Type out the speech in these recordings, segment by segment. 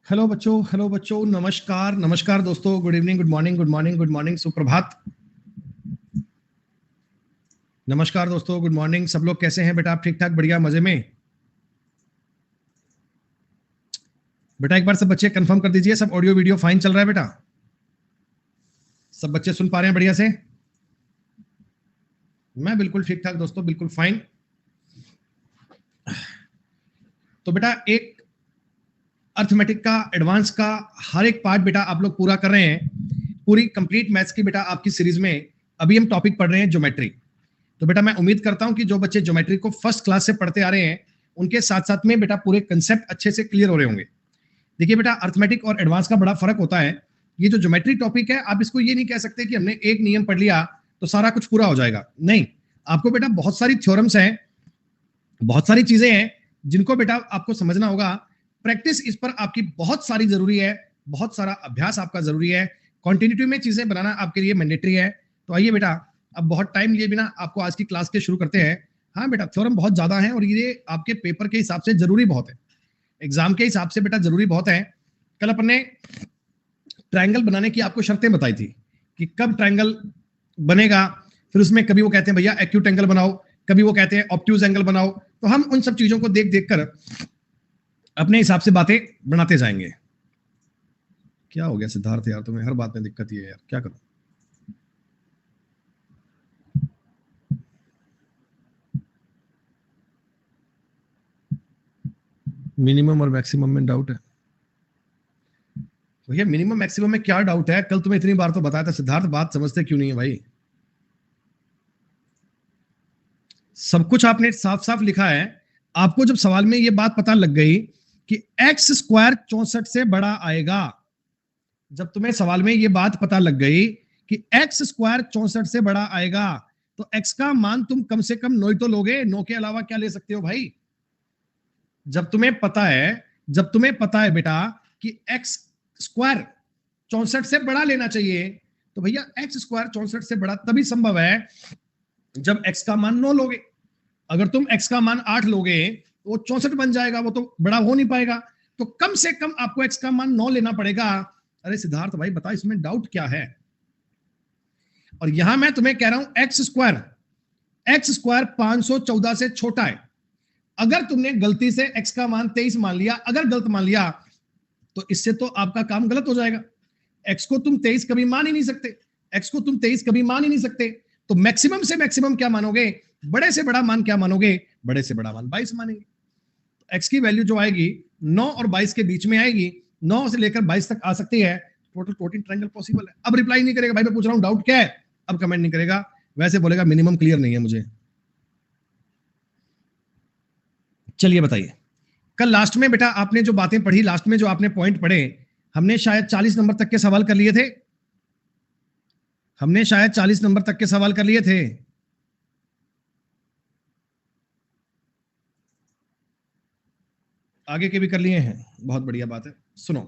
Hello बच्चों, नमस्कार नमस्कार दोस्तों, good evening, good morning, good morning, good morning, सुप्रभात। नमस्कार दोस्तों, गुड मॉर्निंग। सब लोग कैसे हैं बेटा? आप ठीक ठाक, बढ़िया, मजे में? बेटा एक बार सब बच्चे कंफर्म कर दीजिए, सब ऑडियो वीडियो फाइन चल रहा है बेटा? सब बच्चे सुन पा रहे हैं बढ़िया से? मैं बिल्कुल ठीक ठाक दोस्तों, बिल्कुल फाइन। तो बेटा एक अर्थमेटिक का, एडवांस का हर एक पार्ट बेटा आप लोग पूरा कर रहे हैं। पूरी कंप्लीट मैथ्स की बेटा आपकी सीरीज में अभी हम टॉपिक पढ़ रहे हैं ज्योमेट्री। तो बेटा मैं उम्मीद करता हूं कि जो बच्चे ज्योमेट्री को फर्स्ट क्लास से पढ़ते आ रहे हैं उनके साथ साथ में बेटा पूरे कंसेप्ट अच्छे से क्लियर हो रहे होंगे। देखिए बेटा, अर्थमेटिक और एडवांस का बड़ा फर्क होता है। ये जो ज्योमेट्री टॉपिक है, आप इसको ये नहीं कह सकते कि हमने एक नियम पढ़ लिया तो सारा कुछ पूरा हो जाएगा। नहीं, आपको बेटा बहुत सारी थ्योरम्स हैं, बहुत सारी चीजें हैं जिनको बेटा आपको समझना होगा। प्रैक्टिस इस पर आपकी बहुत सारी जरूरी है, बहुत सारा अभ्यास आपका जरूरी है। कॉन्टिन्यूटी में चीजें बनाना आपके लिए मैंडेटरी है। तो आइए बेटा, अब बहुत टाइम लिए बिना आपको आज की क्लास के शुरू करते हैं। हाँ बेटा, थ्योरम बहुत ज्यादा है और ये आपके पेपर के हिसाब से जरूरी बहुत है, एग्जाम के हिसाब से बेटा जरूरी बहुत है। कल अपने ट्रायंगल बनाने की आपको शर्तें बताई थी कि कब ट्रायंगल बनेगा। फिर उसमें कभी वो कहते हैं भैया एक्यूट एंगल बनाओ, कभी वो कहते हैं ऑब्ट्यूज एंगल बनाओ। तो हम उन सब चीजों को देख देख कर अपने हिसाब से बातें बनाते जाएंगे। क्या हो गया सिद्धार्थ यार, तुम्हें हर बात में दिक्कत ही है यार, क्या करूं? मिनिमम और मैक्सिमम में डाउट है भैया? मिनिमम मैक्सिमम में क्या डाउट है? कल तुम्हें इतनी बार तो बताया था सिद्धार्थ, बात समझते क्यों नहीं है भाई? सब कुछ आपने साफ साफ लिखा है। आपको जब सवाल में ये बात पता लग गई कि एक्स स्क्वायर 64 से बड़ा आएगा, जब तुम्हें सवाल में ये बात पता लग गई कि एक्स स्क्वायर 64 से बड़ा आएगा, तो एक्स का मान तुम कम से कम 9 तो लोगे। 9 के अलावा क्या ले सकते हो भाई? जब तुम्हें पता है, जब तुम्हें पता है बेटा कि एक्स स्क्वायर 64 से बड़ा लेना चाहिए, तो भैया एक्स स्क्वायर 64 से बड़ा तभी संभव है जब एक्स का मान 9 लोगे। अगर तुम एक्स का मान 8 लोगे तो वो 64 बन जाएगा, वो तो बड़ा हो नहीं पाएगा। तो कम से कम आपको एक्स का मान 9 लेना पड़ेगा। अरे सिद्धार्थ भाई बता, इसमें डाउट क्या है? और यहां मैं तुम्हें कह रहा हूं एक्स स्क्वायर 514 से छोटा है। अगर तुमने गलती से एक्स का मान 23 मान लिया, अगर गलत मान लिया, तो इससे तो आपका काम गलत हो जाएगा। एक्स को तुम 23 कभी मान ही नहीं सकते, एक्स को तुम 23 कभी मान ही नहीं सकते। तो मैक्सिमम से मैक्सिमम क्या मानोगे? बड़े से बड़ा मान क्या मानोगे? बड़े से बड़ा मान 22 मानेंगे। तो एक्स की वैल्यू जो आएगी 9 और 22 के बीच में आएगी, 9 से लेकर 22 तक आ सकती है। टोटल 14 ट्रायंगल पॉसिबल है। अब रिप्लाई नहीं करेगा भाई, मैं पूछ रहा हूं डाउट क्या है। अब कमेंट नहीं करेगा, वैसे बोलेगा मिनिमम क्लियर नहीं है मुझे। चलिए बताइए, कल लास्ट में बेटा आपने जो बातें पढ़ी, लास्ट में जो आपने पॉइंट पढ़े, हमने शायद 40 नंबर तक के सवाल कर लिए थे। हमने शायद 40 नंबर तक के सवाल कर लिए थे। आगे के भी कर लिए हैं, बहुत बढ़िया बात है। सुनो,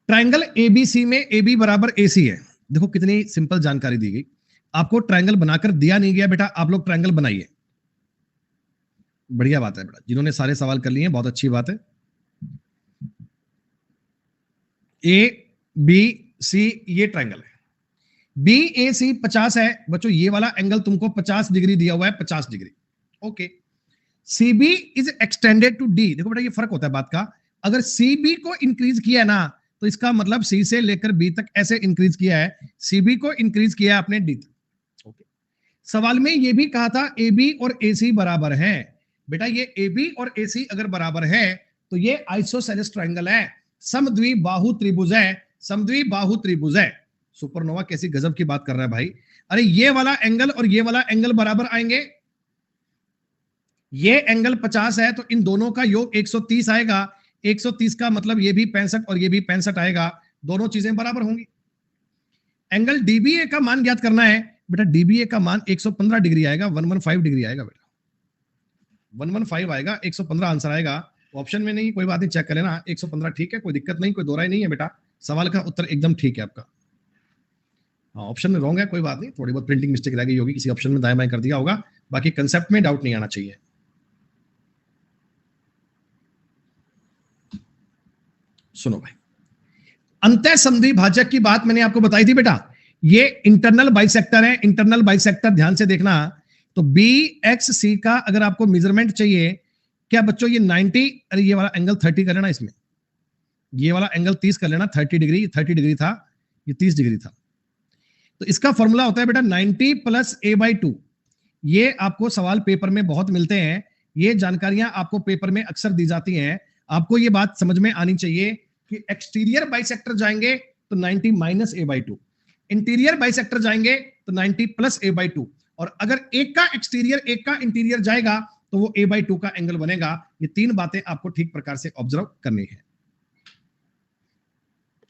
ट्रायंगल एबीसी में AB बराबर AC है। देखो कितनी सिंपल जानकारी दी गई। आपको ट्रायंगल बनाकर दिया नहीं गया बेटा, आप लोग ट्रायंगल बनाइए। बढ़िया बात है बेटा, जिन्होंने सारे सवाल कर लिए हैं बहुत अच्छी बात है। ABC ये ट्रायंगल है, BAC 50 है बच्चों, ये वाला एंगल तुमको 50 डिग्री दिया हुआ है, 50 degree. Okay, CB is extended to D। देखो बेटा ये फर्क होता है बात का। अगर CB को इंक्रीज किया है ना, तो इसका मतलब C से लेकर B तक ऐसे इंक्रीज किया है, CB को इंक्रीज किया है आपने D तक। ओके, सवाल में ये भी कहा था AB और AC बराबर है। बेटा ये AB और AC अगर बराबर है तो ये आइसोसेलेस ट्रायंगल है, समद्विबाहु त्रिभुज है, समद्विबाहु त्रिभुज है। सुपरनोवा कैसी गजब की बात कर रहा है भाई। अरे ये वाला एंगल और ये वाला एंगल बराबर आएंगे। ये एंगल 50 है तो इन दोनों का योग 130 आएगा। 130 का मतलब ये भी 65 और ये भी 65 आएगा, दोनों चीजें बराबर होंगी। एंगल डीबीए का मान ज्ञात करना है बेटा। डीबीए का मान 115 डिग्री आएगा, 115 डिग्री आएगा बेटा, 115 आएगा, 115 आंसर आएगा। ऑप्शन में नहीं, कोई बात नहीं, चेक कर लेना। 115 ठीक है, कोई दिक्कत नहीं, कोई दो राय नहीं है बेटा। सवाल का उत्तर एकदम ठीक है आपका। हाँ, ऑप्शन में रॉन्ग है, कोई बात नहीं, थोड़ी बहुत प्रिंटिंग मिस्टेक रह गई होगी, किसी ऑप्शन में दाएं बाएं कर दिया होगा, बाकी कंसेप्ट में डाउट नहीं आना चाहिए। सुनो भाई, अंतः समद्वि भाजक की बात मैंने आपको बताई थी बेटा, ये इंटरनल बाइसेक्टर है, इंटरनल बाइसेक्टर ध्यान से देखना। तो बी एक्स सी का अगर आपको मेजरमेंट चाहिए, क्या बच्चों ये 90, अरे ये वाला एंगल 30 कर लेना, इसमें ये वाला एंगल 30 कर लेना, 30 डिग्री, 30 डिग्री था, ये 30 डिग्री था। तो इसका फॉर्मूला होता है बेटा 90 प्लस a/2। ये आपको सवाल पेपर में बहुत मिलते हैं, ये जानकारियां आपको पेपर में अक्सर दी जाती हैं। आपको ये बात समझ में आनी चाहिए कि एक्सटीरियर बाइसेक्टर जाएंगे तो 90 माइनस a/2, इंटीरियर बाइसेक्टर जाएंगे तो 90 प्लस a/2, और अगर एक का एक्सटीरियर एक का इंटीरियर जाएगा तो वो a/2 का एंगल बनेगा। ये तीन बातें आपको ठीक प्रकार से ऑब्जर्व करनी है।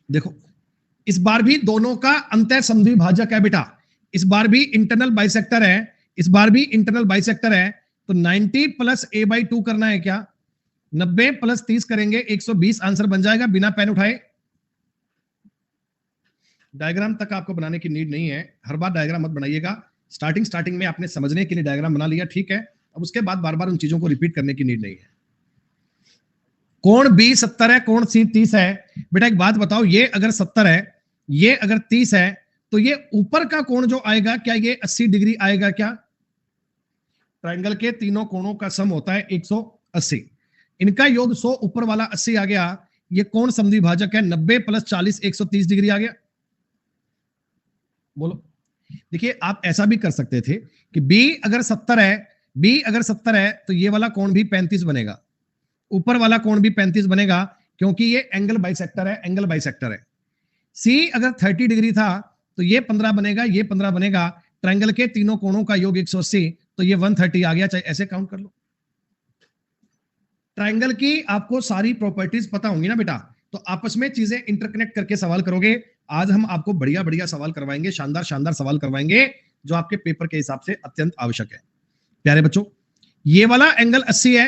देखो, इस बार भी दोनों का अंतः समद्वि भाजक है बेटा, इस बार भी इंटरनल बाइसेक्टर है, इस बार भी इंटरनल बाइसेक्टर है। तो 90 प्लस a/2 करना है क्या, 90 प्लस 30 करेंगे 120 आंसर बन जाएगा बिना पेन उठाए। डायग्राम तक आपको बनाने की नीड नहीं है, हर बार डायग्राम मत बनाइएगा। स्टार्टिंग में आपने समझने के लिए डायग्राम बना लिया, ठीक है, अब उसके बाद बार बार उन चीजों को रिपीट करने की नीड नहीं है। कोण बी 70 है, कोण सी 30 है। बेटा एक बात बताओ, ये अगर 70 है, ये अगर 30 है, तो ये ऊपर का कोण जो आएगा क्या ये 80 डिग्री आएगा क्या? ट्रायंगल के तीनों कोणों का सम होता है 180, इनका योग 100, ऊपर वाला 80 आ गया। ये कोण समद्वि भाजक है, 90 प्लस 40 130 डिग्री आ गया। बोलो, देखिए आप ऐसा भी कर सकते थे कि बी अगर 70 है, बी अगर 70 है तो ये वाला कोण भी 35 बनेगा, ऊपर वाला कोण भी 35 बनेगा, क्योंकि ये एंगल बाइसेक्टर है, एंगल बाइसेक्टर है। सी अगर 30 डिग्री था तो ये 15 बनेगा, ये 15 बनेगा। ट्रायंगल के तीनों कोणों का योग 180, तो ये 130 आ गया, चाहे ऐसे काउंट कर लो। ट्रायंगल की आपको सारी प्रॉपर्टीज पता होंगी ना बेटा, तो आपस में चीजें इंटरकनेक्ट करके सवाल करोगे। आज हम आपको बढ़िया बढ़िया सवाल करवाएंगे, शानदार शानदार सवाल करवाएंगे, जो आपके पेपर के हिसाब से अत्यंत आवश्यक है। प्यारे बच्चों, ये वाला एंगल 80 है,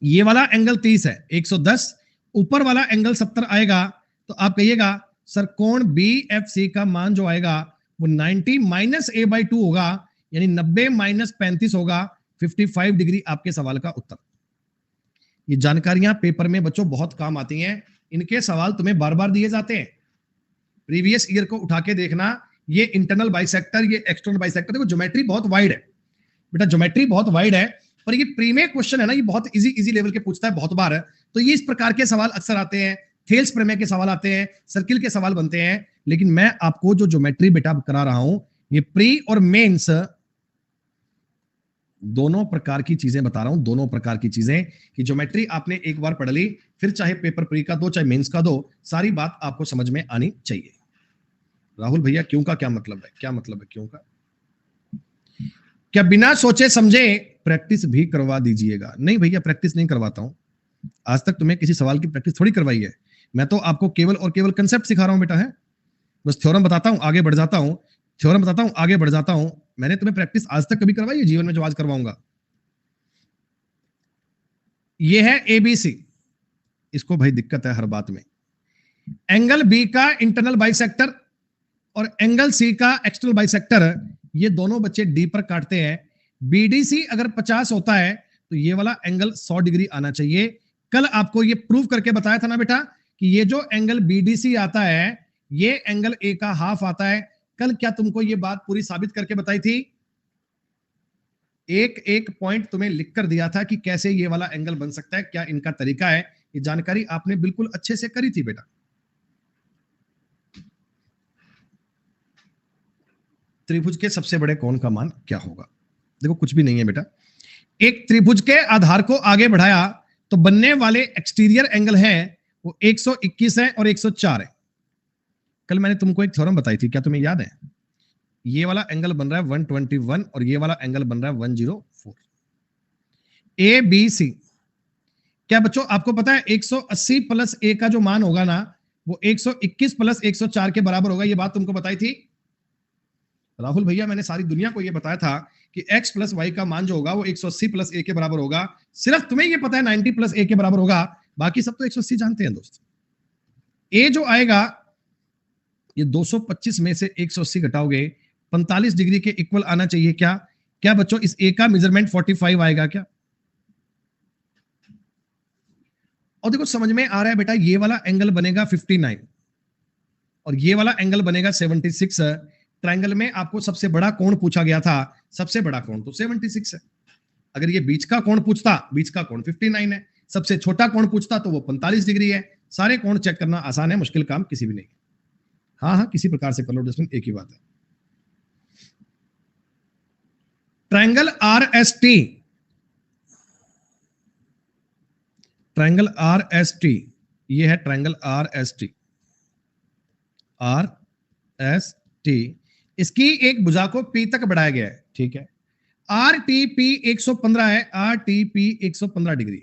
ये वाला एंगल 30 है, 110, ऊपर वाला एंगल 70 आएगा। तो आप कहिएगा सर कोण BFC का मान जो आएगा वो 90 माइनस a/2 होगा, यानी 90 माइनस 35 होगा, 55 डिग्री आपके सवाल का उत्तर। ये जानकारियां पेपर में बच्चों बहुत काम आती हैं, इनके सवाल तुम्हें बार बार दिए जाते हैं। प्रीवियस ईयर को उठा के देखना, ये इंटरनल बाइसेक्टर, ये एक्सटर्नल बाइसेक्टर, देखो ज्योमेट्री बहुत वाइड है बेटा, ज्योमेट्री बहुत वाइड है, पर ये प्री में क्वेश्चन है ना, ये बहुत इजी लेवल के पूछता है बहुत बार है। तो ये इस प्रकार के सवाल अक्सर आते हैं, थेल्स प्रमेय के सवाल आते हैं, सर्किल के सवाल बनते हैं। लेकिन मैं आपको जो ज्योमेट्री बेटा करा रहा हूं, ये प्री और मेंस दोनों प्रकार की चीजें बता रहा हूं, दोनों प्रकार की चीजें, कि ज्योमेट्री आपने एक बार पढ़ ली, फिर चाहे पेपर प्री का दो चाहे मेंस का दो, सारी बात आपको समझ में आनी चाहिए। राहुल भैया क्यों का क्या मतलब है, क्या मतलब है क्यों का? क्या बिना सोचे समझे प्रैक्टिस भी करवा दीजिएगा? नहीं भैया, प्रैक्टिस नहीं करवाता हूं, आज तक तुम्हें किसी सवाल की प्रैक्टिस थोड़ी करवाई है। मैं तो आपको केवल और केवल कंसेप्ट सिखा रहा हूं बेटा, है बस थ्योरम बताता हूं, आगे बढ़ जाता हूं, थ्योरम बताता हूं, आगे बढ़ जाता हूं। मैंने तुम्हें प्रैक्टिस आज तक कभी करवाई है जीवन में जो आज करवाऊंगा? ये है ABC, इसको भाई दिक्कत है हर बात में। एंगल बी का इंटरनल बाइसेक्टर और एंगल सी का एक्सटर्नल बाइसेक्टर, ये दोनों बच्चे डी पर काटते हैं। BDC अगर 50 होता है तो ये वाला एंगल 100 डिग्री आना चाहिए। कल आपको ये प्रूव करके बताया था ना बेटा कि ये जो एंगल BDC आता है, ये एंगल ए का हाफ आता है। कल क्या तुमको ये बात पूरी साबित करके बताई थी? एक एक पॉइंट तुम्हें लिख कर दिया था कि कैसे ये वाला एंगल बन सकता है, क्या इनका तरीका है। ये जानकारी आपने बिल्कुल अच्छे से करी थी बेटा। त्रिभुज के सबसे बड़े कोण का मान क्या होगा? देखो कुछ भी नहीं है बेटा, एक त्रिभुज के आधार को आगे बढ़ाया तो बनने वाले एक्सटीरियर एंगल है वो 121 है और 104 है। कल मैंने तुमको एक थ्योरम बताई थी, क्या तुम्हें याद है? ये वाला एंगल बन रहा है 121 और ये वाला एंगल बन रहा है 104। ABC, क्या बच्चों आपको पता है 180 प्लस ए का जो मान होगा ना, वो 121 प्लस 104 के बराबर होगा। ये बात तुमको बताई थी राहुल भैया, मैंने सारी दुनिया को ये बताया था कि x प्लस वाई का मान जो होगा वो 180 प्लस ए के बराबर होगा। सिर्फ तुम्हें ये पता है 90 प्लस ए के बराबर होगा, बाकी सब तो 180 जानते हैं दोस्त। ए जो आएगा ये 225 में से 180 घटाओगे 45 डिग्री के इक्वल आना चाहिए। क्या क्या बच्चों इस ए का मेजरमेंट 45 आएगा क्या? और देखो समझ में आ रहा है बेटा, ये वाला एंगल बनेगा 59 और ये वाला एंगल बनेगा 76। ट्रायंगल में आपको सबसे बड़ा कोण पूछा गया था, सबसे बड़ा कोण तो 76 है। अगर ये बीच का कोण पूछता, बीच का कोण 59 है, सबसे छोटा कोण पूछता तो वो 45 डिग्री है। सारे कोण चेक करना आसान है, मुश्किल काम किसी भी नहीं। हाँ हाँ, किसी प्रकार से कर लो डिस्टेंस, एक ही बात है। Triangle R S T, triangle R S T, ये है triangle R S T, R S T. इसकी एक भुजा को पी तक बढ़ाया गया है, ठीक है। आर टी पी 115 है, R T P 115 degree.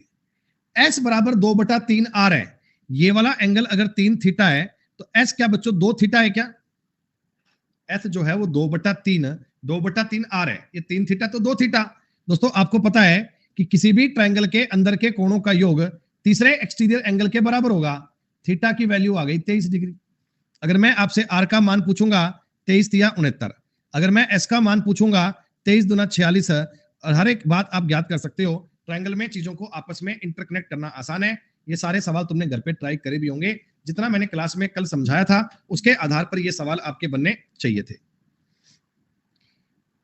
S बराबर 2/3 आर है। ये वाला एंगल अगर 3 थीटा है तो एस क्या बच्चों 2 थीटा है क्या? एस जो है वो 2/3 आर है। ये 3 थीटा तो 2 थीटा। दोस्तों आपको पता है कि किसी भी ट्रायंगल के अंदर के कोणों का योग तीसरे एक्सटीरियर एंगल के बराबर होगा। थीटा की वैल्यू आ गई 23 डिग्री। अगर मैं आपसे आर का मान पूछूंगा 23 तिया 69, अगर मैं एस का मान पूछूंगा 23 दूना 46, और हर एक बात आप ज्ञात कर सकते हो। ट्रायंगल में चीजों को आपस में इंटरकनेक्ट करना आसान है। ये सारे सवाल तुमने घर पे ट्राई करे भी होंगे। जितना मैंने क्लास में कल समझाया था उसके आधार पर ये सवाल आपके बनने चाहिए थे।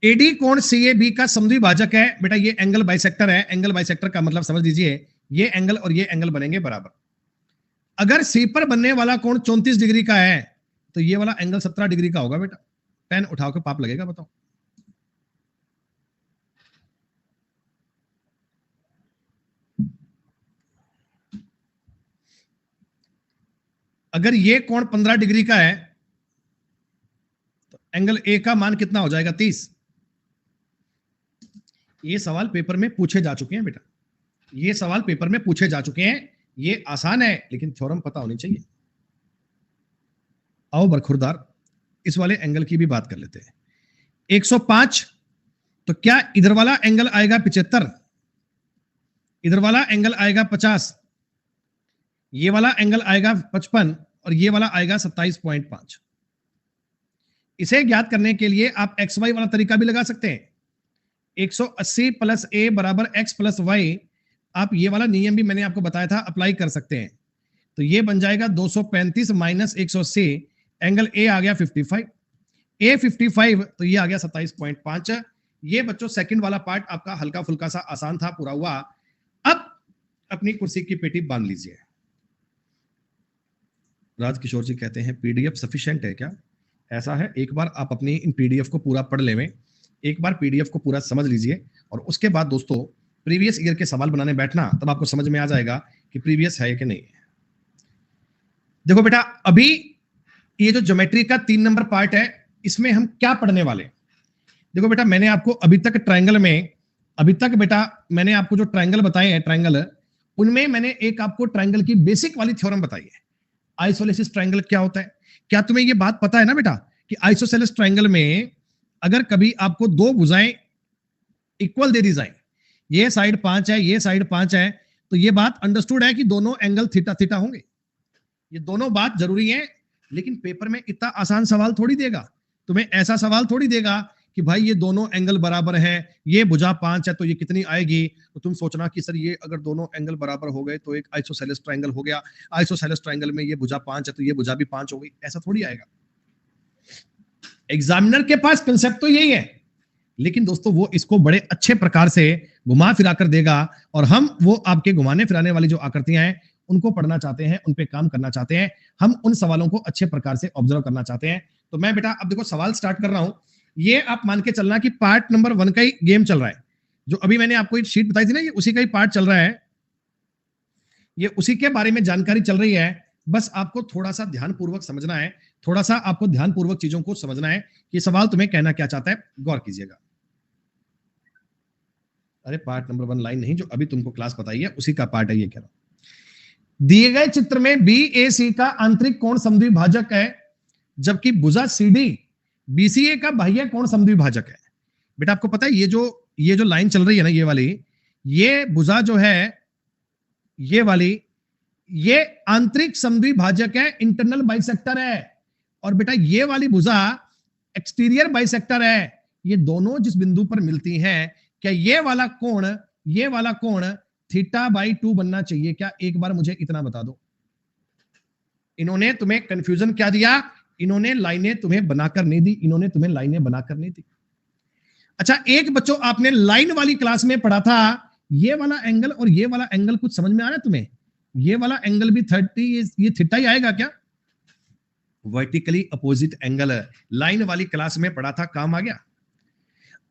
एडी कोण सीएबी का समद्विभाजक है। बेटा ये एंगल बाइसेक्टर है। एंगल बाइसेक्टर का मतलब समझ लीजिए, ये एंगल और ये एंगल बनेंगे बराबर। अगर सी पर बनने वाला कोण 34 डिग्री का है तो ये वाला एंगल 17 डिग्री का होगा। बेटा पेन उठाओ के पाप लगेगा, बताओ। अगर ये कोण 15 डिग्री का है तो एंगल ए का मान कितना हो जाएगा? 30। ये सवाल पेपर में पूछे जा चुके हैं बेटा, ये सवाल पेपर में पूछे जा चुके हैं। ये आसान है लेकिन थ्योरम पता होनी चाहिए। आओ बरखुरदार इस वाले एंगल की भी बात कर लेते हैं। 105, तो क्या इधर वाला एंगल आएगा 75, इधर वाला एंगल आएगा 50, ये वाला एंगल आएगा 55 और ये वाला आएगा 27.5। इसे ज्ञात करने के लिए आप एक्स वाई वाला तरीका भी लगा सकते हैं। 180 प्लस ए बराबर एक्स प्लस वाई। आप ये वाला नियम भी मैंने आपको बताया था, अप्लाई कर सकते हैं। तो ये बन जाएगा 235 माइनस 180, एंगल ए आ गया 55, ए 55 तो ये आ गया 27.5। ये बच्चों सेकंड वाला पार्ट आपका हल्का फुल्का सा आसान था, पूरा हुआ। अब अपनी कुर्सी की पेटी बांध लीजिए। राजकिशोर जी कहते हैं पीडीएफ सफिशिएंट है क्या? ऐसा है, एक बार आप अपनी इन पीडीएफ को पूरा पढ़ लेवें, एक बार पीडीएफ को पूरा समझ लीजिए और उसके बाद दोस्तों प्रीवियस ईयर के सवाल बनाने बैठना, तब आपको समझ में आ जाएगा कि प्रीवियस है कि नहीं है। देखो बेटा, अभी ये जो ज्योमेट्री का 3 नंबर पार्ट है इसमें हम क्या पढ़ने वाले? देखो बेटा, मैंने आपको अभी तक ट्रायंगल में, अभी तक बेटा मैंने आपको जो ट्रायंगल बताए हैं ट्रायंगल, उनमें मैंने एक आपको ट्रायंगल की बेसिक वाली थ्योरम बताई है। आइसोसेलेस ट्रायंगल क्या होता है? क्या तुम्हें ये बात पता है ना बेटा कि आइसोसेलेस ट्रायंगल में अगर कभी आपको दो भुजाएं इक्वल दे दी जाए, ये साइड 5 है, ये साइड 5 है, तो ये बात अंडरस्टूड है कि दोनों एंगल थीटा थीटा होंगे। ये दोनों बात जरूरी है, लेकिन पेपर में इतना आसान सवाल थोड़ी देगा तुम्हें। ऐसा सवाल थोड़ी देगा कि भाई ये दोनों एंगल बराबर हैं, ये भुजा 5 है तो ये कितनी आएगी। तो तुम सोचना कि सर ये अगर दोनों एंगल बराबर हो गए तो एक आइसोसेलेस ट्रायंगल हो गया, आइसोसेलेस ट्रायंगल में ये भुजा 5 है तो ये भुजा भी 5 हो गई। ऐसा थोड़ी आएगा। एग्जामिनर के पास कंसेप्ट तो यही है, लेकिन दोस्तों वो इसको बड़े अच्छे प्रकार से घुमा फिरा कर देगा और हम वो आपके घुमाने फिराने वाली जो आकृतियां हैं उनको पढ़ना चाहते हैं, उन पे काम करना चाहते हैं, हम उन सवालों को अच्छे प्रकार से ऑब्जर्व करना चाहते हैं। तो मैं बेटा अब देखो सवाल स्टार्ट कर रहा हूं। ये आप मान के चलना कि पार्ट नंबर 1 का ही गेम चल रहा है। जो अभी मैंने आपको एक शीट बताई थी ना, ये उसी का ही पार्ट चल रहा है, ये उसी के बारे में जानकारी चल रही है। बस आपको थोड़ा सा ध्यानपूर्वक समझना है, थोड़ा सा आपको ध्यानपूर्वक चीजों को समझना है कि सवाल तुम्हें कहना क्या चाहता है, गौर कीजिएगा। अरे पार्ट नंबर 1 लाइन नहीं, जो अभी तुमको क्लास बताई है उसी का पार्ट है, ये कह रहा हूं। दिए गए चित्र में बी ए सी का आंतरिक कोण समद्विभाजक है, जबकि भुजा सीडी बीसीए का बाह्य कोण समद्विभाजक है। बेटा आपको पता है ये जो लाइन चल रही है ना, ये वाली, ये भुजा जो है ये वाली, ये आंतरिक समद्विभाजक है, इंटरनल बाइसेक्टर है। और बेटा ये वाली भुजा एक्सटीरियर बाइसेक्टर है। ये दोनों जिस बिंदु पर मिलती हैं, क्या ये वाला कोण थीटा बाई 2 बनना चाहिए क्या? एक बार मुझे इतना बता दो। इन्होंने तुम्हें कंफ्यूजन क्या दिया? इन्होंने लाइनें तुम्हें बनाकर नहीं दी, इन्होंने तुम्हें लाइनें बनाकर नहीं दी। अच्छा, एक बच्चों आपने लाइन वाली क्लास में पढ़ा था, ये वाला एंगल और ये वाला एंगल कुछ समझ में आ रहा है तुम्हें? ये वाला एंगल भी 30, ये थीटा ही आएगा क्या? वर्टिकली अपोजिट एंगल लाइन वाली क्लास में पढ़ा था, काम आ गया।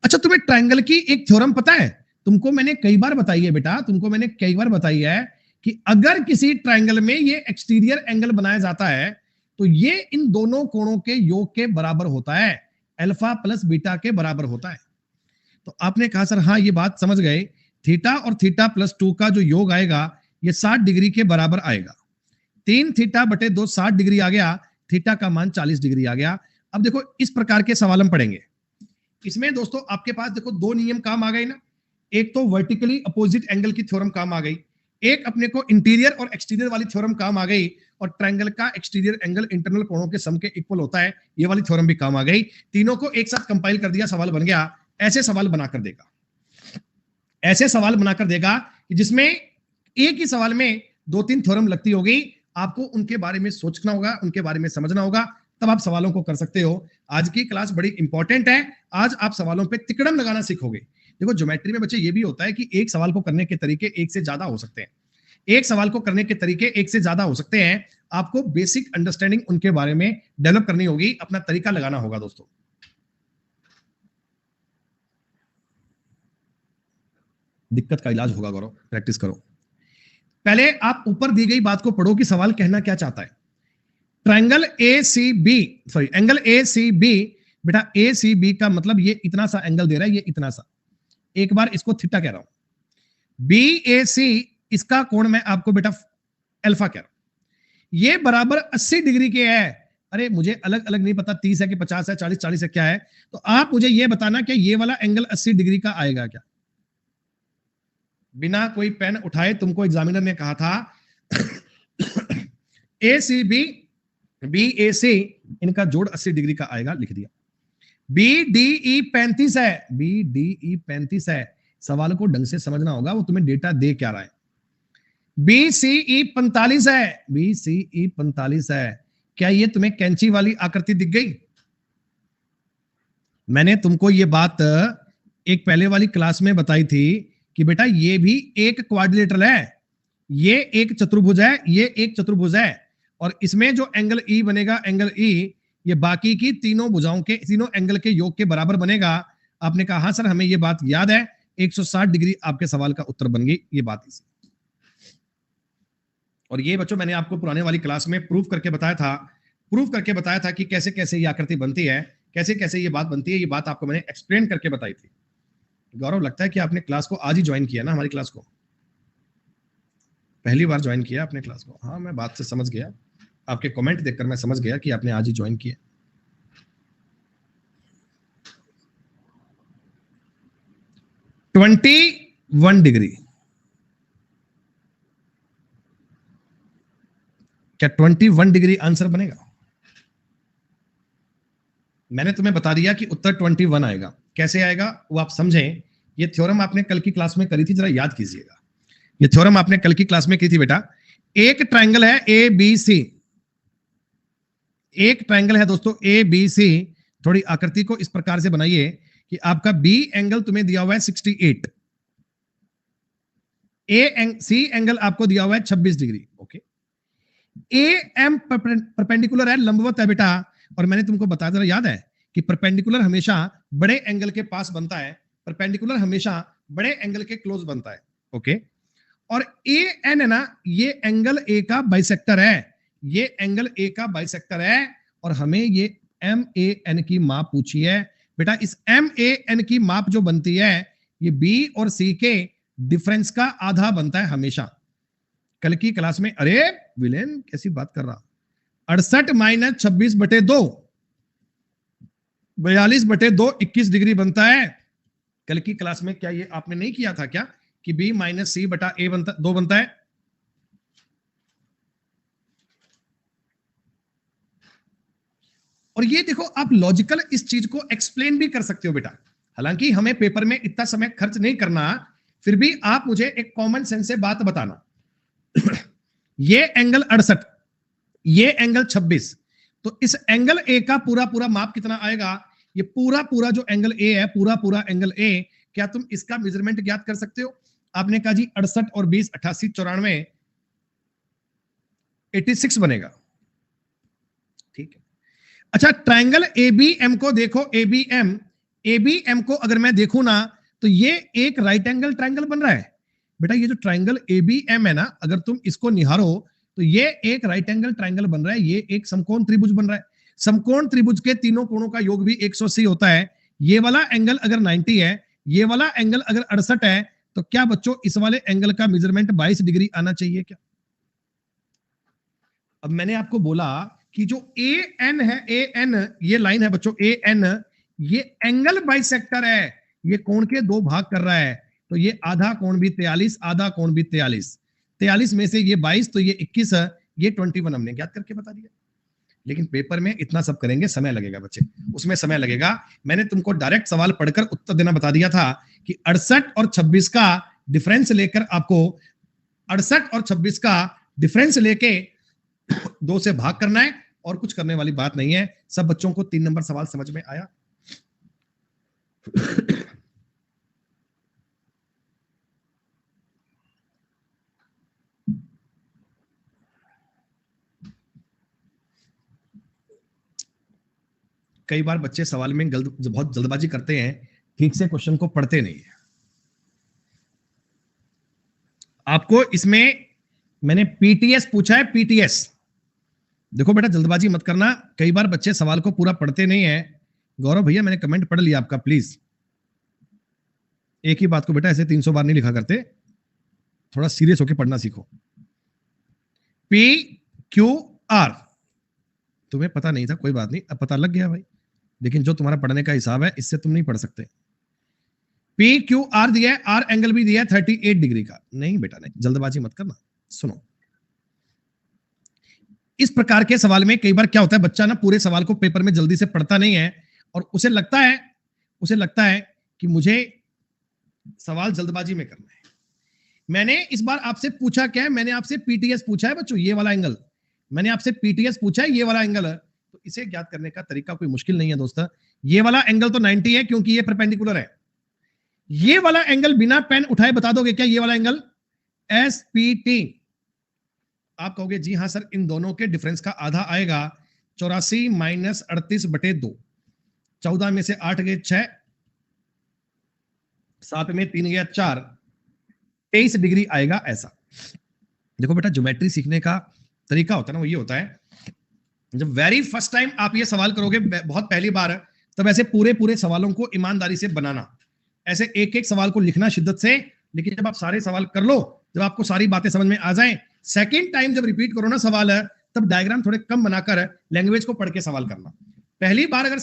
अच्छा, तुम्हें ट्रायंगल की एक थ्योरम पता है? तुमको मैंने कई बार बताई है बेटा, तुमको मैंने कई बार बताई है कि अगर किसी ट्रायंगल में ये एक्सटीरियर एंगल बनाया जाता है तो ये इन दोनों कोणों के योग के बराबर होता है, अल्फा प्लस बीटा के बराबर होता है। तो आपने कहा सर हाँ ये बात समझ गए, थीटा और थीटा प्लस 2 का जो योग आएगा ये 60 डिग्री के बराबर आएगा। 3 थीटा बटे 2 60 डिग्री आ गया, थीटा का मान 40 डिग्री आ गया। अब देखो इस प्रकार के सवाल हम पढ़ेंगे। इसमें दोस्तों आपके पास देखो दो नियम काम आ गए ना, एक तो वर्टिकली अपोजिट एंगल की थ्योरम काम आ गई, एक अपने को इंटीरियर और एक्सटीरियर वाली थ्योरम काम आ गई, और ट्रायंगल का एक्सटीरियर एंगल इंटरनल कोणों के सम के इक्वल होता है, ये वाली थ्योरम भी काम आ गई। तीनों को एक साथ कंपाइल कर दिया, सवाल बन गया। ऐसे सवाल बनाकर देगा, ऐसे सवाल बनाकर देगा कि जिसमें एक ही सवाल में 2-3 थ्योरम लगती होगी, आपको उनके बारे में सोचना होगा, उनके बारे में समझना होगा, तब आप सवालों को कर सकते हो। आज की क्लास बड़ी इंपॉर्टेंट है, आज आप सवालों पे तिकड़म लगाना सीखोगे। देखो ज्योमेट्री में बच्चे ये भी होता है कि एक सवाल को करने के तरीके एक से ज्यादा हो सकते हैं, एक सवाल को करने के तरीके एक से ज्यादा हो सकते हैं। आपको बेसिक अंडरस्टैंडिंग उनके बारे में डेवलप करनी होगी, अपना तरीका लगाना होगा दोस्तों। दिक्कत का इलाज होगा गौरव, प्रैक्टिस करो। पहले आप ऊपर दी गई बात को पढ़ो कि सवाल कहना क्या चाहता है। Triangle A C B, sorry angle A C B, बेटा ए सी बी का मतलब ये इतना सा एंगल दे रहा है, ये इतना सा, एक बार इसको थीटा कह रहा हूं। बी ए सी, इसका कोण मैं आपको बेटा अल्फा कह रहा हूं, ये बराबर 80 डिग्री के है। अरे मुझे अलग अलग नहीं पता 30 है कि 50 है, 40 है क्या है, तो आप मुझे ये बताना कि ये वाला एंगल 80 डिग्री का आएगा क्या? बिना कोई पेन उठाए तुमको एग्जामिनर ने कहा था ए सी बी, बी ए सी, इनका जोड़ 80 डिग्री का आएगा, लिख दिया। बी डी ई 35 है, बी डी ई 35 है। सवाल को ढंग से समझना होगा, वो तुम्हें डेटा दे क्या रहा है। बी सी ई 45 है, बी सी ई 45 है। क्या ये तुम्हें कैंची वाली आकृति दिख गई? मैंने तुमको ये बात एक पहले वाली क्लास में बताई थी कि बेटा ये भी एक क्वाड्रिलेटरल है, ये एक चतुर्भुज है, ये एक चतुर्भुज है, और इसमें जो एंगल ई बनेगा, एंगल ई, ये बाकी की तीनों भुजाओं के, तीनों एंगल के योग के बराबर बनेगा। आपने कहा हाँ सर हमें ये बात याद है, 160 डिग्री आपके सवाल का उत्तर बन गई ये बात इसी। और ये बच्चों मैंने आपको पुराने वाली क्लास में प्रूफ करके बताया था कि कैसे कैसे ये आकृति बनती है, कैसे कैसे ये बात बनती है। ये बात आपको मैंने एक्सप्लेन करके बताई थी। गौरव लगता है कि आपने क्लास को आज ही ज्वाइन किया ना, हमारी क्लास को पहली बार ज्वाइन किया आपने क्लास को। हाँ मैं बात से समझ गया, आपके कमेंट देखकर मैं समझ गया कि आपने आज ही ज्वाइन किया। ट्वेंटी 21 डिग्री, क्या 21 डिग्री आंसर बनेगा? मैंने तुम्हें बता दिया कि उत्तर 21 आएगा। कैसे आएगा वो आप समझें। ये थ्योरम आपने कल की क्लास में करी थी, जरा याद कीजिएगा। ये थ्योरम आपने कल की क्लास में की थी बेटा। एक ट्रायंगल है ए बी सी, एक ट्रायंगल है दोस्तों ए बी सी। थोड़ी आकृति को इस प्रकार से बनाइए कि आपका बी एंगल तुम्हें दिया हुआ है 68, सी एंगल आपको दिया हुआ है 26 degree. Okay, A M perpendicular है, लंबवत है बेटा। और मैंने तुमको बताया, जरा याद है कि परपेंडिकुलर हमेशा बड़े एंगल के पास बनता है, परपेंडिकुलर हमेशा बड़े एंगल के क्लोज बनता है। ओके, और ए एन है ना, ये एंगल ए का बाइसेक्टर है, ये एंगल ए का बाइसेक्टर है, और हमें ये एम ए एन की माप पूछी है बेटा। इस एम ए एन की माप जो बनती है ये बी और सी के डिफरेंस का आधा बनता है हमेशा। कल की क्लास में, अरे विलेन कैसी बात कर रहा, 68 माइनस 26 बटे 2, 42 बटे 2 21 डिग्री बनता है। कल की क्लास में क्या ये आपने नहीं किया था क्या कि b माइनस सी बटा ए बनता 2 बनता है। और ये देखो आप लॉजिकल इस चीज को एक्सप्लेन भी कर सकते हो बेटा। हालांकि हमें पेपर में इतना समय खर्च नहीं करना फिर भी आप मुझे एक कॉमन सेंस से बात बताना। ये एंगल 68, ये एंगल 26, तो इस एंगल ए का पूरा पूरा माप कितना आएगा? ये पूरा पूरा जो एंगल ए है, पूरा पूरा एंगल ए, क्या तुम इसका मेजरमेंट ज्ञात कर सकते हो? आपने कहा जी 68 और 20 88 94 86 बनेगा। ठीक है। अच्छा, ट्रायंगल एबीएम को देखो, एबीएम को अगर मैं देखूं ना, तो ये एक राइट एंगल ट्रायंगल बन रहा है। बेटा ये जो ट्रायंगल एबीएम है ना, अगर तुम इसको निहारो तो ये एक राइट एंगल ट्रायंगल बन रहा है, ये एक समकोण त्रिभुज बन रहा है। समकोण त्रिभुज के तीनों कोणों का योग भी 180 होता है। ये वाला एंगल अगर 90 है, ये वाला एंगल अगर 68 है, तो क्या बच्चों इस वाले एंगल का मेजरमेंट 22 डिग्री आना चाहिए क्या? अब मैंने आपको बोला कि जो ए एन है, ए एन ये लाइन है बच्चों, ए एन ये एंगल बाइसेक्टर है, ये कोण के दो भाग कर रहा है, तो ये आधा कोण भी 43, आधा कोण भी 43, 43 में से ये 22, तो ये 21, ये 21 हमने ज्ञात करके बता दिया। लेकिन पेपर में इतना सब करेंगे, समय लगेगा बच्चे, उसमें समय लगेगा। मैंने तुमको डायरेक्ट सवाल पढ़कर उत्तर देना बता दिया था कि 68 और 26 का डिफरेंस लेकर आपको 68 और 26 का डिफरेंस लेके 2 से भाग करना है, और कुछ करने वाली बात नहीं है। सब बच्चों को 3 नंबर सवाल समझ में आया? कई बार बच्चे सवाल में बहुत जल्दबाजी करते हैं, ठीक से क्वेश्चन को पढ़ते नहीं है। आपको इसमें मैंने पीटीएस पूछा है, पीटीएस। देखो बेटा जल्दबाजी मत करना, कई बार बच्चे सवाल को पूरा पढ़ते नहीं है। गौरव भैया मैंने कमेंट पढ़ लिया आपका, प्लीज एक ही बात को बेटा ऐसे 300 बार नहीं लिखा करते, थोड़ा सीरियस होकर पढ़ना सीखो। पी क्यू आर तुम्हें पता नहीं था, कोई बात नहीं, अब पता लग गया भाई, लेकिन जो तुम्हारा पढ़ने का हिसाब है इससे तुम नहीं पढ़ सकते। पी क्यू आर दिया है, आर एंगल भी दिया है 38 डिग्री का। नहीं बेटा नहीं, जल्दबाजी मत करना। सुनो, इस प्रकार के सवाल में कई बार क्या होता है, बच्चा ना पूरे सवाल को पेपर में जल्दी से पढ़ता नहीं है, और उसे लगता है कि मुझे सवाल जल्दबाजी में करना है। मैंने इस बार आपसे पूछा क्या है? मैंने आपसे पीटीएस पूछा है बच्चों, ये वाला एंगल मैंने आपसे पीटीएस पूछा है, ये वाला एंगल है। तो इसे ज्ञात करने का तरीका कोई मुश्किल नहीं है दोस्तों। ये वाला एंगल तो 90 है क्योंकि ये परपेंडिकुलर है। ये वाला एंगल बिना पेन उठाए बता दोगे क्या? ये वाला एंगल एसपीटी। आप कहोगे जी हाँ सर, इन दोनों के डिफरेंस का आधा आएगा 84 माइनस 38/2, 14 में से 8 गए 6, 7 में 3 गया 4, 23 डिग्री आएगा ऐसा। देखो बेटा ज्योमेट्री सीखने का तरीका होता है ना, वो ये होता है, जब वेरी फर्स्ट टाइम आप ये सवाल करोगे, बहुत पहली बार, तब ऐसे पूरे पूरे सवालों को ईमानदारी से बनाना, ऐसे एक एक सवाल को लिखना शिद्दत से। लेकिन जब आप सारे सवाल कर लो, जब आपको सारी बातें समझ में आ जाएं, सेकेंड टाइम जब रिपीट करो ना सवाल, तब डायग्राम थोड़े कम बनाकर लैंग्वेज को पढ़ के सवाल करना। पहली बार अगर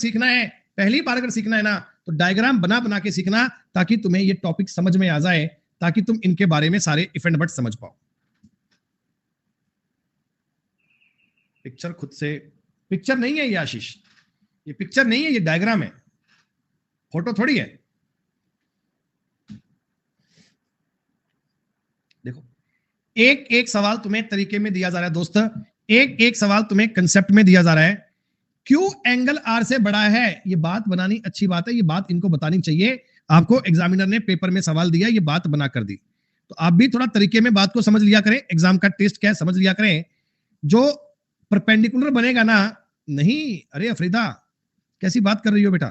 सीखना है ना, तो डायग्राम बना बना के सीखना, ताकि तुम्हें ये टॉपिक समझ में आ जाए, ताकि तुम इनके बारे में सारे इफ एंड बट समझ पाओ। पिक्चर खुद से, पिक्चर नहीं है ये आशीष, ये पिक्चर नहीं है, ये डायग्राम है, फोटो थोड़ी है। देखो एक एक सवाल तुम्हें तरीके में दिया जा रहा है दोस्त, एक एक सवाल तुम्हें कंसेप्ट में दिया जा रहा है। क्यों एंगल आर से बड़ा है, ये बात बनानी अच्छी बात है, ये बात इनको बतानी चाहिए। आपको एग्जामिनर ने पेपर में सवाल दिया, ये बात बना कर दी, तो आप भी थोड़ा तरीके में बात को समझ लिया करें। एग्जाम का टेस्ट क्या है समझ लिया करें। जो परपेंडिकुलर बनेगा ना, नहीं, अरे अफरीदा कैसी बात कर रही हो बेटा,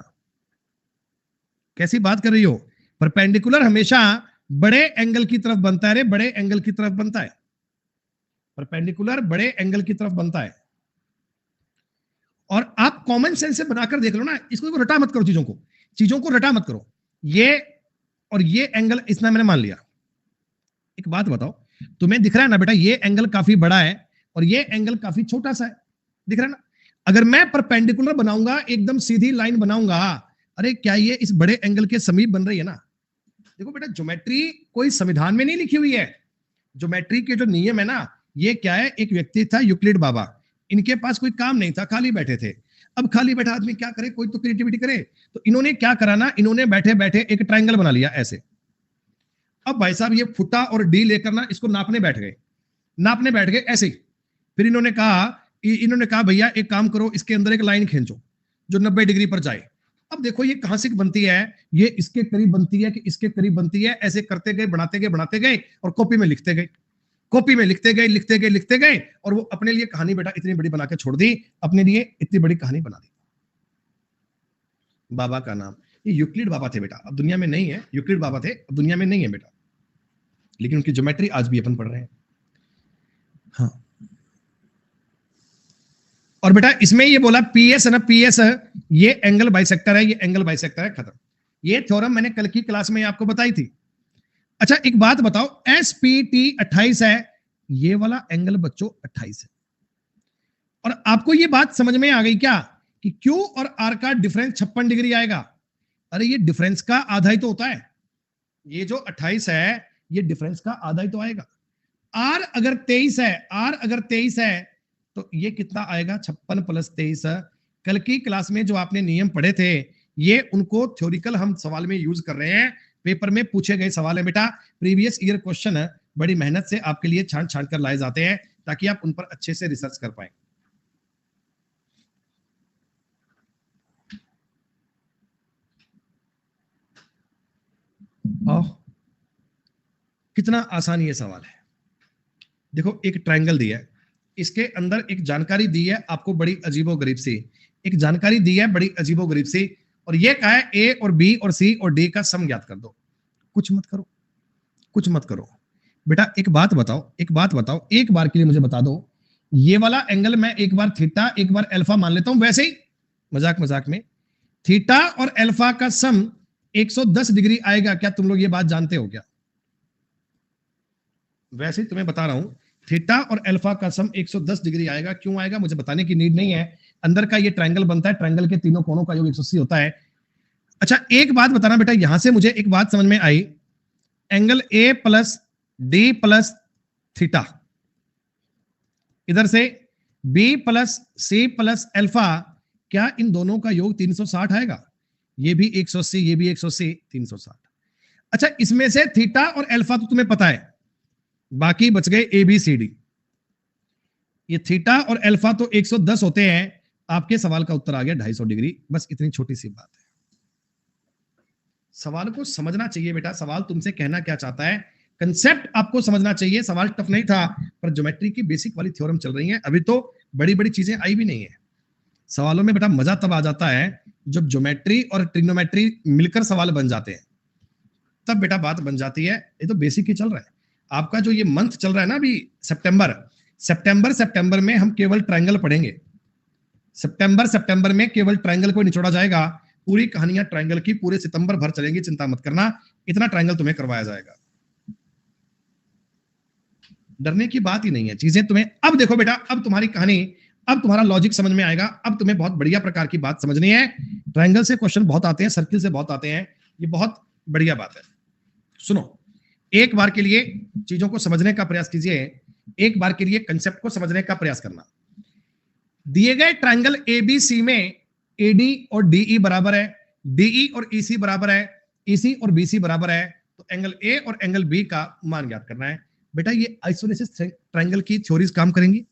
कैसी बात कर रही हो? परपेंडिकुलर हमेशा बड़े एंगल की तरफ बनता है, रे बड़े एंगल की तरफ बनता है, परपेंडिकुलर बड़े एंगल की तरफ बनता है। और आप कॉमन सेंस से बनाकर देख लो ना, इसको रटा मत करो, चीजों को रटा मत करो। ये और ये एंगल इतना मैंने मान लिया। एक बात बताओ, तुम्हें दिख रहा है ना बेटा, ये एंगल काफी बड़ा है और ये एंगल काफी छोटा सा है, दिख रहा है ना? अगर मैं परपेंडिकुलर बनाऊंगा, एकदम सीधी लाइन बनाऊंगा, अरे क्या ये इस बड़े एंगल के समीप बन रही है ना? देखो बेटा ज्योमेट्री कोई संविधान में नहीं लिखी हुई है, ज्योमेट्री के जो नियम है ना, ये क्या है, एक व्यक्ति था यूक्लिड बाबा, इनके पास कोई काम नहीं था, खाली बैठे थे। अब खाली बैठा आदमी क्या करे, कोई तो क्रिएटिविटी करे, तो इन्होंने क्या करा ना, इन्होंने बैठे बैठे एक ट्रायंगल बना लिया ऐसे। अब भाई साहब ये फुटा और डी लेकर ना इसको नापने बैठ गए ऐसे ही। फिर इन्होंने कहा भैया एक काम करो, इसके अंदर एक लाइन खींचो जो 90 डिग्री पर जाए। अब देखो ये कहां से बनती है, ये इसके करीब बनती है कि इसके करीब बनती है, ऐसे करते गए, बनाते गए और कॉपी में लिखते गए और वो अपने लिए कहानी बेटा इतनी बड़ी बना के छोड़ दी, अपने लिए इतनी बड़ी कहानी बना दी। बाबा का नाम, ये यूक्लिड बाबा थे बेटा, अब दुनिया में नहीं है। यूक्लिड बाबा थे, अब दुनिया में नहीं है बेटा, लेकिन उनकी ज्योमेट्री आज भी अपन पढ़ रहे हैं। हाँ, और बेटा इसमें ये बोला पीएस है ना, पीएस ये एंगल बाइसेक्टर है, ये एंगल बाइसेक्टर है, खत्म। ये थ्योरम मैंने कल की क्लास में आपको बताई थी। अच्छा एक बात बताओ, एसपीटी 28 है, ये वाला एंगल बच्चों 28 है। और आपको ये बात समझ में आ गई क्या कि क्यू और आर का डिफरेंस 56 डिग्री आएगा? अरे ये डिफरेंस का आधा ही तो होता है, ये जो 28 है ये डिफरेंस का आधा ही तो आएगा। आर अगर 23 है तो ये कितना आएगा? 56 + 23। कल की क्लास में जो आपने नियम पढ़े थे ये उनको थ्योरिकल हम सवाल में यूज कर रहे हैं, पेपर में पूछे गए सवाल है बेटा। प्रीवियस ईयर क्वेश्चन बड़ी मेहनत से आपके लिए छांट कर लाए जाते हैं ताकि आप उन पर अच्छे से रिसर्च कर पाए। कितना आसान ये सवाल है। देखो एक ट्रायंगल दिया है, इसके अंदर एक जानकारी दी है आपको बड़ी अजीबोगरीब सी, एक जानकारी दी है बड़ी अजीबोगरीब सी, और ये कहा है ए और बी और सी और डी का सम ज्ञात कर दो। कुछ मत करो बेटा, एक बात बताओ, एक बार के लिए मुझे बता दो, ये वाला एंगल मैं एक बार थीटा एक बार अल्फा मान लेता हूं, वैसे ही मजाक में थीटा और अल्फा का सम 110 डिग्री आएगा क्या? तुम लोग ये बात जानते हो क्या? वैसे ही तुम्हें बता रहा हूं, थीटा और अल्फा का सम 110 डिग्री आएगा। क्यों आएगा मुझे बताने की नीड नहीं है, अंदर का ये ट्रायंगल बनता है, ट्रायंगल के तीनों कोनों का योग 180 होता है। अच्छा एक बात बताना बेटा, यहां से मुझे एक बात समझ में आई, angle A plus D plus theta, इधर से B plus C plus alpha, क्या इन दोनों का योग 360 आएगा? ये भी 180, ये भी 180, 360। अच्छा इसमें से थीटा और अल्फा तो तुम्हें पता है, बाकी बच गए ए बी सी डी। ये थीटा और अल्फा तो 110 होते हैं, आपके सवाल का उत्तर आ गया 250 डिग्री। बस इतनी छोटी सी बात है। सवाल को समझना चाहिए बेटा, सवाल तुमसे कहना क्या चाहता है, कंसेप्ट आपको समझना चाहिए। सवाल टफ नहीं था, पर ज्योमेट्री की बेसिक वाली थ्योरम चल रही है, अभी तो बड़ी बड़ी चीजें आई भी नहीं है। सवालों में बेटा मजा तब आ जाता है जब ज्योमेट्री और ट्रिग्नोमेट्री मिलकर सवाल बन जाते हैं, तब बेटा बात बन जाती है। ये तो बेसिक ही चल रहा है आपका, जो ये मंथ चल रहा है ना अभी सितंबर में हम केवल ट्रायंगल पढ़ेंगे। सितंबर में केवल ट्रायंगल को निचोड़ा जाएगा, पूरी कहानियां ट्रायंगल की पूरे सितंबर भर चलेंगी, चिंता मत करना, इतना ट्रायंगल तुम्हें करवाया जाएगा, डरने की बात ही नहीं है। चीजें तुम्हें अब देखो बेटा, अब तुम्हारी कहानी, अब तुम्हारा लॉजिक समझ में आएगा, अब तुम्हें बहुत बढ़िया प्रकार की बात समझनी है। ट्रायंगल से क्वेश्चन बहुत आते हैं, सर्किल से बहुत आते हैं, ये बहुत बढ़िया बात है। सुनो, एक बार के लिए चीजों को समझने का प्रयास कीजिए, एक बार के लिए कंसेप्ट को समझने का प्रयास करना। दिए गए ट्रायंगल एबीसी में एडी और डीई बराबर है, डीई और ईसी बराबर है, ईसी और बीसी बराबर है, तो एंगल ए और एंगल बी का मान ज्ञात करना है। बेटा ये आइसोलेसिस ट्रायंगल की थ्योरीज काम करेंगी।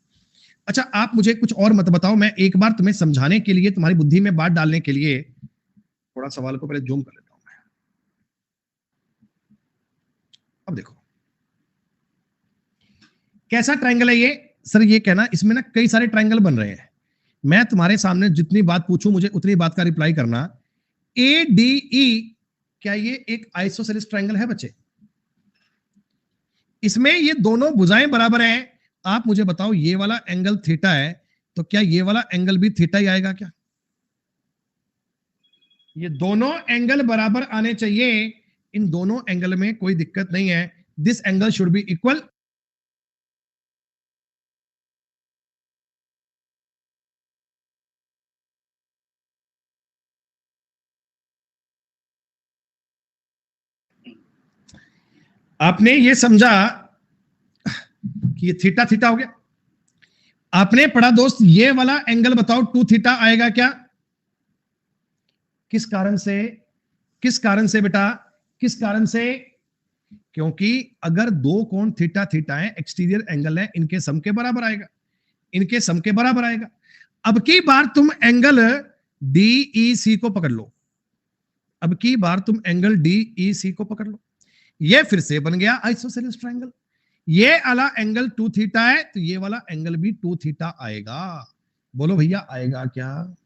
अच्छा आप मुझे कुछ और मत बताओ, मैं एक बार तुम्हें समझाने के लिए, तुम्हारी बुद्धि में बात डालने के लिए थोड़ा सवाल को पहले जूम कर लेता हूं मैं। अब देखो कैसा ट्रायंगल है ये। सर ये कहना, इसमें ना कई सारे ट्रायंगल बन रहे हैं, मैं तुम्हारे सामने जितनी बात पूछूं मुझे उतनी बात का रिप्लाई करना। ए डी ई, क्या ये एक आइसोसेलेस ट्रायंगल है बच्चे? इसमें ये दोनों भुजाएं बराबर हैं। आप मुझे बताओ ये वाला एंगल थीटा है, तो क्या ये वाला एंगल भी थीटा ही आएगा क्या? ये दोनों एंगल बराबर आने चाहिए, इन दोनों एंगल में कोई दिक्कत नहीं है। This angle should be equal. आपने ये समझा कि ये थीटा थीटा हो गया। आपने पढ़ा दोस्त, ये वाला एंगल बताओ 2 थीटा आएगा क्या? किस कारण से बेटा, किस कारण से? क्योंकि अगर दो कोण थीटा थीटा है, एक्सटीरियर एंगल है, इनके सम के बराबर आएगा, इनके सम के बराबर आएगा। अब की बार तुम एंगल DEC को पकड़ लो, अब की बार तुम एंगल DEC को पकड़ लो, ये फिर से बन गया आइसोसेलेस ट्रायंगल। ये वाला एंगल 2 थीटा है तो ये वाला एंगल भी 2 थीटा आएगा। बोलो भैया आएगा क्या?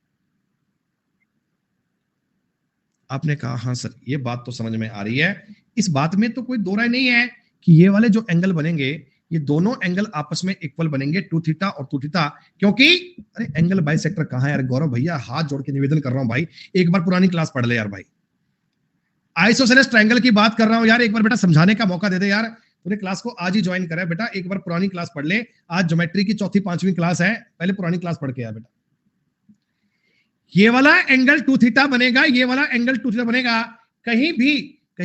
आपने कहा हाँ सर, ये बात तो समझ में आ रही है। इस बात में तो कोई दो राय नहीं है कि ये वाले जो एंगल बनेंगे, ये दोनों एंगल आपस में इक्वल बनेंगे, 2 थीटा और 2 थीटा। क्योंकि अरे एंगल बाइसेक्टर कहां है यार गौरव भैया, हाथ जोड़ के निवेदन कर रहा हूं भाई, एक बार पुरानी क्लास पढ़ ले यार भाई। आइसोसेलेस ट्रायंगल की बात कर रहा हूं यार, एक बार बेटा समझाने का मौका दे दे यार। तूने क्लास को आज ही ज्वाइन करा है बेटा, एक बार पुरानी क्लास पढ़ ले। आज ज्योमेट्री की चौथी पांचवी क्लास है, पहले पुरानी क्लास पढ़ के आ बेटा। ये वाला एंगल 2 थीटा बनेगा, ये वाला एंगल 2 थीटा बनेगा। कहीं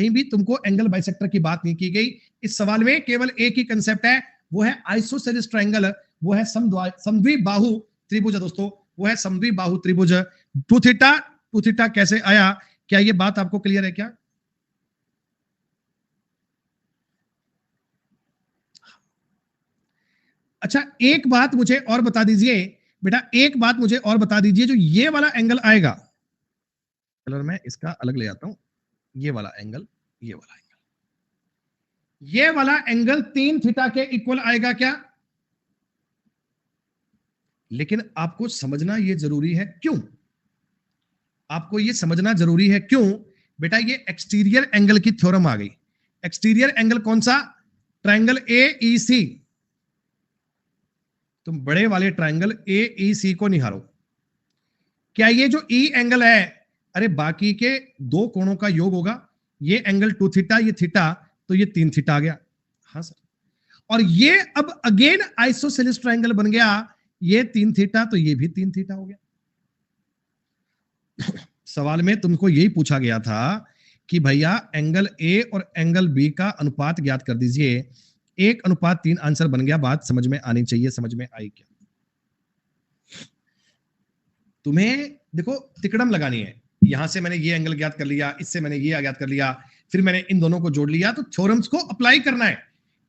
भी तुमको एंगल बाइसेक्टर की बात नहीं की गई। इस सवाल में केवल एक ही कंसेप्ट है, वो है आइसोसेलेस ट्रायंगल, वो है समद्विबाहु त्रिभुज दोस्तों, वो है समद्विबाहु त्रिभुज। 2 थीटा कैसे आया, क्या ये बात आपको क्लियर है क्या? अच्छा एक बात मुझे और बता दीजिए बेटा, एक बात मुझे और बता दीजिए, जो ये वाला एंगल आएगा, कलर मैं इसका अलग ले आता हूं, ये वाला एंगल, ये वाला एंगल, ये वाला एंगल 3 थीटा के इक्वल आएगा क्या? लेकिन आपको समझना यह जरूरी है, क्यों आपको यह समझना जरूरी है, क्यों बेटा? ये एक्सटीरियर एंगल की थ्योरम आ गई। एक्सटीरियर एंगल कौन सा? Triangle AEC। तुम बड़े वाले ट्रायंगल AEC को निहारो। क्या ये जो E एंगल है, अरे बाकी के दो कोणों का योग होगा, ये एंगल 2 थीटा, ये थीटा, तो ये 3 थीटा आ गया। हाँ सर। और ये अब अगेन आइसोसेलेस ट्रायंगल बन गया, ये 3 थीटा तो ये भी 3 थीटा हो गया। सवाल में तुमको यही पूछा गया था कि भैया एंगल A और एंगल B का अनुपात ज्ञात कर दीजिए। 1:3 आंसर बन गया। बात समझ में आनी चाहिए, समझ में आई क्या? तुम्हें देखो तिकड़म लगानी है, यहां से मैंने ये एंगल ज्ञात कर लिया, इससे मैंने ये ज्ञात कर लिया, फिर मैंने इन दोनों को जोड़ लिया, तो थ्योरम्स को अप्लाई करना है।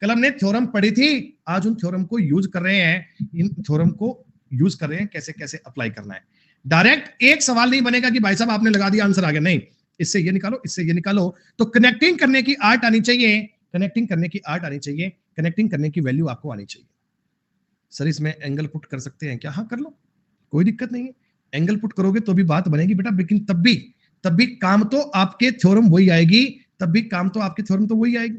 कल हमने थ्योरम पढ़ी थी, आज उन थ्योरम को यूज कर रहे हैं, इन थ्योरम को यूज कर रहे हैं, कैसे कैसे अप्लाई करना है। डायरेक्ट एक सवाल नहीं बनेगा कि भाई साहब आपने लगा दिया आंसर आ गया, नहीं, इससे ये निकालो, इससे ये निकालो। तो कनेक्टिंग करने की आर्ट आनी चाहिए, कनेक्टिंग करने की आर्ट आनी चाहिए, कनेक्टिंग करने की वैल्यू आपको आनी चाहिए। सर इसमें एंगल पुट कर सकते हैं क्या? हाँ कर लो, कोई दिक्कत नहीं है। एंगल पुट करोगे तो भी बात बनेगी बेटा, लेकिन तब भी काम तो आपके थ्योरम वही आएगी, तब भी काम तो आपके थ्योरम तो वही आएगी।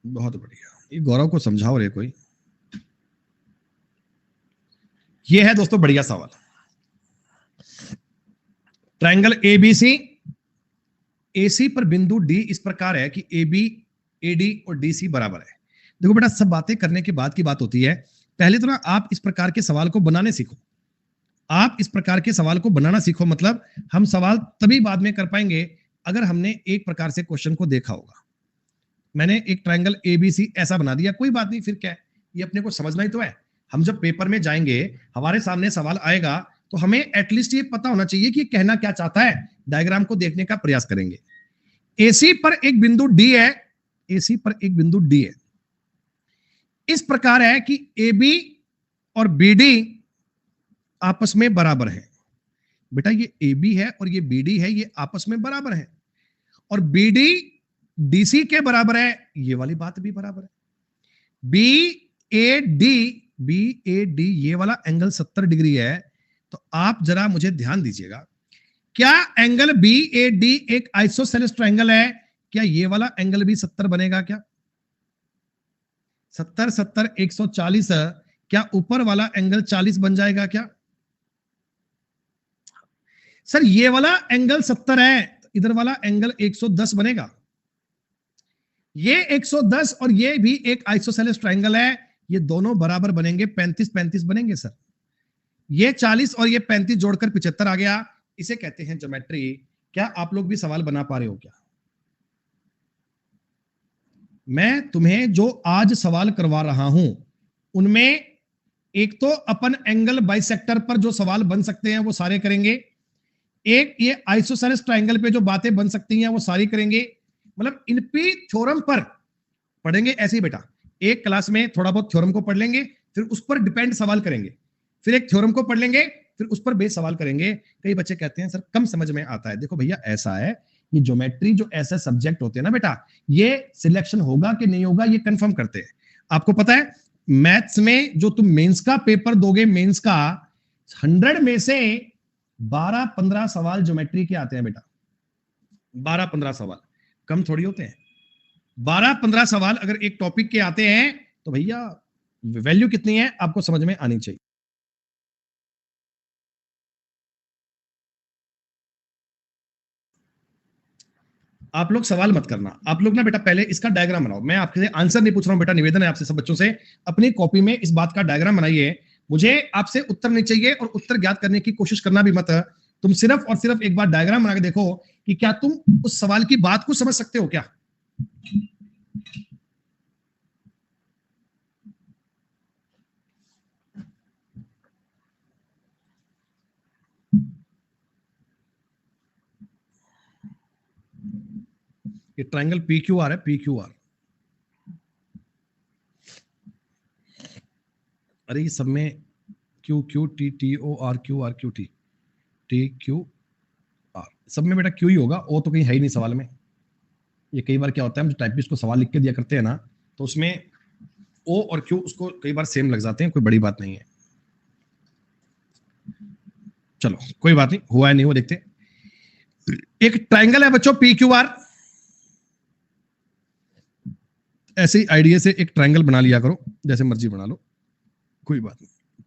बहुत बढ़िया, ये गौरव को समझाओ रे कोई। ये है दोस्तों बढ़िया सवाल। ट्रायंगल ABC, AC पर बिंदु D इस प्रकार है कि AB, AD और DC बराबर है। देखो बेटा, सब बातें करने के बाद की बात होती है। पहले तो ना आप इस प्रकार के सवाल को बनाने सीखो, आप इस प्रकार के सवाल को बनाना सीखो। मतलब हम सवाल तभी बाद में कर पाएंगे अगर हमने एक प्रकार से क्वेश्चन को देखा होगा। मैंने एक ट्रायंगल ABC ऐसा बना दिया, कोई बात नहीं, फिर क्या है, ये अपने को समझना ही तो है। हम जब पेपर में जाएंगे, हमारे सामने सवाल आएगा, तो हमें एटलीस्ट ये पता होना चाहिए कि कहना क्या चाहता है। डायग्राम को देखने का प्रयास करेंगे। AC पर एक बिंदु D है, AC पर एक बिंदु D है, इस प्रकार है कि AB और BD आपस में बराबर है। बेटा ये AB है और ये BD है, ये आपस में बराबर है, और BD DC के बराबर है, ये वाली बात भी बराबर है। BAD ये वाला एंगल 70 डिग्री है। तो आप जरा मुझे ध्यान दीजिएगा, क्या एंगल BAD एक आइसोसेलेस ट्रायंगल है? क्या ये वाला एंगल भी 70 बनेगा क्या? 70 70 140, क्या ऊपर वाला एंगल 40 बन जाएगा क्या? सर ये वाला एंगल 70 है, इधर वाला एंगल 110 बनेगा। ये 110 और ये भी एक आइसोसेलेस ट्रायंगल है, ये दोनों बराबर बनेंगे, 35 35 बनेंगे सर। ये 40 और ये 35 जोड़कर 75 आ गया। इसे कहते हैं ज्योमेट्री। क्या आप लोग भी सवाल बना पा रहे हो क्या? मैं तुम्हें जो आज सवाल करवा रहा हूं, उनमें एक तो अपन एंगल बाइसेक्टर पर जो सवाल बन सकते हैं वो सारे करेंगे, एक ये आइसोसेलेस ट्रायंगल पे जो बातें बन सकती हैं वो सारी करेंगे, मतलब इन पे थ्योरम पर पढ़ेंगे ऐसे ही बेटा। एक क्लास में थोड़ा बहुत थ्योरम को पढ़ लेंगे, फिर उस पर डिपेंड सवाल करेंगे, फिर एक थ्योरम को पढ़ लेंगे, फिर उस पर बेस सवाल करेंगे। कई बच्चे कहते हैं सर कम समझ में आता है। देखो भैया ऐसा है, ये ज्योमेट्री जो ऐसे सब्जेक्ट होते हैं ना बेटा, ये सिलेक्शन होगा कि नहीं होगा ये कंफर्म करते हैं। आपको पता है मैथ्स में जो तुम मेंस का पेपर दोगे, मेंस का 100 में से 12-15 सवाल ज्योमेट्री के आते हैं बेटा। 12-15 सवाल कम थोड़ी होते हैं। 12-15 सवाल अगर एक टॉपिक के आते हैं तो भैया वैल्यू कितनी है आपको समझ में आनी चाहिए। आप लोग सवाल मत करना, आप लोग ना बेटा पहले इसका डायग्राम बनाओ। मैं आपसे आंसर नहीं पूछ रहा हूं बेटा, निवेदन है आपसे सब बच्चों से, अपनी कॉपी में इस बात का डायग्राम बनाइए। मुझे आपसे उत्तर नहीं चाहिए और उत्तर ज्ञात करने की कोशिश करना भी मत। तुम सिर्फ और सिर्फ एक बार डायग्राम बना के देखो कि क्या तुम उस सवाल की बात को समझ सकते हो क्या। ये ट्रायंगल पी क्यू आर है, पी क्यू आर। अरे ये सब में Q Q T T O R Q T T Q R, सब में बेटा क्यू ही होगा, ओ तो कहीं है ही नहीं सवाल में। ये कई बार क्या होता है हम जो टाइपिस्ट को सवाल लिख के दिया करते हैं ना, तो उसमें ओ और क्यू उसको कई बार सेम लग जाते हैं, कोई बड़ी बात नहीं है। चलो कोई बात नहीं, हुआ है नहीं वो देखते। एक ट्रायंगल है बच्चों पी क्यू आर, ऐसे ही आइडिया से एक ट्रायंगल बना लिया करो, जैसे मर्जी बना लो, कोई बात नहीं।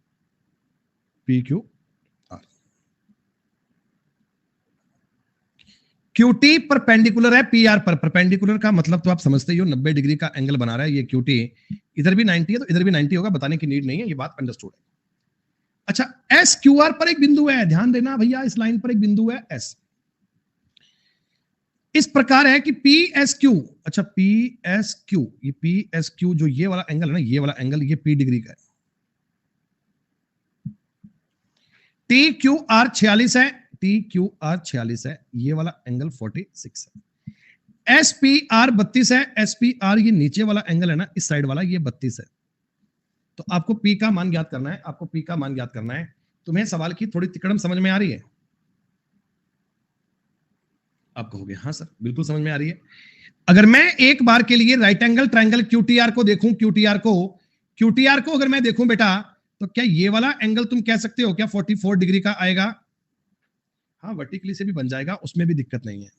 P Q R, QT perpendicular है पी आर पर। परपेंडिकुलर का मतलब तो आप समझते ही हो, 90 डिग्री का एंगल बना रहा है ये क्यूटी। इधर भी 90 है तो इधर भी 90 होगा, बताने की नीड नहीं है, ये बात अंडरस्टूड है। अच्छा एस क्यू आर पर एक बिंदु है, ध्यान देना भैया, इस लाइन पर एक बिंदु है एस। इस प्रकार है कि पी एस क्यू, अच्छा पी एस क्यू, ये पी एस क्यू जो ये वाला एंगल है ना, ये वाला एंगल ये पी डिग्री का है। टी क्यू आर 46 है, टी क्यू आर 46 है, ये वाला एंगल 46 है। एस पी आर 32 है, एस पी आर ये नीचे वाला एंगल है ना, इस साइड वाला ये 32 है। तो आपको पी का मान ज्ञात करना है, आपको पी का मान ज्ञात करना है। तुम्हें सवाल की थोड़ी तिकड़म समझ में आ रही है? आप कहोगे हाँ सर बिल्कुल समझ में आ रही है। अगर मैं एक बार के लिए राइट एंगल ट्रायंगल क्यूटीआर को देखूं, क्यूटीआर को अगर मैं देखूं बेटा, तो क्या ये वाला एंगल तुम कह सकते हो क्या 44 डिग्री का आएगा? हाँ वर्टिकली से भी बन जाएगा, उसमें भी दिक्कत नहीं है,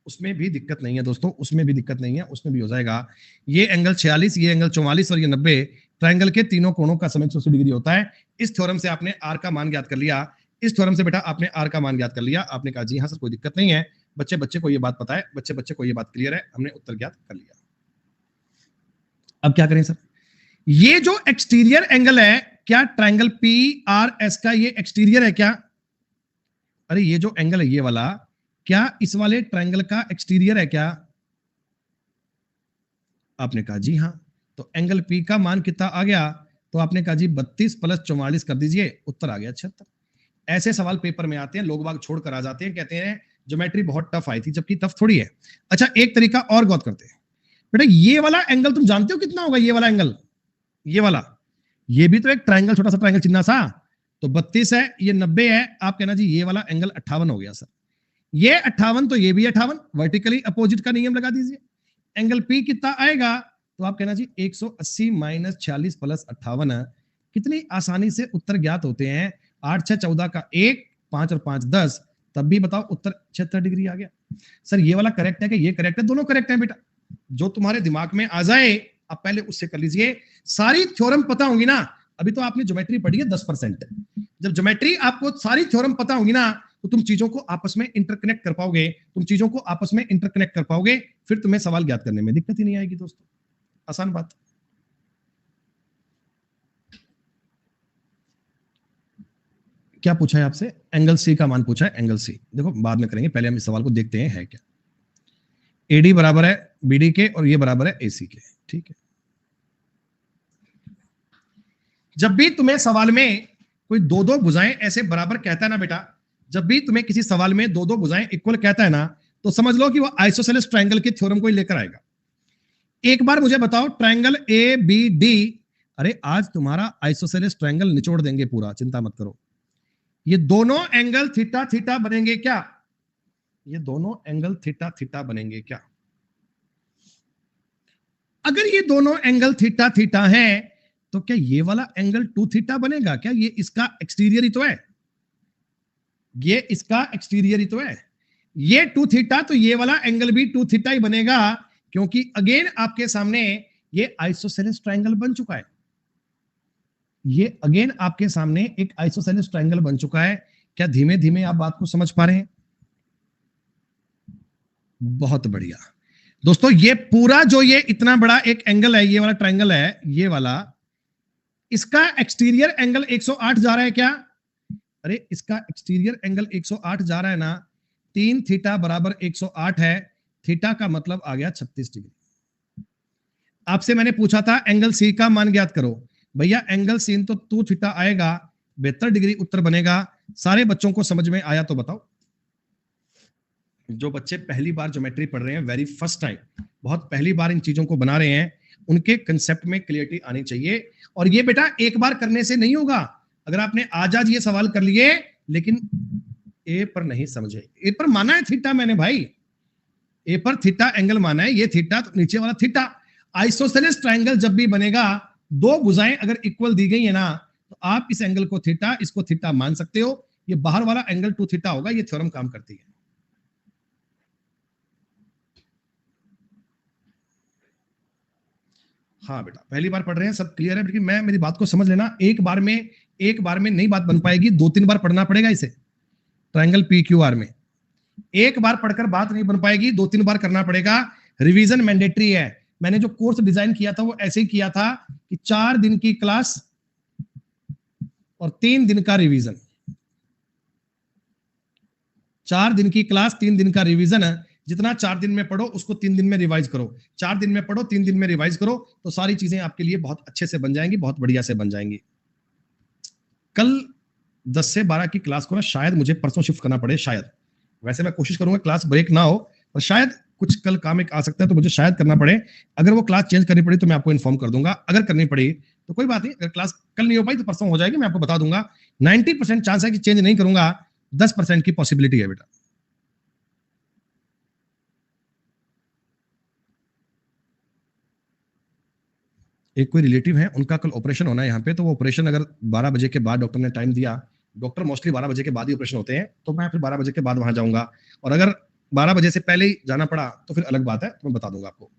उसमें भी दिक्कत नहीं है दोस्तों, उसमें भी दिक्कत नहीं है, उसमें भी हो जाएगा। ये एंगल 46, ये एंगल 44 और ये 90, ट्रायंगल के तीनों कोणों का सम 180 डिग्री होता है। इस थ्योरम से आपने आर का मान ज्ञात कर लिया, इस थ्योरम से बेटा आपने आर का मान ज्ञात कर लिया। आपने कहा जी हाँ सर कोई दिक्कत नहीं है, बच्चे बच्चे को ये बात पता है, बच्चे बच्चे को ये बात क्लियर है, हमने उत्तर ज्ञात कर लिया। अब क्या करें सर? ये जो एक्सटीरियर एंगल है, क्या ट्रायंगल पी आर एस का ये एक्सटीरियर है क्या? अरे ये जो एंगल है ये वाला, क्या इस वाले ट्रायंगल का एक्सटीरियर है क्या? आपने कहा जी हाँ। तो एंगल पी का मान कितना आ गया? तो आपने कहा जी 32 + 44 कर दीजिए, उत्तर आ गया 76। ऐसे सवाल पेपर में आते हैं, लोग बाग छोड़ कर आ जाते हैं, कहते हैं ज्योमेट्री बहुत टफ आई थी, जबकि टफ थोड़ी है। अच्छा एक तरीका और गौर करते हैं बेटा, ये वाला एंगल तुम जानते हो कितना होगा? ये वाला एंगल, ये वाला, ये भी तो एक ट्रायंगल, छोटा सा ट्रायंगल चिन्ह सा, तो 32 है, ये 90 है, आप कहना जी ये वाला एंगल 58 हो गया सर। ये 58 तो ये भी 58, वर्टिकली अपोजिट का नियम लगा दीजिए। एंगल पी कितना आएगा? तो आप कहना जी 180 - 46 + 58। कितनी आसानी से उत्तर ज्ञात होते हैं। 8 6 14 का 1, 5 और 5 10, तब भी बताओ उत्तर 76 डिग्री आ गया। सर ये वाला करेक्ट है कि ये करेक्ट है? दोनों करेक्ट है बेटा, जो तुम्हारे दिमाग में आ जाए आप पहले उससे कर लीजिए। सारी थ्योरम पता होंगी ना, अभी तो आपने ज्योमेट्री पढ़ी है 10%, जब ज्योमेट्री आपको सारी थ्योरम पता होंगी ना, तो तुम चीजों को आपस में इंटरकनेक्ट कर पाओगे, तुम चीजों को आपस में इंटरकनेक्ट कर पाओगे, फिर तुम्हें सवाल ज्ञात करने में दिक्कत ही नहीं आएगी दोस्तों। आसान बात। क्या पूछा है आपसे? एंगल सी का मान पूछा है, एंगल सी देखो बाद में करेंगे, पहले हम इस सवाल को देखते हैं है क्या। एडी बराबर है बीडी के और ये बराबर है एसी के, ठीक है। जब भी तुम्हें सवाल में कोई दो दो भुजाएं ऐसे बराबर कहता है ना बेटा, जब भी तुम्हें किसी सवाल में दो दो भुजाएं इक्वल कहता है ना, तो समझ लो कि वो आइसोसेलेस ट्रायंगल के थ्योरम को ही लेकर आएगा। एक बार मुझे बताओ, ट्रायंगल ए बी डी, अरे आज तुम्हारा आइसोसेलेस ट्रायंगल निचोड़ देंगे पूरा, चिंता मत करो। ये दोनों एंगल थीटा थीटा बनेंगे क्या? ये दोनों एंगल थीटा थीटा बनेंगे क्या? अगर ये दोनों एंगल थीटा थीटा है, तो क्या ये वाला एंगल टू थीटा बनेगा क्या? ये इसका एक्सटीरियर ही तो है, ये इसका एक्सटीरियर ही तो है। ये टू थीटा, तो ये वाला एंगल भी टू थीटा ही बनेगा, क्योंकि अगेन आपके सामने ये आइसोसेलेस ट्रायंगल बन चुका है। ये अगेन आपके सामने एक आइसोसेलेस ट्रायंगल बन चुका है। क्या धीमे धीमे आप बात को समझ पा रहे हैं? बहुत बढ़िया दोस्तों, ये पूरा जो ये इतना बड़ा एक एंगल है, ये वाला ट्रायंगल है, ये वाला, इसका एक्सटीरियर एंगल 108 जा रहा है क्या? अरे इसका एक्सटीरियर एंगल 108 जा रहा है ना। 3 थीटा बराबर 108 है, थीटा का मतलब आ गया 36 डिग्री। आपसे मैंने पूछा था एंगल सी का मान ज्ञात करो, भैया एंगल सीन तो 2 थीटा आएगा, 72 डिग्री उत्तर बनेगा। सारे बच्चों को समझ में आया तो बताओ। जो बच्चे पहली बार ज्योमेट्री पढ़ रहे हैं, वेरी फर्स्ट टाइम, बहुत पहली बार इन चीजों को बना रहे हैं, उनके कंसेप्ट में क्लियरिटी आनी चाहिए। और ये बेटा एक बार करने से नहीं होगा। अगर आपने आज ये सवाल कर लिए लेकिन ए पर नहीं समझे, ए पर माना है थीटा मैंने भाई, ए पर थीटा एंगल माना है, ये थीटा तो नीचे वाला थीटा। आइसोसेलेस ट्रायंगल जब भी बनेगा, दो भुजाएं अगर इक्वल दी गई है ना, तो आप इस एंगल को थीटा, इसको थीटा मान सकते हो। ये बाहर वाला एंगल टू थीटा होगा, ये थ्योरम काम करती है। हाँ बेटा पहली बार पढ़ रहे हैं, सब क्लियर है, लेकिन मैं मेरी बात को समझ लेना। एक बार में नहीं बात बन पाएगी, 2-3 बार पढ़ना पड़ेगा इसे। ट्रायंगल पी क्यू आर में एक बार पढ़कर बात नहीं बन पाएगी, 2-3 बार करना पड़ेगा। रिवीजन मैंडेटरी है। मैंने जो कोर्स डिजाइन किया था वो ऐसे ही किया था कि 4 दिन की क्लास और 3 दिन का रिवीजन। 4 दिन की क्लास, 3 दिन का रिवीजन है। जितना 4 दिन में पढ़ो उसको 3 दिन में रिवाइज करो, 4 दिन में पढ़ो 3 दिन में रिवाइज करो, तो सारी चीजें आपके लिए बहुत अच्छे से बन जाएंगी, बहुत बढ़िया से बन जाएंगी। कल 10 से 12 की क्लास को ना शायद मुझे परसों शिफ्ट करना पड़े, शायद। वैसे मैं कोशिश करूंगा क्लास ब्रेक ना हो, पर शायद कुछ कल काम एक आ सकता है, तो मुझे शायद करना पड़े। अगर वो क्लास चेंज करनी पड़ी तो मैं आपको इन्फॉर्म कर दूंगा, अगर करनी पड़ी तो कोई बात नहीं। अगर क्लास कल नहीं हो पाई तो परसों हो जाएगी, मैं आपको बता दूंगा। 90% चांस है कि चेंज नहीं करूंगा, 10% की पॉसिबिलिटी है बेटा। एक कोई रिलेटिव है, उनका कल ऑपरेशन होना है यहाँ पे, तो वो ऑपरेशन अगर 12 बजे के बाद डॉक्टर ने टाइम दिया, डॉक्टर मोस्टली 12 बजे के बाद ही ऑपरेशन होते हैं, तो मैं फिर 12 बजे के बाद वहां जाऊंगा। और अगर 12 बजे से पहले ही जाना पड़ा तो फिर अलग बात है, तो मैं बता दूंगा आपको।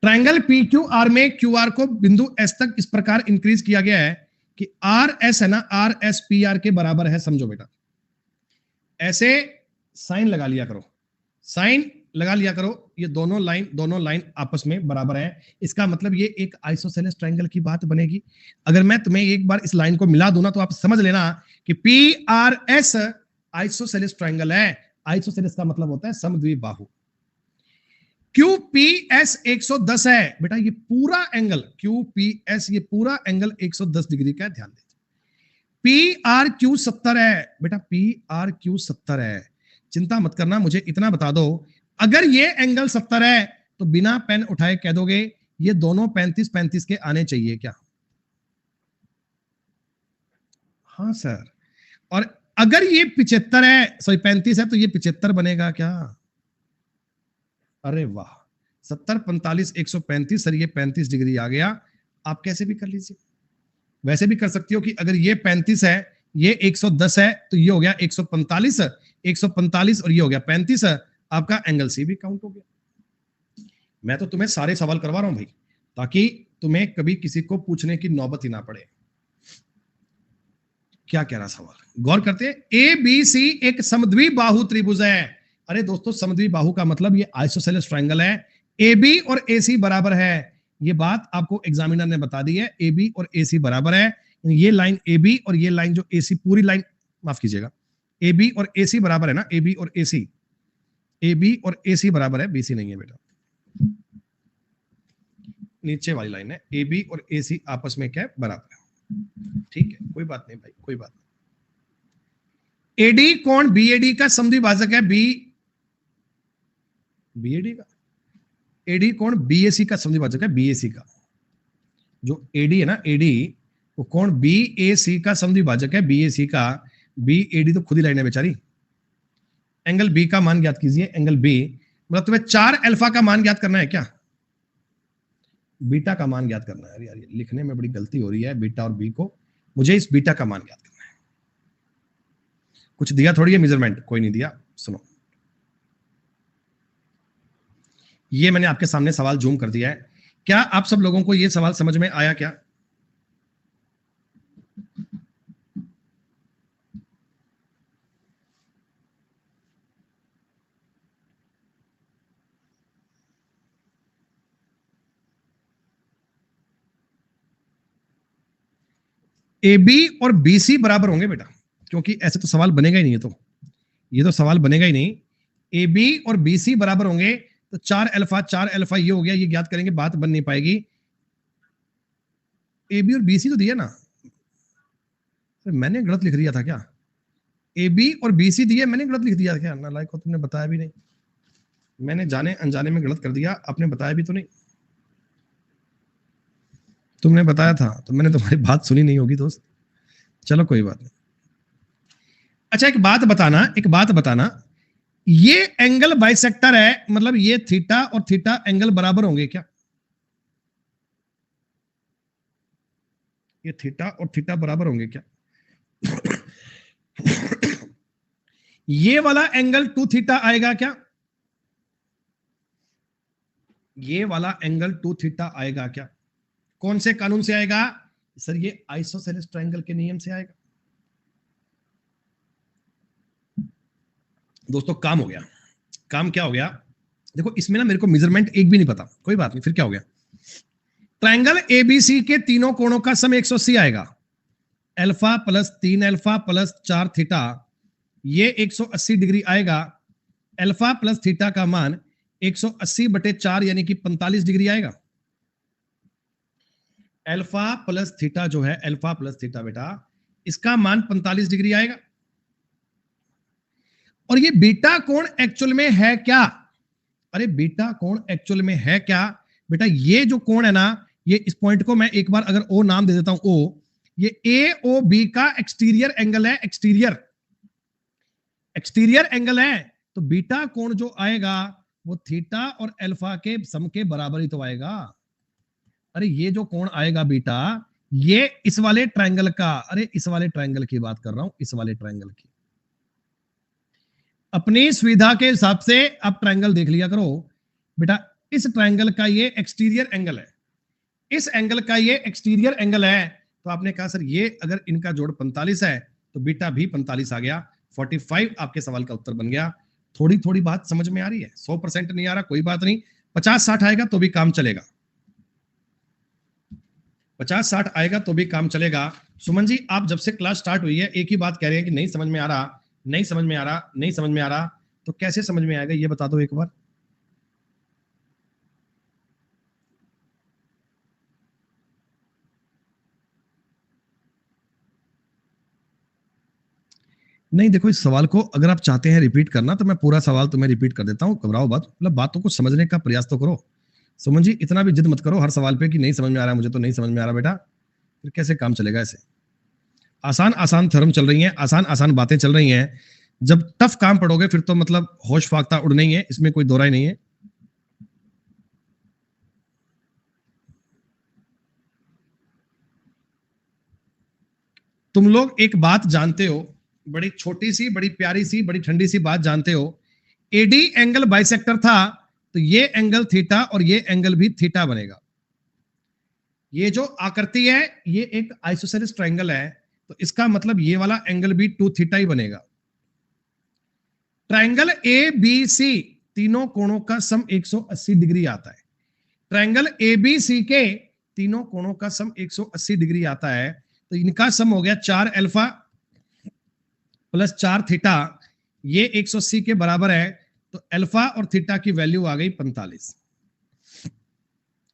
ट्रायंगल पी क्यू आर में क्यू आर को बिंदु एस तक इस प्रकार इंक्रीज किया गया है कि आर एस है ना, आर एस पी आर के बराबर है। समझो बेटा, ऐसे साइन लगा लिया करो, साइन लगा लिया करो। ये दोनों लाइन आपस में बराबर है, इसका मतलब ये एक आइसोसेलेस ट्रायंगल की बात बनेगी। अगर मैं तुम्हें एक बार इस लाइन को मिला दूं ना, तो आप समझ लेना कि P R S isosceles triangle है। आइसोसेलेस का मतलब होता है समद्विबाहु। क्यू पी एस 110 है बेटा, ये पूरा एंगल क्यू पी एस, ये पूरा एंगल 110 डिग्री का है, ध्यान दीजिए। पी आर क्यू 70 है बेटा, पी आर क्यू 70 है। चिंता मत करना, मुझे इतना बता दो, अगर ये एंगल 70 है तो बिना पेन उठाए कह दोगे ये दोनों 35-35 के आने चाहिए क्या? हाँ सर। और अगर ये 75 है, सॉरी 35 है, तो ये 75 बनेगा क्या? अरे वाह, 70 45 135 सर, ये 35 डिग्री आ गया। आप कैसे भी कर लीजिए, वैसे भी कर सकती हो कि अगर ये 35 है, ये 110 है, तो ये हो गया 145, 145 और ये हो गया 35, आपका एंगल सी भी काउंट हो गया। मैं तो तुम्हें सारे सवाल करवा रहा हूं भाई, ताकि तुम्हें कभी किसी को पूछने की नौबत ही ना पड़े। क्या कह रहा सवाल, गौर करते हैं। ए बी सी एक समद्विबाहु त्रिभुज है। अरे दोस्तों, समद्विबाहु का मतलब ये आइसोसेलेस ट्रायंगल है। ए बी और ए सी बराबर है, ये बात आपको एग्जामिनर ने बता दी है। ए बी और ए सी बराबर है, ये लाइन ए बी और ये लाइन जो ए सी, पूरी लाइन, माफ कीजिएगा, ए बी और ए सी बराबर है ना, ए बी और ए सी, ए बी और ए सी बराबर है, बी सी नहीं है बेटा, नीचे वाली लाइन है। ए बी और ए सी आपस में क्या है, बराबर है। ठीक है, कोई बात नहीं भाई, कोई बात नहीं। एडी कोण बीएडी का समद्विभाजक है, बीएडी का, एडी कोण बीएसी का समद्विभाजक है, बीएसी का। जो एडी है ना, एडी वो कोण बीएसी का समद्विभाजक है, बीएसी का। बीएडी तो खुद ही लाइन है बेचारी। एंगल बी का मान ज्ञात कीजिए, एंगल बी मतलब तुम्हें 4 अल्फा का मान ज्ञात करना है क्या? बीटा का मान ज्ञात करना है। यार ये लिखने में बड़ी गलती हो रही है, बीटा और बी को, मुझे इस बीटा का मान ज्ञात करना है। कुछ दिया थोड़ी है मेजरमेंट, कोई नहीं दिया। सुनो, ये मैंने आपके सामने सवाल जूम कर दिया है। क्या आप सब लोगों को ये सवाल समझ में आया क्या? ए बी और बी सी बराबर होंगे बेटा, क्योंकि ऐसे तो सवाल बनेगा ही नहीं। ये तो सवाल बनेगा ही नहीं। ए बी और बी सी बराबर होंगे तो 4 अल्फा ये हो गया, ये ज्ञात करेंगे, बात बन नहीं पाएगी। ए बी और बी सी तो दिया ना, तो मैंने गलत लिख दिया था क्या? ए बी और बी सी दिए, मैंने गलत लिख दिया क्या? नालायक को, तुमने बताया भी नहीं। मैंने जाने अनजाने में गलत कर दिया, आपने बताया भी तो नहीं। तुमने बताया था तो मैंने तुम्हारी बात सुनी नहीं होगी दोस्त। चलो कोई बात नहीं। अच्छा एक बात बताना, ये एंगल बाइसेक्टर है, मतलब ये थीटा और थीटा एंगल बराबर होंगे क्या? ये थीटा और थीटा बराबर होंगे क्या? ये वाला एंगल 2 थीटा आएगा क्या? ये वाला एंगल 2 थीटा आएगा क्या? कौन से कानून से आएगा सर? ये आइसोसेलेस ट्रायंगल के नियम से आएगा। दोस्तों काम हो गया। काम क्या हो गया? देखो इसमें ना मेरे को मेजरमेंट एक भी नहीं पता, कोई बात नहीं, फिर क्या हो गया? ट्रायंगल एबीसी के तीनों कोणों का सम 180 आएगा। Alpha plus 3 alpha plus 4 theta, ये 180 डिग्री आएगा। अल्फा प्लस थीटा का मान 180/4 यानी कि 45 डिग्री आएगा। अल्फा प्लस थीटा जो है, अल्फा प्लस थीटा बेटा, इसका मान 45 डिग्री आएगा। और ये बीटा कोण एक्चुअल में है क्या? अरे बीटा कोण एक्चुअल में है क्या बेटा? ये जो कोण है ना, ये इस पॉइंट को मैं एक बार अगर ओ नाम दे देता हूं, ओ, ये ए ओ बी का एक्सटीरियर एंगल है, एक्सटीरियर एंगल है। तो बीटा कोण जो आएगा वो थीटा और अल्फा के सम के बराबर ही तो आएगा। अरे ये जो कोण आएगा बेटा, ये इस वाले ट्रायंगल का, अरे इस वाले ट्रायंगल की बात कर रहा हूं, इस वाले ट्रायंगल की। अपनी सुविधा के हिसाब से आप ट्रायंगल देख लिया करो बेटा। इस ट्रायंगल का ये एक्सटीरियर एंगल है, इस एंगल का ये एक्सटीरियर एंगल है। तो आपने कहा सर ये अगर इनका जोड़ 45 है तो बीटा भी 45 आ गया। 45 आपके सवाल का उत्तर बन गया। थोड़ी थोड़ी बात समझ में आ रही है, 100% नहीं आ रहा कोई बात नहीं, 50-60 आएगा तो भी काम चलेगा, 50-60 आएगा तो भी काम चलेगा। सुमन जी आप जब से क्लास स्टार्ट हुई है एक ही बात कह रहे हैं कि नहीं समझ में आ रहा, नहीं समझ में आ रहा, नहीं समझ में आ रहा। तो कैसे समझ में आएगा ये बता दो एक बार। नहीं देखो, इस सवाल को अगर आप चाहते हैं रिपीट करना तो मैं पूरा सवाल तुम्हें रिपीट कर देता हूं, घबराओ मत, मतलब बातों को समझने का प्रयास तो करो। सुमन जी इतना भी जिद मत करो हर सवाल पे कि नहीं समझ में आ रहा है, मुझे तो नहीं समझ में आ रहा बेटा, फिर कैसे काम चलेगा ऐसे। आसान आसान थ्योरम चल रही हैं, आसान आसान बातें चल रही हैं, जब टफ काम पढ़ोगे फिर तो मतलब होश फाख्ता उड़ना ही है, इसमें कोई दो राय नहीं है। तुम लोग एक बात जानते हो, बड़ी छोटी सी, बड़ी प्यारी सी, बड़ी ठंडी सी बात जानते हो, एडी एंगल बाइसेक्टर था तो ये एंगल थीटा और ये एंगल भी थीटा बनेगा। ये जो आकृति है ये एक आइसोसेलेस ट्रायंगल है, तो इसका मतलब ये वाला एंगल भी 2 थीटा ही बनेगा। ट्रायंगल ए बी सी तीनों कोणों का सम 180 डिग्री आता है। ट्रायंगल ए बी सी के तीनों कोणों का सम 180 डिग्री आता है, तो इनका सम हो गया 4 अल्फा प्लस 4 थीटा, ये 180 के बराबर है। तो अल्फा और थीटा की वैल्यू आ गई 45।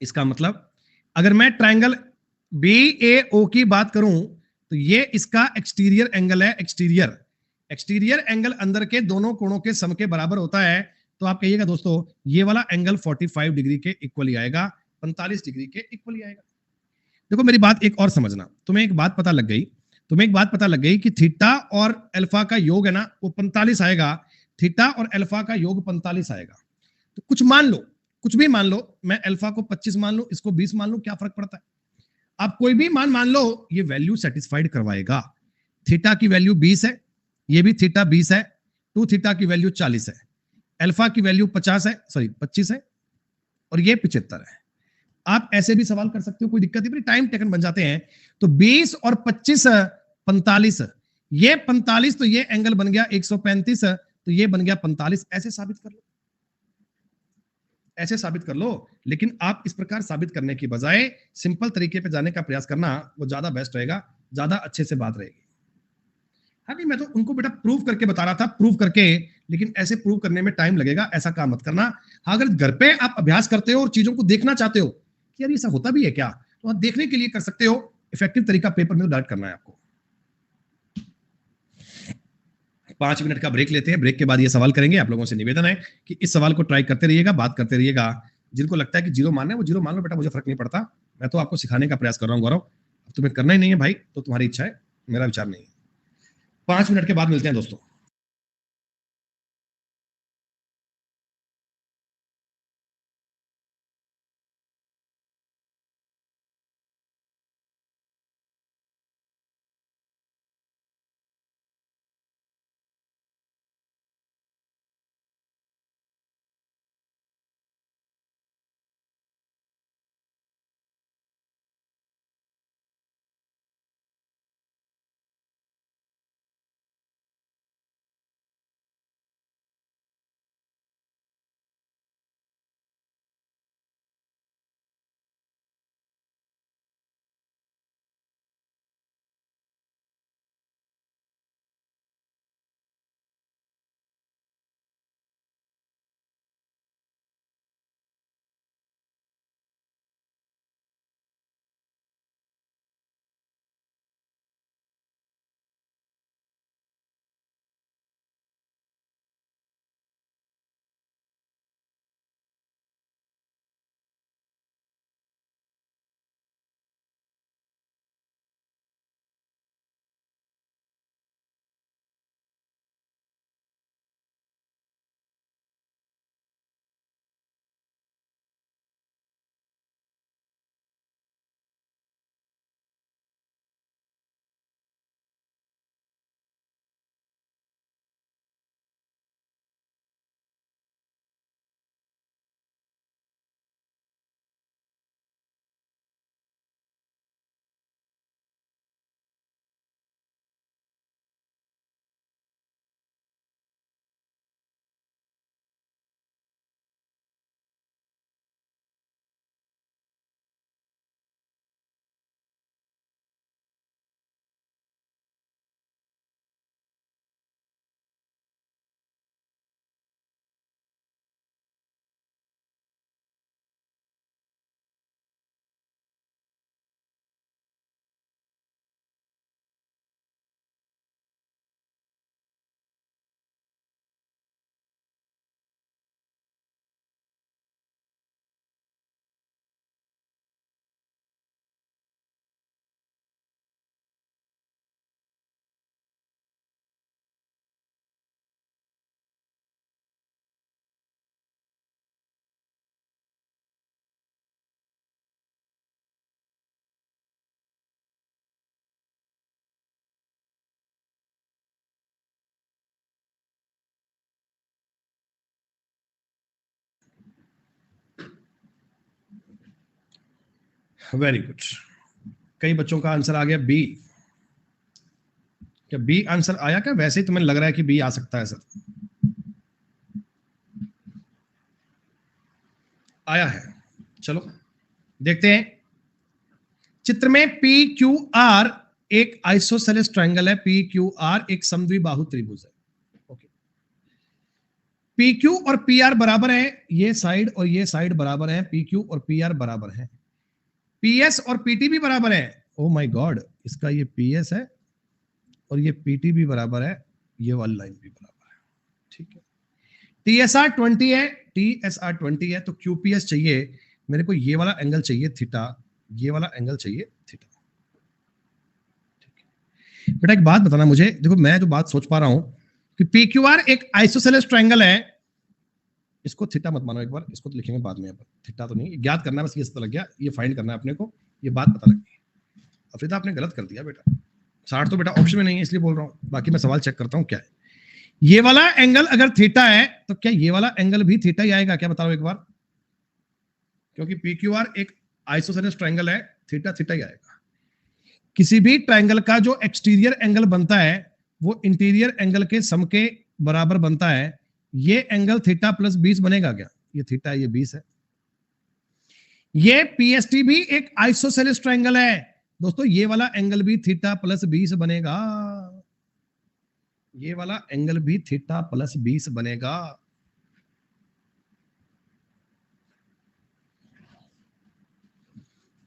इसका मतलब अगर मैं ट्रायंगल बी ए ओ की बात करूं तो ये इसका एक्सटीरियर एंगल है, एक्सटीरियर, एक्सटीरियर एंगल अंदर के दोनों कोणों के सम के बराबर होता है, तो आप कहिएगा दोस्तों ये वाला एंगल 45 डिग्री के इक्वल ही आएगा, 45 डिग्री के इक्वल ही आएगा। देखो मेरी बात एक और समझना, तुम्हें एक बात पता लग गई कि थीटा और अल्फा का योग है ना वो 45 आएगा, थीटा और अल्फा का योग 45 आएगा। तो कुछ मान लो, कुछ भी मान लो, मैं अल्फा को 25 मान लो, इसको 20 मान लो, क्या फर्क पड़ता है? आप कोई भी मान लो, ये वैल्यू सेटिस्फाइड करवाएगा। थीटा की वैल्यू 20 है, ये भी थीटा 20 है, 2 थीटा की वैल्यू 40 है, अल्फा की वैल्यू 50 है, सॉरी 25 है, और ये 75 है। आप ऐसे भी सवाल कर सकते हो, कोई दिक्कत नहीं, टाइम टेकन बन जाते हैं। तो 20 और 25 45, ये 45 तो ये एंगल बन गया 135, तो ये बन गया 45। ऐसे साबित कर लो, ऐसे साबित कर लो। लेकिन आप इस प्रकार साबित करने की बजाय सिंपल तरीके पे जाने का प्रयास करना, वो ज्यादा बेस्ट रहेगा, ज्यादा अच्छे से बात रहेगी। हाँ नहीं, मैं तो उनको बेटा प्रूव करके बता रहा था, प्रूव करके, लेकिन ऐसे प्रूव करने में टाइम लगेगा, ऐसा काम मत करना। हाँ, अगर घर पे आप अभ्यास करते हो और चीजों को देखना चाहते हो कि यार ऐसा होता भी है क्या, तो आप देखने के लिए कर सकते हो। इफेक्टिव तरीका पेपर में डायरेक्ट करना है आपको। 5 मिनट का ब्रेक लेते हैं, ब्रेक के बाद ये सवाल करेंगे। आप लोगों से निवेदन है कि इस सवाल को ट्राई करते रहिएगा, बात करते रहिएगा। जिनको लगता है कि जीरो मानना है वो जीरो मान लो बेटा, मुझे फर्क नहीं पड़ता। मैं तो आपको सिखाने का प्रयास कर रहा हूँ गौरव, तुम्हें करना ही नहीं है भाई तो तुम्हारी इच्छा है, मेरा विचार नहीं है। 5 मिनट के बाद मिलते हैं दोस्तों। वेरी गुड, कई बच्चों का आंसर आ गया बी। क्या बी आंसर आया? क्या वैसे ही तुम्हें लग रहा है कि बी आ सकता है? सर आया है, चलो देखते हैं। चित्र में पी क्यू आर एक आइसोसेलेस ट्रायंगल है, पी क्यू आर एक समद्विबाहु त्रिभुज है। ओके, पी क्यू और पी आर बराबर है, ये साइड और ये साइड बराबर है, पी क्यू और पी आर बराबर है। पी एस और पीटी भी बराबर है। ओ माय गॉड, इसका ये पी एस है और ये पीटी भी बराबर है, ये वाली लाइन भी बराबर है, ठीक है। TSR 20 है, TSR 20 है, तो QPS चाहिए मेरे को, ये वाला एंगल चाहिए थीटा, ये वाला एंगल चाहिए थीटा। बेटा एक बात बताना मुझे, देखो मैं जो बात सोच पा रहा हूं कि PQR एक आइसोसेलेस ट्रायंगल है, इसको थीटा मत मानो, एक बार इसको तो लिखेंगे बाद में, थीटा तो नहीं, ज्ञात करना है बस, ये पता लग गया, ये फाइंड करना है अपने को, ये बात पता लग गई। अफ्रीदा आपने गलत कर दिया बेटा, 60 तो बेटा ऑप्शन में नहीं है इसलिए बोल रहा हूं, बाकी मैं सवाल चेक करता हूं क्या है। ये वाला एंगल अगर थीटा है तो क्या ये वाला एंगल भी थीटा ही आएगा क्या, बताओ एक बार, क्योंकि PQR एक आइसोसेलेस ट्रायंगल है, थीटा थीटा ही आएगा। किसी भी ट्रायंगल का जो एक्सटीरियर एंगल बनता है वो इंटीरियर एंगल के सम के बराबर बनता है, ये एंगल थीटा प्लस 20 बनेगा क्या, ये थीटा है, ये 20 है। ये PST भी एक आइसोसेलेस ट्रायंगल है दोस्तों, ये वाला एंगल भी थीटा प्लस 20 बनेगा, ये वाला एंगल भी थीटा प्लस 20 बनेगा।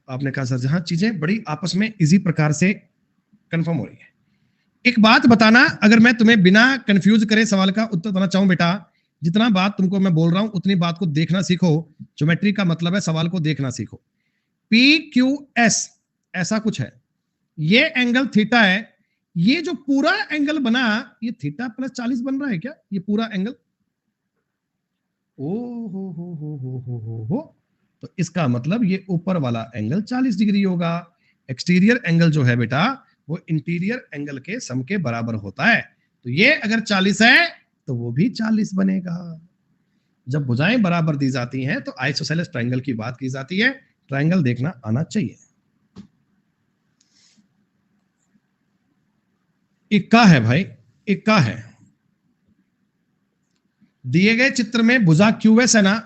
आपने कहा सर हाँ, चीजें बड़ी आपस में इजी प्रकार से कंफर्म हो रही है। एक बात बताना, अगर मैं तुम्हें बिना कंफ्यूज करे सवाल का उत्तर देना चाहूं बेटा, जितना बात तुमको मैं बोल रहा हूं उतनी बात को देखना सीखो, ज्योमेट्री का मतलब है सवाल को देखना सीखो। PQS ऐसा कुछ है, ये एंगल थीटा है, ये जो पूरा एंगल बना ये थीटा प्लस 40 बन रहा है क्या, ये पूरा एंगल, ओ हो, तो इसका मतलब ये ऊपर वाला एंगल 40 डिग्री होगा। एक्सटीरियर एंगल जो है बेटा वो इंटीरियर एंगल के सम के बराबर होता है, तो ये अगर 40 है तो वो भी 40 बनेगा। जब भुजाएं बराबर दी जाती हैं तो आइसोसेलेस ट्रायंगल की बात की जाती है, ट्रायंगल देखना आना चाहिए। इक्का है भाई, इक्का है, दिए गए चित्र में भुजा QS है ना,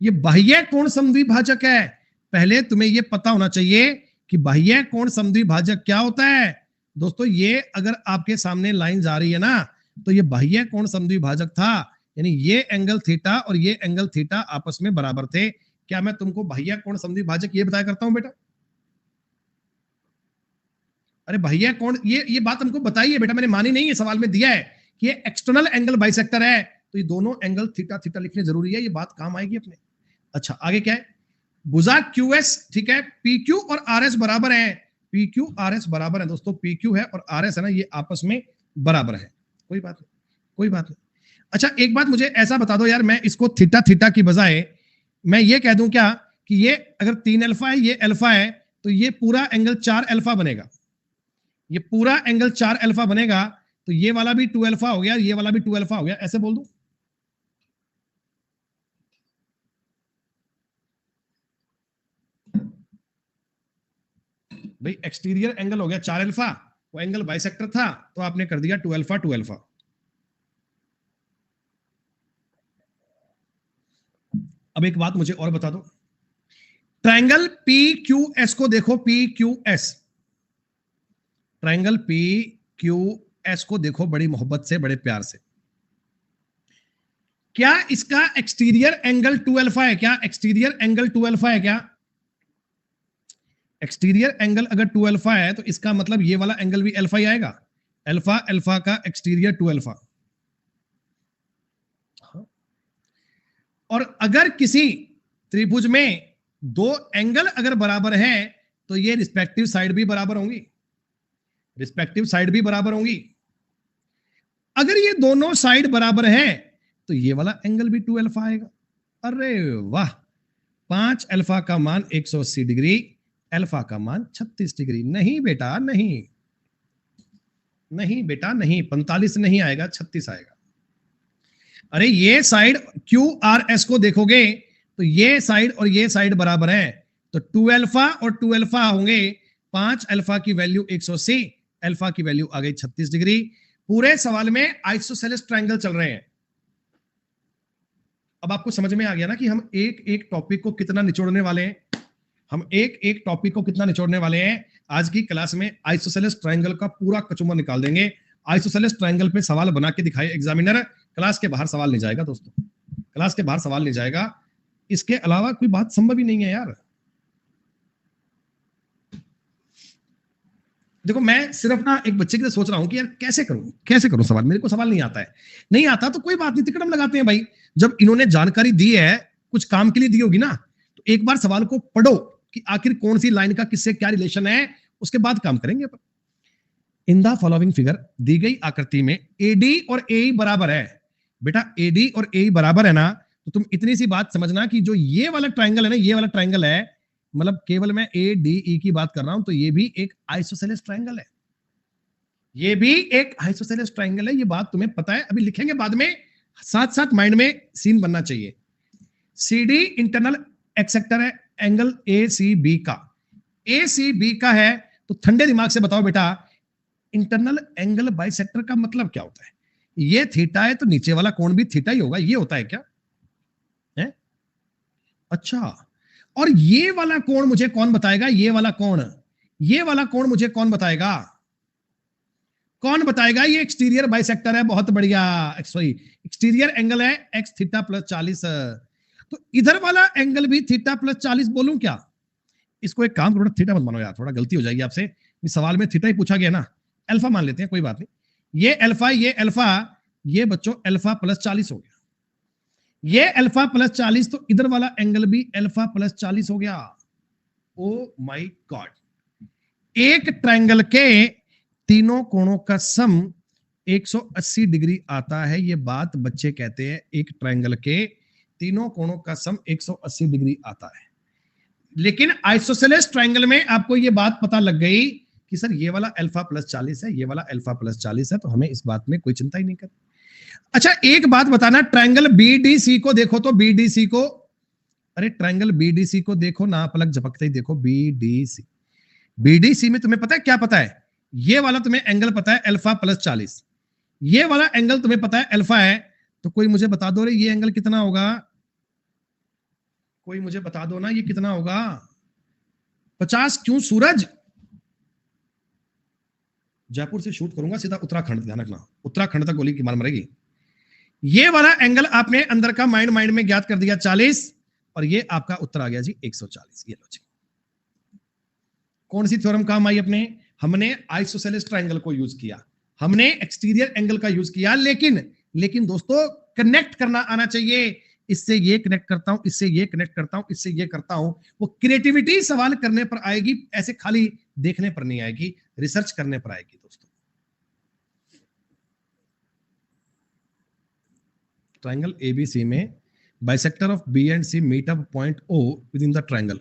ये बाह्य कोण समद्विभाजक है। पहले तुम्हें ये पता होना चाहिए कि बाह्य कोण समद्विभाजक क्या होता है दोस्तों। ये अगर आपके सामने लाइन जा रही है ना तो ये बाह्य कोण समद्विभाजक था, यानी ये एंगल थीटा और ये एंगल थीटा आपस में बराबर थे। क्या मैं तुमको बाह्य कोण समद्विभाजक ये बताया करता हूं बेटा, अरे बाह्य कोण ये बात हमको बताइए बेटा, मैंने मानी नहीं है, सवाल में दिया है कि ये एक्सटर्नल एंगल बाइसेक्टर है, तो ये दोनों एंगल थीटा थीटा लिखने जरूरी है, ये बात काम आएगी अपने। अच्छा आगे क्या है, भुजा QS, ठीक है, PQ और RS बराबर है, PQ RS बराबर है दोस्तों, PQ है और RS है ना, ये आपस में बराबर है, कोई बात नहीं, कोई बात नहीं। अच्छा एक बात मुझे ऐसा बता दो यार, मैं इसको थीटा थीटा की बजाय मैं ये कह दूं क्या कि ये अगर 3 अल्फा है, ये अल्फा है, तो ये पूरा एंगल 4 अल्फा बनेगा, ये पूरा एंगल 4 अल्फा बनेगा, तो ये वाला भी 2 अल्फा हो गया, ये वाला भी 2 अल्फा हो गया, ऐसे बोल दूं। भाई एक्सटीरियर एंगल हो गया 4 अल्फा, वो एंगल बाइसेक्टर था तो आपने कर दिया 2 अल्फा 2 अल्फा। अब एक बात मुझे और बता दो, ट्रायंगल PQS को देखो, PQS, ट्रायंगल PQS को देखो बड़ी मोहब्बत से, बड़े प्यार से। क्या इसका एक्सटीरियर एंगल 2 अल्फा है क्या, एक्सटीरियर एंगल 2 अल्फा है क्या, एक्सटीरियर एंगल अगर 2 अल्फा है तो इसका मतलब ये वाला एंगल भी अल्फा ही आएगा, अल्फा अल्फा का एक्सटीरियर 2 अल्फा। और अगर किसी त्रिभुज में दो एंगल अगर बराबर हैं तो ये रिस्पेक्टिव साइड भी बराबर होंगी, रिस्पेक्टिव साइड भी बराबर होंगी। अगर ये दोनों साइड बराबर हैं तो ये वाला एंगल भी 2 अल्फा आएगा। अरे वाह, 5 अल्फा का मान 180 डिग्री, अल्फा का मान 36 डिग्री। नहीं बेटा नहीं, नहीं बेटा नहीं, 45 नहीं आएगा, 36 आएगा। अरे ये साइड QRS को देखोगे तो ये साइड और ये साइड बराबर है, तो 2 अल्फा और 2 अल्फा होंगे, 5 अल्फा की वैल्यू 180, अल्फा की वैल्यू आ गई 36 डिग्री। पूरे सवाल में आइसोसेलेस ट्रायंगल चल रहे हैं। अब आपको समझ में आ गया ना कि हम एक एक टॉपिक को कितना निचोड़ने वाले हैं, हम एक एक टॉपिक को कितना निचोड़ने वाले हैं। आज की क्लास में आइसोसेलेस ट्रायंगल का पूरा कचुम्बर निकाल देंगे। आइसोसेलेस ट्रायंगल पे सवाल बना के दिखाए एग्जामिनर, क्लास के बाहर सवाल नहीं जाएगा दोस्तों, क्लास के बाहर सवाल नहीं जाएगा, इसके अलावा कोई बात संभव ही नहीं है यार। देखो मैं सिर्फ ना एक बच्चे के लिए सोच रहा हूं कि यार कैसे करूं सवाल, मेरे को सवाल नहीं आता है। नहीं आता तो कोई बात नहीं, तिकड़म लगाते हैं भाई। जब इन्होंने जानकारी दी है, कुछ काम के लिए दी होगी ना, तो एक बार सवाल को पढ़ो कि आखिर कौन सी लाइन का किससे क्या रिलेशन है, उसके बाद काम करेंगे अपन। इन द फॉलोइंग फिगर, दी गई आकृति में एडी और ए बराबर है। बेटा एडी और ए बराबर है ना, तो तुम इतनी सी बात समझना कि जो ये वाला ट्राइंगल है ना, ये वाला ट्राइंगल है, मतलब केवल मैं ए डी ई की बात कर रहा हूं, तो ये भी एक आइसोसेलेस ट्राइंगल है। ये भी एक आइसोसेलेस ट्राइंगल है, ये बात तुम्हें पता है, अभी लिखेंगे बाद में, साथ साथ माइंड में सीन बनना चाहिए। सी डी इंटरनल एक्सेक्टर है एंगल ए सी बी का, ए सी बी का है, तो ठंडे दिमाग से बताओ बेटा, इंटरनल एंगल बाइसेक्टर का मतलब क्या होता है? ये थीटा है तो नीचे वाला कोण भी थीटा ही होगा, ये होता है क्या है? अच्छा, और ये वाला कोण मुझे कौन बताएगा? ये वाला कोण मुझे कौन बताएगा? कौन बताएगा? ये एक्सटीरियर बाइसेक्टर है, बहुत बढ़िया। सॉरी, एक्सटीरियर एंगल है एक्स थीटा प्लस 40। तो इधर वाला एंगल भी थीटा प्लस 40 बोलूं क्या? इसको एक काम करो, थीटा मत मानो यार, थोड़ा गलती हो जाएगी आपसे। इस सवाल में थीटा ही पूछा गया ना, अल्फा मान लेते हैं, कोई बात नहीं। ये अल्फा, ये बच्चों अल्फा प्लस 40 हो गया। ये अल्फा प्लस 40, तो इधर वाला एंगल भी अल्फा प्लस 40 हो गया। ओ माय गॉड, एक ट्रायंगल के तीनों कोणों का सम 180 डिग्री आता है। ये बात बच्चे कहते हैं, एक ट्रायंगल के तीनों कोणों का सम 180 डिग्री आता है। लेकिन आइसोसेलेस ट्रायंगल में आपको ये बात पता लग गई कि सर ये वाला अल्फा प्लस 40 है, ये वाला अल्फा प्लस 40 है, तो हमें इस बात में कोई चिंता ही नहीं करनी। अच्छा एक बात बताना, ट्रायंगल बीडीसी को देखो, तो बीडीसी को, अरे ट्रायंगल बीडीसी को देखो ना, पलक झपकते ही देखो बीडीसी। बीडीसी में तुम्हें पता है क्या पता है? ये वाला तुम्हें एंगल पता है अल्फा प्लस 40, ये वाला एंगल तुम्हें पता है अल्फा है, तो कोई मुझे बता दो रे ये एंगल कितना होगा? कोई मुझे बता दो ना ये कितना होगा? 50। क्यों सूरज? जयपुर से शूट करूंगा सीधा उत्तराखंड, ध्यान रखना, उत्तराखंड तक गोली की मार मरेगी। ये वाला एंगल आपने अंदर का माइंड में ज्ञात कर दिया 40, और ये आपका उत्तर आ गया जी 140। ये लो जी, कौन सी थ्योरम काम आई अपने? हमने आइसोसेलेस ट्रायंगल को यूज किया, हमने एक्सटीरियर एंगल का यूज किया, लेकिन दोस्तों कनेक्ट करना आना चाहिए। इससे ये कनेक्ट करता हूं, इससे ये कनेक्ट करता हूं, इससे ये करता हूं। वो क्रिएटिविटी सवाल करने पर आएगी, ऐसे खाली देखने पर नहीं आएगी, रिसर्च करने पर आएगी दोस्तों। ट्रायंगल एबीसी में bisector of B and C meet up point O within the triangle.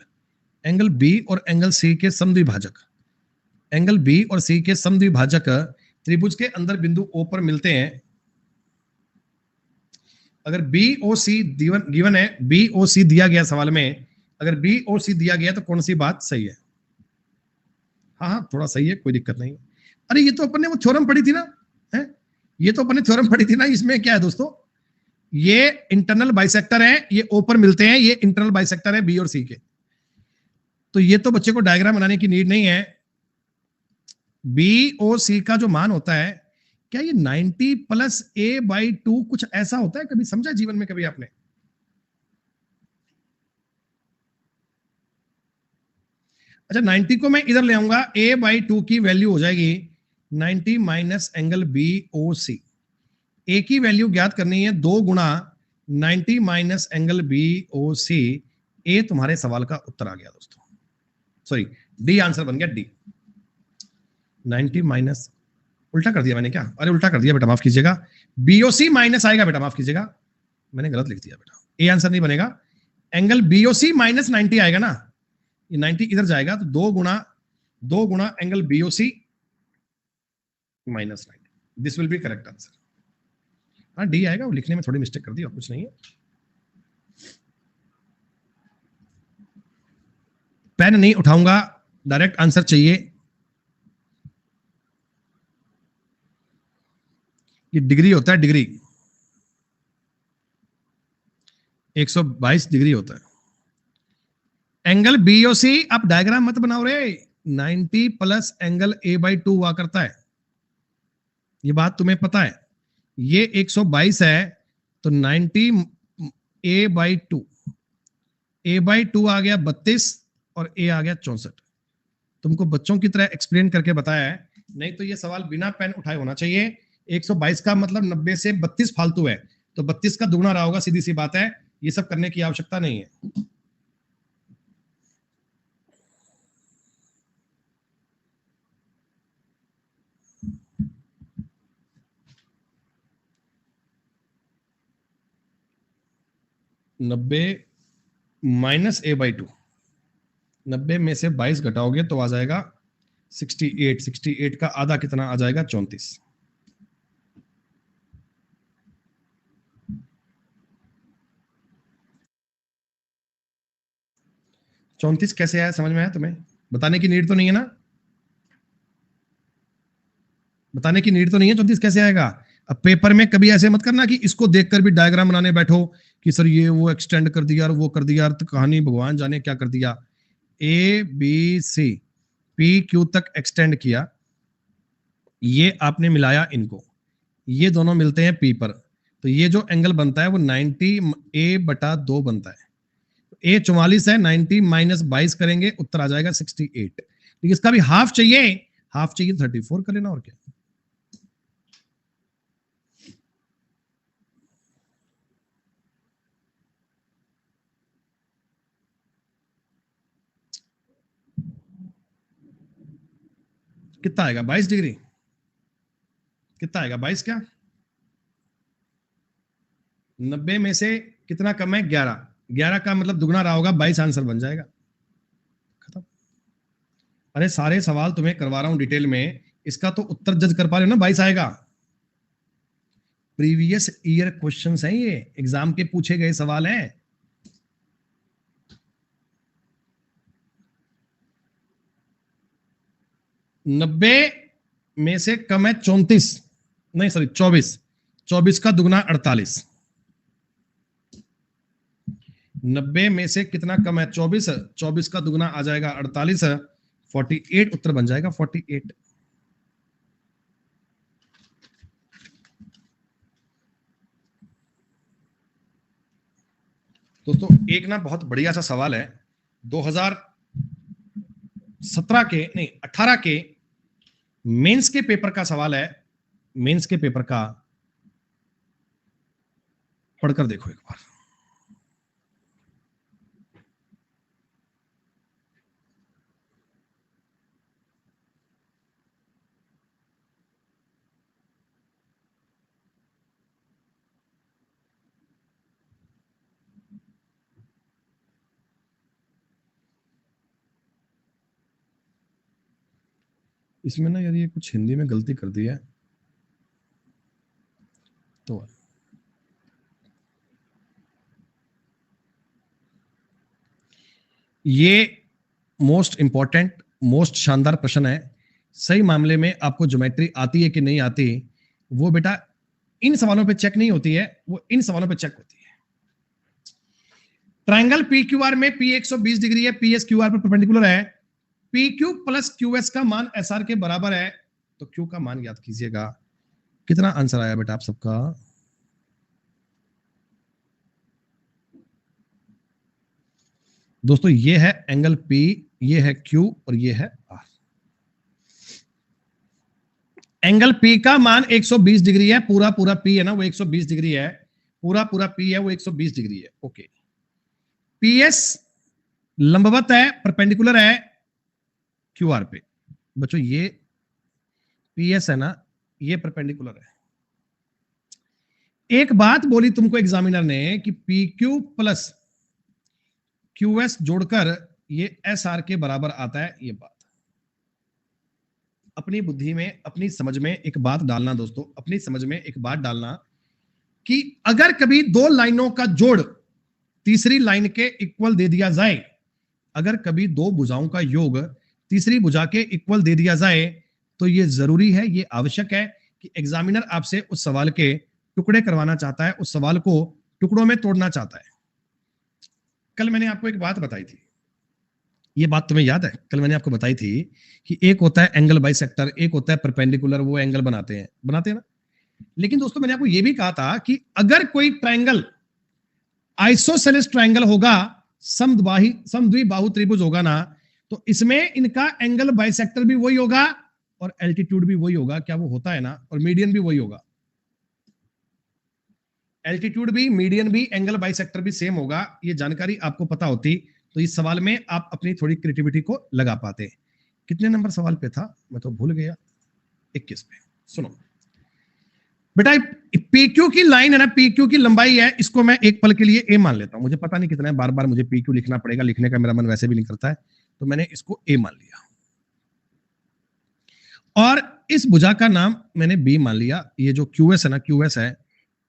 Angle B और एंगल सी के समद्विभाजक, एंगल बी और सी के समद्विभाजक त्रिभुज के अंदर बिंदु ओ पर मिलते हैं। अगर बी ओ सी गिवन है, बी ओ सी दिया गया सवाल में, अगर बी ओ सी दिया गया तो कौन सी बात सही है? हाँ थोड़ा सही है, कोई दिक्कत नहीं। अरे ये तो अपन ने वो थ्योरम पढ़ी थी ना, है? ये तो अपन ने थ्योरम पढ़ी थी ना। इसमें क्या है दोस्तों, ये इंटरनल बाइसेक्टर है, ये ओ पर मिलते हैं, ये इंटरनल बाइसेक्टर है बी और सी के। तो ये तो बच्चे को डायग्राम बनाने की नीड नहीं है। बी ओ सी का जो मान होता है, क्या ये 90 प्लस ए बाई 2 कुछ ऐसा होता है? कभी समझा जीवन में कभी आपने? अच्छा 90 को मैं इधर ले आऊंगा, ए बाई 2 की वैल्यू हो जाएगी 90 माइनस एंगल बी ओ सी। ए की वैल्यू ज्ञात करनी है 2 गुणा 90 माइनस एंगल बी ओ सी। ए तुम्हारे सवाल का उत्तर आ गया दोस्तों, सॉरी डी आंसर बन गया, डी 90 माइनस, उल्टा कर दिया मैंने क्या? अरे उल्टा कर दिया बेटा, माफ कीजिएगा, बीओसी माइनस आएगा बेटा, माफ कीजिएगा, मैंने गलत लिख दिया बेटा, ए आंसर नहीं बनेगा। एंगल बीओसी माइनस 90 आएगा ना, ये 90 इधर जाएगा, तो 2 गुणा angle BOC minus 90, this will be correct answer. हाँ डी आएगा, वो लिखने में थोड़ी मिस्टेक कर दी और कुछ नहीं है। पेन नहीं उठाऊंगा, डायरेक्ट आंसर चाहिए। ये डिग्री होता है, डिग्री 122 डिग्री होता है। एंगल बीओसी, आप डायग्राम मत बनाओ रे, 90 प्लस एंगल ए बाई 2 हुआ करता है, ये बात तुम्हें पता है। ये 122 है, तो 90 ए बाई 2, ए बाई 2 आ गया 32 और ए आ गया 64। तुमको बच्चों की तरह एक्सप्लेन करके बताया है, नहीं तो ये सवाल बिना पेन उठाए होना चाहिए। 122 का मतलब 90 से 32 फालतू है, तो 32 का दुगना रहा होगा, सीधी सी बात है, ये सब करने की आवश्यकता नहीं है। नब्बे माइनस a बाई 2, 90 में से 22 घटाओगे तो आ जाएगा 68, 68 का आधा कितना आ जाएगा 34। चौंतीस कैसे आया, समझ में आया तुम्हें? बताने की नीड तो नहीं है ना, बताने की नीड तो नहीं है 34 कैसे आएगा। अब पेपर में कभी ऐसे मत करना कि इसको देखकर भी डायग्राम बनाने बैठो कि सर ये वो एक्सटेंड कर दिया और वो कर दिया, तो कहानी भगवान जाने क्या कर दिया। A B C P Q तक एक्सटेंड किया, ये आपने मिलाया इनको, ये दोनों मिलते हैं पी पर, तो ये जो एंगल बनता है वो 90 a बटा 2 बनता है। ए 44 है, 90 माइनस 22 करेंगे, उत्तर आ जाएगा 68। लेकिन इसका भी हाफ चाहिए, हाफ चाहिए 34 कर लेना, और क्या। कितना आएगा 22 डिग्री, कितना आएगा 22 क्या, 90 में से कितना कम है 11, 11 का मतलब दुगना रहा होगा, 22 आंसर बन जाएगा, खत्म। अरे सारे सवाल तुम्हें करवा रहा हूं डिटेल में, इसका तो उत्तर जज कर पा रहे हो ना, 22 आएगा। प्रीवियस ईयर क्वेश्चंस हैं, ये एग्जाम के पूछे गए सवाल हैं। नब्बे में से कम है 34, नहीं सॉरी 24, 24 का दुगना 48, 90 में से कितना कम है 24, 24 का दुगना आ जाएगा 48, 48 उत्तर बन जाएगा 48। दोस्तों एक ना बहुत बढ़िया सा सवाल है, 2017 के नहीं 18 के मेंस के पेपर का सवाल है, मेंस के पेपर का, पढ़कर देखो एक बार। इसमें ना यदि कुछ हिंदी में गलती कर दी है तो ये मोस्ट इंपॉर्टेंट मोस्ट शानदार प्रश्न है। सही मामले में आपको ज्योमेट्री आती है कि नहीं आती, वो बेटा इन सवालों पे चेक नहीं होती है, वो इन सवालों पे चेक होती है। ट्रायंगल पी क्यू आर में पी 120 डिग्री है, पी एस क्यू आर पर परपेंडिकुलर है, P Q plus Q S का मान एस आर के बराबर है, तो क्यू का मान याद कीजिएगा। कितना आंसर आया बेटा आप सबका? दोस्तों ये है एंगल P, ये है Q और ये है R। एंगल P का मान 120 डिग्री है, पूरा पूरा P है ना वो 120 डिग्री है, पूरा पूरा P है वो 120 डिग्री है। ओके, PS लंबवत है, परपेंडिकुलर है QR पे। बच्चों ये PS है ना, ये परपेंडिकुलर है। एक बात बोली तुमको एग्जामिनर ने कि PQ प्लस QS जोड़कर ये SR के बराबर आता है, ये बात अपनी बुद्धि में अपनी समझ में एक बात डालना दोस्तों, अपनी समझ में एक बात डालना कि अगर कभी दो लाइनों का जोड़ तीसरी लाइन के इक्वल दे दिया जाए, अगर कभी दो भुजाओं का योग तीसरी भुजा के इक्वल दे दिया जाए, तो ये जरूरी है, ये आवश्यक है कि एग्जामिनर आपसे उस सवाल के टुकड़े करवाना चाहता है, उस सवाल को टुकड़ों में तोड़ना चाहता है। कल मैंने आपको एक बात बताई थी, ये बात तुम्हें याद है? कल मैंने आपको बताई थी कि एक होता है एंगल बाइसेक्टर, एक होता है परपेंडिकुलर, वो एंगल बनाते हैं ना। लेकिन दोस्तों मैंने आपको यह भी कहा था कि अगर कोई ट्रायंगल आइसोसेलेस ट्रायंगल होगा, समद्विबाहु त्रिभुज होगा ना, तो इसमें इनका एंगल बाइसेक्टर भी वही होगा और एल्टीट्यूड भी वही होगा, क्या वो होता है ना, और मीडियन भी वही होगा, एल्टीट्यूड भी, मीडियन भी, एंगल बाइसेक्टर भी सेम होगा। ये जानकारी आपको पता होती तो इस सवाल में आप अपनी थोड़ी क्रिएटिविटी को लगा पाते। कितने नंबर सवाल पे था मैं तो भूल गया, 21 पे। सुनो बेटा, पीक्यू की लाइन है ना, पीक्यू की लंबाई है, इसको मैं एक पल के लिए ए मान लेता हूं। मुझे पता नहीं कितना है, बार बार मुझे पीक्यू लिखना पड़ेगा, लिखने का मेरा मन वैसे भी नहीं करता है, तो मैंने इसको ए मान लिया। और इस भुजा का नाम मैंने बी मान लिया। ये जो क्यूएस है ना, क्यूएस है,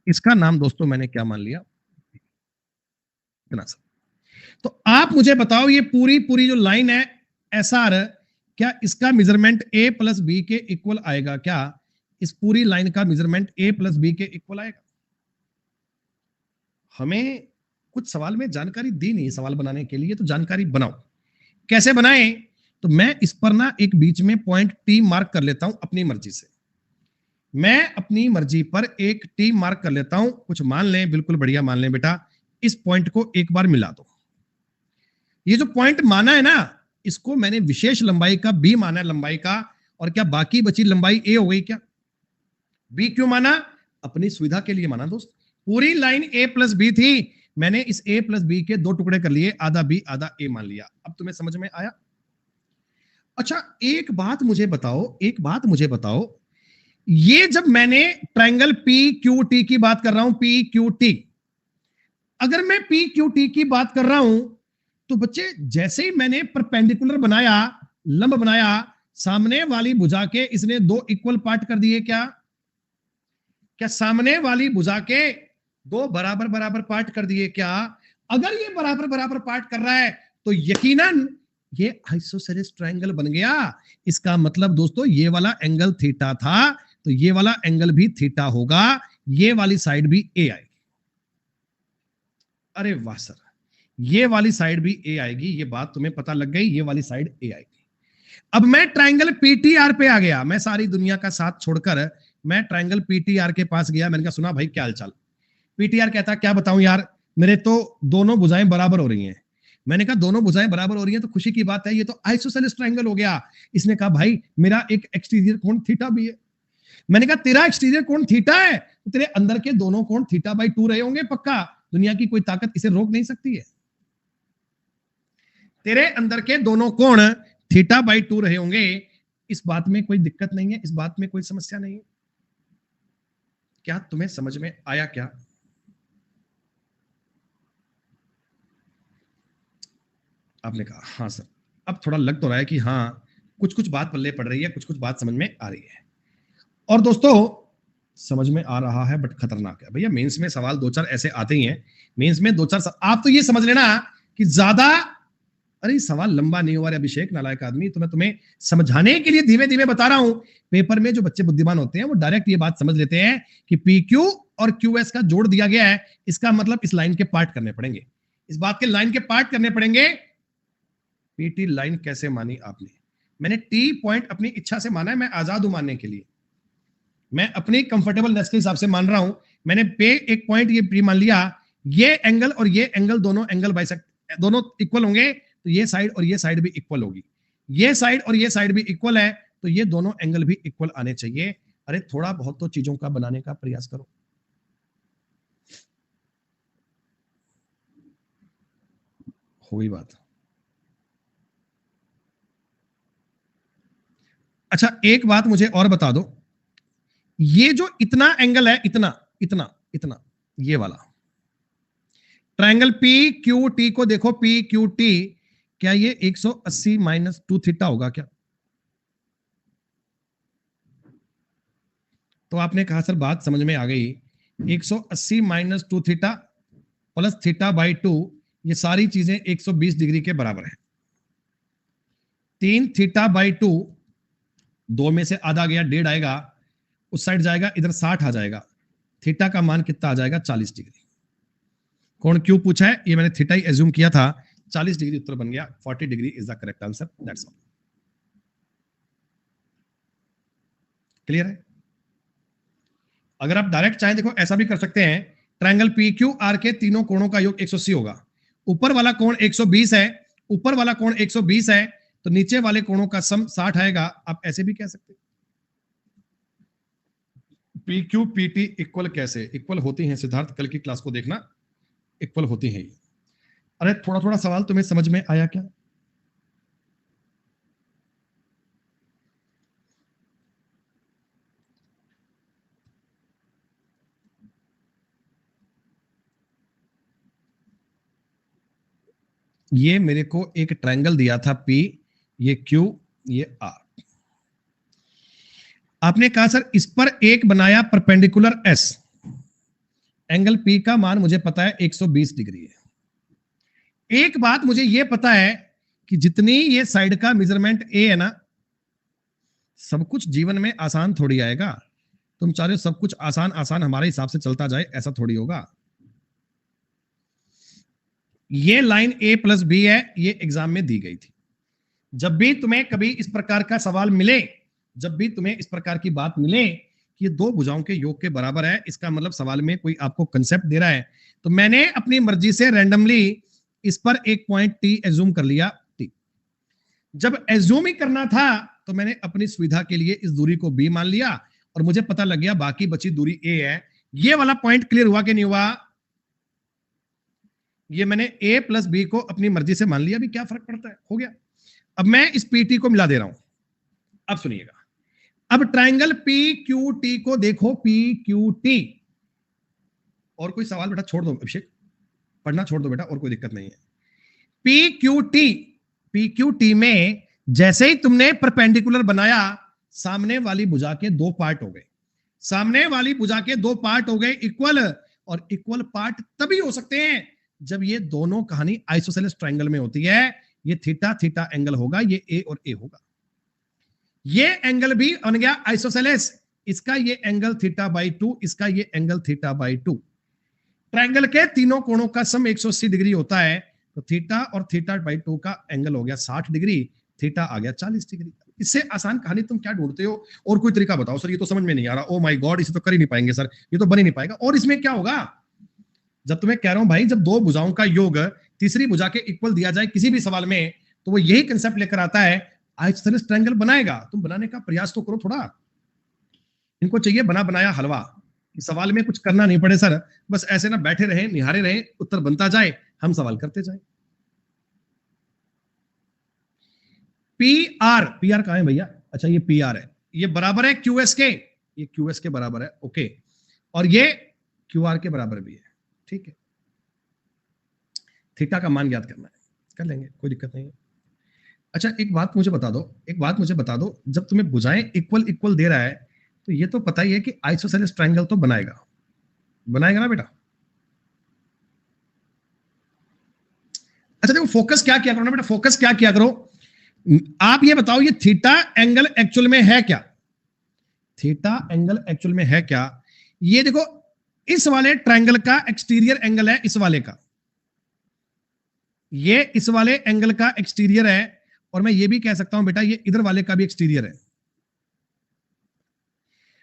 इसका नाम दोस्तों मैंने क्या मान लिया, इतना सा। तो आप मुझे बताओ, ये पूरी पूरी जो लाइन है एसआर, क्या इसका मेजरमेंट ए प्लस बी के इक्वल आएगा? क्या इस पूरी लाइन का मेजरमेंट ए प्लस बी के इक्वल आएगा? हमें कुछ सवाल में जानकारी दी नहीं सवाल बनाने के लिए, तो जानकारी बनाओ। कैसे बनाएं? तो मैं इस पर ना एक बीच में पॉइंट टी मार्क कर लेता हूं अपनी मर्जी से। मैं अपनी मर्जी पर एक टी मार्क कर लेता हूं, कुछ मान लें, बिल्कुल बढ़िया मान लें बेटा। इस पॉइंट को एक बार मिला दो। ये जो पॉइंट माना है ना, इसको मैंने विशेष लंबाई का बी माना है, लंबाई का। और क्या बाकी बची लंबाई ए हो गई क्या? बी क्यों माना? अपनी सुविधा के लिए माना दोस्त। पूरी लाइन ए प्लस बी थी, मैंने इस ए प्लस बी के दो टुकड़े कर लिए, आधा बी आधा ए मान लिया। अब तुम्हें समझ में आया? अच्छा एक बात मुझे बताओ, एक बात मुझे बताओ, ये जब मैंने ट्रायंगल पी क्यू टी की बात कर रहा हूं, पी क्यू टी, अगर मैं पी क्यू टी की बात कर रहा हूं, तो बच्चे जैसे ही मैंने परपेंडिकुलर बनाया, लंब बनाया, सामने वाली भुजा के इसने दो इक्वल पार्ट कर दिए। क्या क्या सामने वाली भुजा के दो बराबर बराबर पार्ट कर दिए? क्या अगर ये बराबर बराबर पार्ट कर रहा है तो यकीनन ये आइसोसेलेस ट्रायंगल बन गया। इसका मतलब दोस्तों ये वाला एंगल थीटा था, तो ये वाला एंगल भी थीटा होगा, ये वाली साइड भी ए आएगी। अरे वाह सर, ये वाली साइड भी ए आएगी, ये बात तुम्हें पता लग गई, ये वाली साइड ए आएगी। अब मैं ट्रायंगल पीटीआर पे आ गया, मैं सारी दुनिया का साथ छोड़कर मैं ट्रायंगल पीटीआर के पास गया। मैंने कहा सुना भाई क्या हालचाल? पीटीआर कहता क्या बताऊं यार, मेरे तो दोनों भुजाएं बराबर हो रही हैं। मैंने कहा दोनों भुजाएं बराबर हो रही हैं तो खुशी की बात है, ये तो आइसोसेलेस ट्रायंगल हो गया। इसने कहा भाई मेरा एक एक्सटीरियर कोण थीटा भी है। मैंने कहा तेरा एक्सटीरियर कोण थीटा है तो तेरे अंदर के दोनों कोण थीटा बाई 2 रहे होंगे पक्का, दुनिया की कोई ताकत इसे रोक नहीं सकती है। तेरे अंदर के दोनों कोण थीटा बाई 2 रहे होंगे, इस बात में कोई दिक्कत नहीं है, इस बात में कोई समस्या नहीं है। क्या तुम्हें समझ में आया? क्या आपने कहा हाँ सर। अब थोड़ा लग तो रहा है कि हाँ कुछ कुछ बात पल्ले पड़ रही है, कुछ कुछ बात समझ में आ रही है। और दोस्तों समझ में आ रहा है बट खतरनाक है भैया, मेंस में सवाल दो चार ऐसे आते ही हैं, मेंस में दो चार आप तो ये समझ लेना कि ज्यादा, अरे सवाल लंबा नहीं हुआ अभिषेक नालायक आदमी, तो मैं तुम्हें समझाने के लिए धीमे धीमे बता रहा हूं। पेपर में जो बच्चे बुद्धिमान होते हैं वो डायरेक्ट ये बात समझ लेते हैं कि पी क्यू और क्यू एस का जोड़ दिया गया है, इसका मतलब इस लाइन के पार्ट करने पड़ेंगे, इस बात के लाइन के पार्ट करने पड़ेंगे। पीटी लाइन कैसे मानी आपने? मैंने टी पॉइंट अपनी इच्छा से माना है, मैं आजाद हूं मानने के लिए, मैं अपनी कंफर्टेबलनेस के हिसाब से मान रहा हूं। मैंने पे एक पॉइंट ये प्री मान लिया, ये एंगल और ये एंगल दोनों एंगल बाइसेक्ट दोनों इक्वल होंगे, तो ये साइड और ये साइड भी इक्वल होगी, ये साइड और ये साइड भी इक्वल है, तो ये दोनों एंगल भी इक्वल आने चाहिए। अरे थोड़ा बहुत तो चीजों का बनाने का प्रयास करो। हो गई बात। अच्छा एक बात मुझे और बता दो, ये जो इतना एंगल है, इतना इतना इतना, ये वाला ट्रायंगल पी क्यू टी को देखो, पी क्यू टी, क्या ये 180 माइनस 2 थीटा होगा क्या? तो आपने कहा सर बात समझ में आ गई, 180 minus 2 theta plus theta by 2, ये सारी चीजें 120 डिग्री के बराबर है। 3 थीटा बाई 2, 2 में से आधा गया, 1.5 आएगा, उस साइड जाएगा, इधर 60 आ जाएगा, थीटा का मान कितना आ जाएगा? 40 डिग्री। कौन क्यों पूछा है? ये मैंने थीटा ही एज्यूम किया था, 40 डिग्री उत्तर बन गया, 40 degree is the correct answer, that's all. Clear है? अगर आप डायरेक्ट चाहें, देखो ऐसा भी कर सकते हैं, ट्रायंगल पी क्यू आर के तीनों कोणों का योग 180 होगा, ऊपर वाला कोण 120 है, ऊपर वाला कोण 120 है, तो नीचे वाले कोणों का सम 60 आएगा। आप ऐसे भी कह सकते हैं P Q P T equal, कैसे इक्वल होती हैं सिद्धार्थ, कल की क्लास को देखना, इक्वल होती हैं ये। अरे थोड़ा थोड़ा सवाल तुम्हें समझ में आया क्या? ये मेरे को एक ट्रायंगल दिया था P, ये Q, ये R। आपने कहा सर इस पर एक बनाया परपेंडिकुलर S, एंगल P का मान मुझे पता है 120 डिग्री है। एक बात मुझे ये पता है कि जितनी ये साइड का मेजरमेंट A है ना, सब कुछ जीवन में आसान थोड़ी आएगा। तुम चाह रहे हो सब कुछ आसान आसान हमारे हिसाब से चलता जाए, ऐसा थोड़ी होगा। ये लाइन A प्लस बी है, ये एग्जाम में दी गई थी। जब भी तुम्हें कभी इस प्रकार का सवाल मिले, जब भी तुम्हें इस प्रकार की बात मिले कि ये दो भुजाओं के योग के बराबर है, इसका मतलब सवाल में कोई आपको कंसेप्ट दे रहा है, तो मैंने अपनी मर्जी से रैंडमली इस पर एक पॉइंट टी एज्यूम कर लिया। टी जब एज्यूम ही करना था तो मैंने अपनी सुविधा के लिए इस दूरी को बी मान लिया और मुझे पता लग गया बाकी बची दूरी ए है। ये वाला पॉइंट क्लियर हुआ कि नहीं हुआ? ये मैंने ए प्लस बी को अपनी मर्जी से मान लिया, भी क्या फर्क पड़ता है, हो गया। अब मैं इस पीटी को मिला दे रहा हूं। अब सुनिएगा, अब ट्राइंगल पी क्यू टी को देखो, पी क्यू टी। और कोई सवाल बेटा छोड़ दो अभिषेक, पढ़ना छोड़ दो बेटा, और कोई दिक्कत नहीं है। P Q T, P Q T में जैसे ही तुमने परपेंडिकुलर बनाया, सामने वाली भुजा के दो पार्ट हो गए, सामने वाली भुजा के दो पार्ट हो गए इक्वल। और इक्वल पार्ट तभी हो सकते हैं जब ये दोनों कहानी आइसोसेलेस ट्रायंगल में होती है। ये थीटा थीटा एंगल होगा, ये ए और ए होगा। ये एंगल भी बन गया आइसोसेलेस, इसका ये एंगल थीटा बाई 2, इसका ये एंगल थीटा बाई 2। ट्रायंगल के तीनों कोणों का सम 180 डिग्री होता है, तो थीटा और थीटा बाई 2 का एंगल हो गया 60 डिग्री, थीटा आ गया 40 डिग्री। इससे आसान कहानी तुम क्या ढूंढते हो? और कोई तरीका बताओ सर, ये तो समझ में नहीं आ रहा। ओ माय गॉड, इसे तो कर ही नहीं पाएंगे सर, ये तो बन ही नहीं पाएगा। और इसमें क्या होगा? जब तुम्हें कह रहा हूं भाई, जब दो भुजाओं का योग तीसरी भुजा के इक्वल दिया जाए किसी भी सवाल में, तो वो यही कंसेप्ट लेकर आता है, आइसोसेलेस ट्रायंगल बनाएगा। तुम बनाने का प्रयास तो करो थोड़ा। इनको चाहिए बना बनाया हलवा, कि सवाल में कुछ करना नहीं पड़े सर, बस ऐसे ना बैठे रहे, निहारे रहे, उत्तर बनता जाए, हम सवाल करते जाए। पी आर कहां है भैया? अच्छा ये पी आर है, ये बराबर है क्यूएस के, ये क्यूएस के बराबर है, ओके। और ये क्यू आर के बराबर भी है, ठीक है। थीटा का मान याद करना है, कर लेंगे, कोई दिक्कत नहीं है। अच्छा एक बात मुझे बता दो, एक बात मुझे बता दो, जब तुम्हें भुजाएं इक्वल इक्वल दे रहा है, तो ये तो पता ही है कि आइसोसेलेस ट्रायंगल तो बनाएगा, बनाएगा ना बेटा? अच्छा देखो, फोकस क्या किया करो ना बेटा, फोकस क्या किया करो। आप ये बताओ, ये थीटा एंगल एक्चुअल में है क्या? थीटा एंगल एक्चुअल में है क्या? ये देखो, इस वाले ट्रायंगल का एक्सटीरियर एंगल है इस वाले का, ये इस वाले एंगल का एक्सटीरियर है। और मैं ये भी कह सकता हूं बेटा, ये इधर वाले का भी एक्सटीरियर है।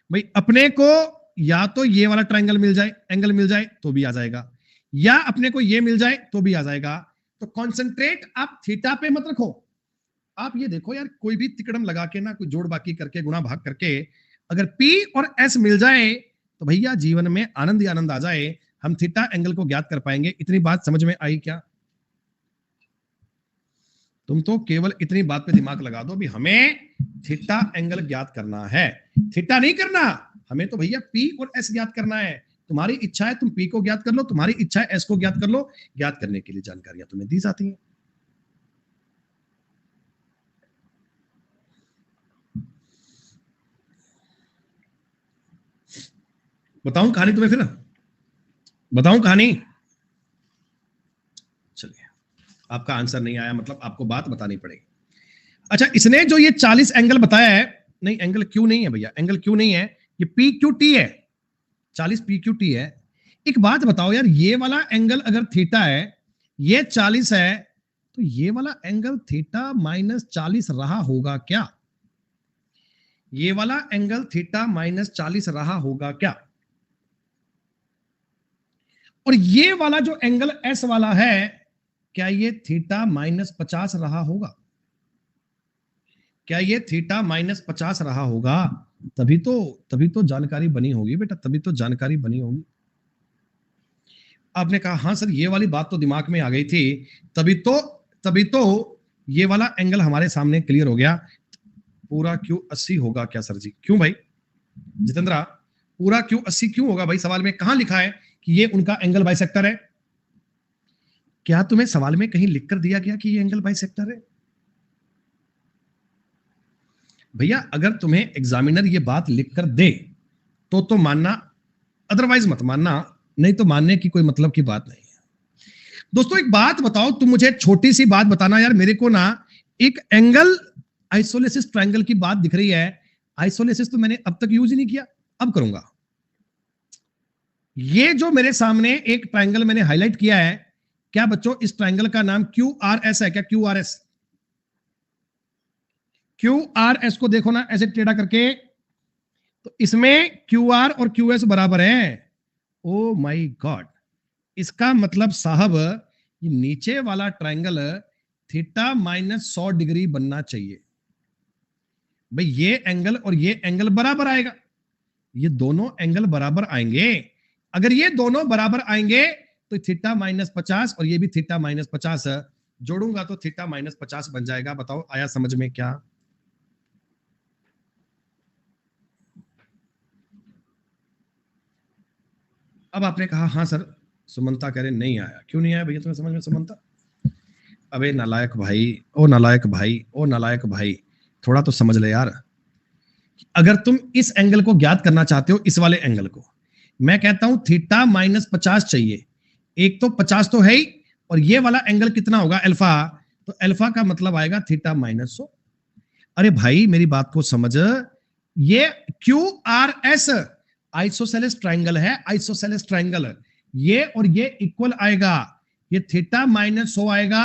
भाई अपने को या तो ये वाला ट्रायंगल मिल जाए, एंगल मिल जाए तो भी आ जाएगा, या अपने को ये मिल जाए तो भी आ जाएगा। तो कॉन्सेंट्रेट आप थीटा पे मत रखो। आप ये देखो यार, कोई भी तिकड़म लगा के ना, कोई जोड़ बाकी करके, गुणा भाग करके, अगर P और S मिल जाए तो भैया जीवन में आनंद ही आनंद आ जाए, हम थीटा एंगल को ज्ञात कर पाएंगे। इतनी बात समझ में आई क्या? तुम तो केवल इतनी बात पे दिमाग लगा दो भी, हमें थीटा एंगल ज्ञात करना है, थीटा नहीं करना हमें, तो भैया P और S ज्ञात करना है। तुम्हारी इच्छा है तुम P को ज्ञात कर लो, तुम्हारी इच्छा है S को ज्ञात कर लो। ज्ञात करने के लिए जानकारियां तुम्हें दी जाती हैं। बताऊं कहानी तुम्हें, फिर बताऊं कहानी? चलिए, आपका आंसर नहीं आया, मतलब आपको बात बतानी पड़ेगी। अच्छा, इसने जो ये 40 एंगल बताया है, नहीं एंगल क्यू नहीं है भैया, एंगल क्यू नहीं है, ये पी क्यू टी है, 40 पी क्यू टी है। एक बात बताओ यार, ये वाला एंगल अगर थीटा है, ये 40 है, तो ये वाला एंगल थीटा माइनस 40 रहा होगा क्या? ये वाला एंगल थीटा माइनस 40 रहा होगा क्या? और ये वाला जो एंगल एस वाला है, क्या ये थीटा माइनस 50 रहा होगा? क्या ये थीटा -50 रहा होगा? तभी तो जानकारी बनी होगी बेटा, तभी तो जानकारी बनी होगी। आपने कहा हाँ सर, ये वाली बात तो दिमाग में आ गई थी, तभी तो ये वाला एंगल हमारे सामने क्लियर हो गया। पूरा क्यों 80 होगा क्या सर जी? क्यों भाई जितेंद्रा, पूरा क्यों 80 क्यों होगा भाई? सवाल में कहां लिखा है कि ये उनका एंगल बाइसेक्टर है? क्या तुम्हें सवाल में कहीं लिखकर दिया गया कि ये एंगल बाइसेक्टर है? भैया अगर तुम्हें एग्जामिनर ये बात लिखकर दे तो मानना, अदरवाइज मत मानना, नहीं तो मानने की कोई मतलब की बात नहीं है। दोस्तों एक बात बताओ, तुम मुझे छोटी सी बात बताना यार, मेरे को ना एक एंगल आइसोलेसिस ट्रायंगल की बात दिख रही है। आइसोलेसिस तो मैंने अब तक यूज ही नहीं किया, अब करूंगा। ये जो मेरे सामने एक ट्रायंगल मैंने हाईलाइट किया है, क्या बच्चों इस ट्रायंगल का नाम QRS है क्या? QRS, QRS को देखो ना ऐसे टेढ़ा करके, तो इसमें QR और QS बराबर है। ओ माय गॉड, इसका मतलब साहब ये नीचे वाला ट्रायंगल थीटा -100 डिग्री बनना चाहिए। भाई ये एंगल और ये एंगल बराबर आएगा, ये दोनों एंगल बराबर आएंगे। अगर ये दोनों बराबर आएंगे तो थीटा -50 और ये भी थीटा -50 जोड़ूंगा तो थीटा -50 बन जाएगा। बताओ आया समझ में क्या? अब आपने कहा हाँ सर, सुमंता कह रहे नहीं आया। क्यों नहीं आया भैया तुम्हें समझ में सुमंता? अबे नालायक भाई, ओ नालायक भाई, ओ नालायक भाई, थोड़ा तो समझ ले यार। अगर तुम इस एंगल को ज्ञात करना चाहते हो, इस वाले एंगल को, मैं कहता हूं थीटा -50 चाहिए। एक तो 50 तो है ही, और ये वाला एंगल कितना होगा? अल्फा, तो अल्फा का मतलब आएगा थीटा -100। अरे भाई मेरी बात को समझ, ये QRS आइसोसेलेस ट्रायंगल है, आइसोसेलेस ट्रायंगल, ये और ये इक्वल आएगा, ये थीटा -100 आएगा,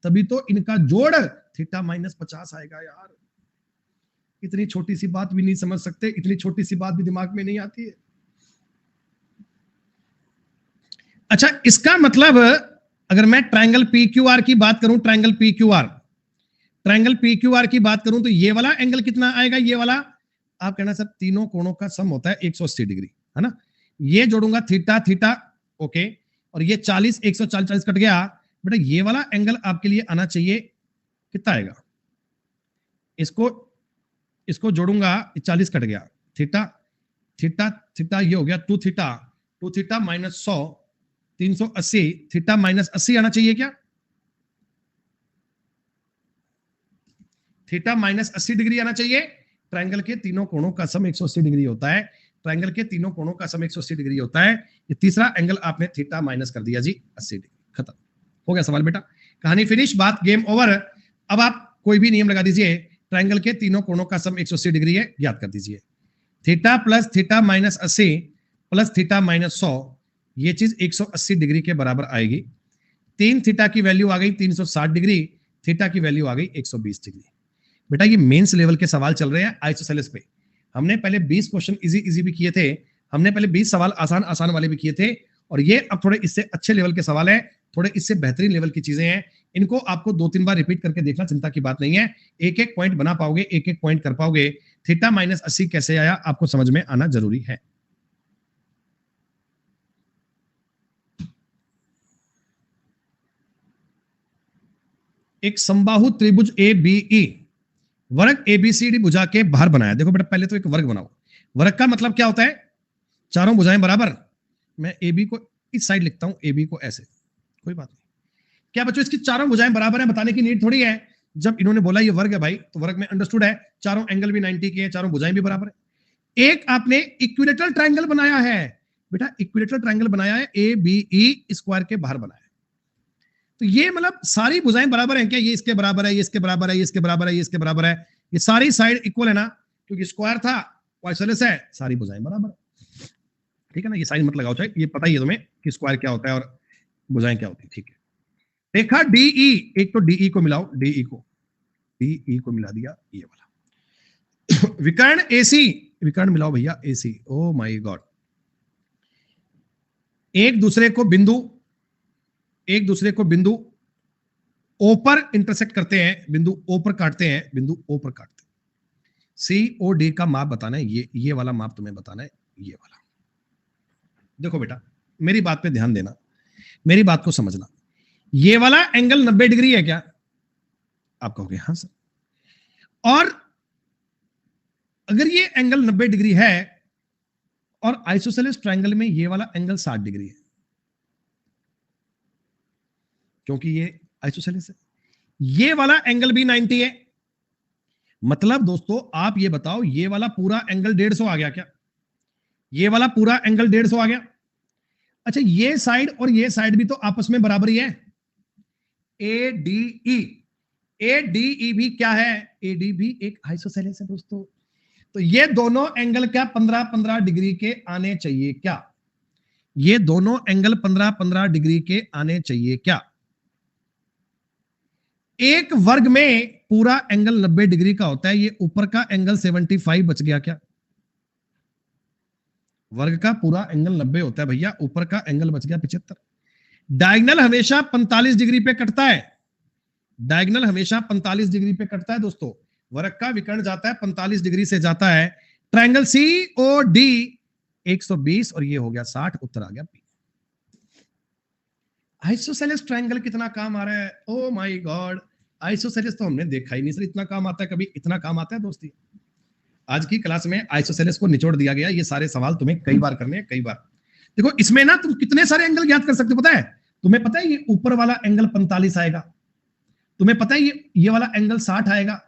तभी तो इनका जोड़ थीटा -50 आएगा। यार इतनी छोटी सी बात भी नहीं समझ सकते, इतनी छोटी सी बात भी दिमाग में नहीं आती है। अच्छा इसका मतलब अगर मैं ट्रायंगल PQR की बात करूं, ट्रायंगल PQR की बात करूं, तो ये वाला एंगल कितना आएगा? ये वाला, आप कहना सर तीनों कोणों का सम होता है 180 डिग्री, है ना? ये जोड़ूंगा थीटा थीटा, ओके, और ये 40, 140 कट गया बेटा। ये वाला एंगल आपके लिए आना चाहिए, कितना आएगा? इसको इसको जोड़ूंगा, 40 कट गया, थीटा थीटा थीटा, ये हो गया 2 थीटा, 2 थीटा -100, 380, थीटा -80 आना चाहिए क्या? थीटा -80 डिग्री आना चाहिए। ट्रायंगल के तीनों कोणों का सम 180 डिग्री होता है, ट्रायंगल के तीनों कोणों का सम 180 डिग्री होता है। ये तीसरा एंगल आपने थीटा माइनस कर दिया जी, 80 डिग्री। खत्म हो गया सवाल बेटा, कहानी फिनिश, बात गेम ओवर। अब आप कोई भी नियम लगा दीजिए, ट्रायंगल के तीनों कोणों का सम 180 डिग्री है, याद कर दीजिए। Theta plus theta -80 plus theta -100, ये चीज 180 डिग्री के बराबर आएगी। 3 थीटा की वैल्यू आ गई 360 डिग्री, थीटा की वैल्यू आ गई 120 डिग्री। बेटा ये मेंस लेवल के सवाल चल रहे हैं आइसोसेलेस पे। हमने पहले 20 क्वेश्चन इजी इजी भी किए थे, हमने पहले 20 सवाल आसान आसान वाले भी किए थे, और ये अब थोड़े इससे अच्छे लेवल के सवाल हैं, थोड़े इससे बेहतरीन लेवल की चीजें हैं। इनको आपको 2-3 बार रिपीट करके देखना, चिंता की बात नहीं है। एक एक पॉइंट बना पाओगे, एक एक पॉइंट कर पाओगे। थीटा -80 कैसे आया आपको समझ में आना जरूरी है। एक समबाहु त्रिभुज ABE वर्ग ABCD भुजा के बाहर बनाया। देखो बेटा पहले तो एक वर्ग बनाओ। वर्ग का मतलब क्या होता है? चारों भुजाएं बराबर। मैं AB को इस साइड लिखता हूं, AB को ऐसे, कोई बात नहीं। क्या बच्चों इसकी चारों भुजाएं बराबर है बताने की नीड थोड़ी है। जब इन्होंने बोला ये वर्ग है भाई, तो वर्ग में अंडरस्टूड है, चारों एंगल भी 90 के हैं, चारों भुजाएं भी बराबर है। एक आपने इक्विलेटरल ट्रायंगल बनाया है बेटा, इक्विलेटरल ट्रायंगल बनाया है, ABE स्क्वायर के बाहर बनाया है। तो ये मतलब सारी भुजाएं बराबर हैं क्या? ये इसके बराबर है, ये इसके बराबर है, ये इसके बराबर है, ये इसके बराबर है, ये सारी साइड इक्वल है ना, क्योंकि स्क्वायर था, आइसोसेलेस है, सारी भुजाएं बराबर है। ठीक है ना, ये साइन मत लगाओ, चाहे ये पता ही है तुम्हें कि स्क्वायर क्या होता है और भुजाएं क्या होती है। ठीक है, रेखा DE, एक तो DE को मिलाओ, DE को मिला दिया, ये वाला। विकर्ण AC, विकर्ण मिलाओ भैया AC, ओ माय गॉड। एक दूसरे को बिंदु O पर इंटरसेक्ट करते हैं, बिंदु O पर काटते हैं, बिंदु O पर काटते हैं। COD का माप बताना है, ये वाला माप तुम्हें बताना है, ये वाला। देखो बेटा, मेरी बात पे ध्यान देना, मेरी बात को समझना। ये वाला एंगल 90 डिग्री है क्या? आप कहोगे हाँ सर। और अगर ये एंगल 90 डिग्री है और आइसोसेलेस ट्रायंगल में ये वाला एंगल 60 डिग्री है, क्योंकि ये आइसोसेलेस है, ये वाला एंगल भी 90 है। मतलब दोस्तों आप ये बताओ, ये वाला पूरा एंगल 150 आ गया क्या? ये वाला पूरा एंगल 150 आ गया। अच्छा, ये साइड और ये साइड भी तो आपस में बराबर ही है। ADE, ADE भी क्या है? AD भी एक आइसोसेलेस है दोस्तों। तो ये दोनों एंगल क्या 15-15 डिग्री के आने चाहिए क्या? ये दोनों एंगल 15-15 डिग्री के आने चाहिए क्या? एक वर्ग में पूरा एंगल 90 डिग्री का होता है, ये ऊपर का एंगल 75 बच गया क्या? वर्ग का पूरा एंगल 90 होता है भैया, ऊपर का एंगल बच गया 75। डायगोनल हमेशा 45 डिग्री पे कटता है, डायगोनल हमेशा 45 डिग्री पे कटता है दोस्तों। वर्ग का विकर्ण जाता है 45 डिग्री से जाता है। ट्रायंगल COD 120 और ये हो गया 60, उत्तर आ गया P। आइसोसेलेस ट्रायंगल कितना काम आ रहा है, ओ माय गॉड। आइसोसेलेस तो हमने देखा ही नहीं सर, इतना काम आता है कभी? इतना काम आता है दोस्ती। आज की क्लास में आइसोसेलेस को निचोड़ दिया गया। ये सारे सवाल तुम्हें कई बार करने हैं, कई बार। देखो इसमें ना तुम कितने सारे एंगल ज्ञात कर सकते हो पता है? तुम्हें पता है ये ऊपर वाला एंगल 45 आएगा, तुम्हें पता है ये वाला एंगल 60 आएगा,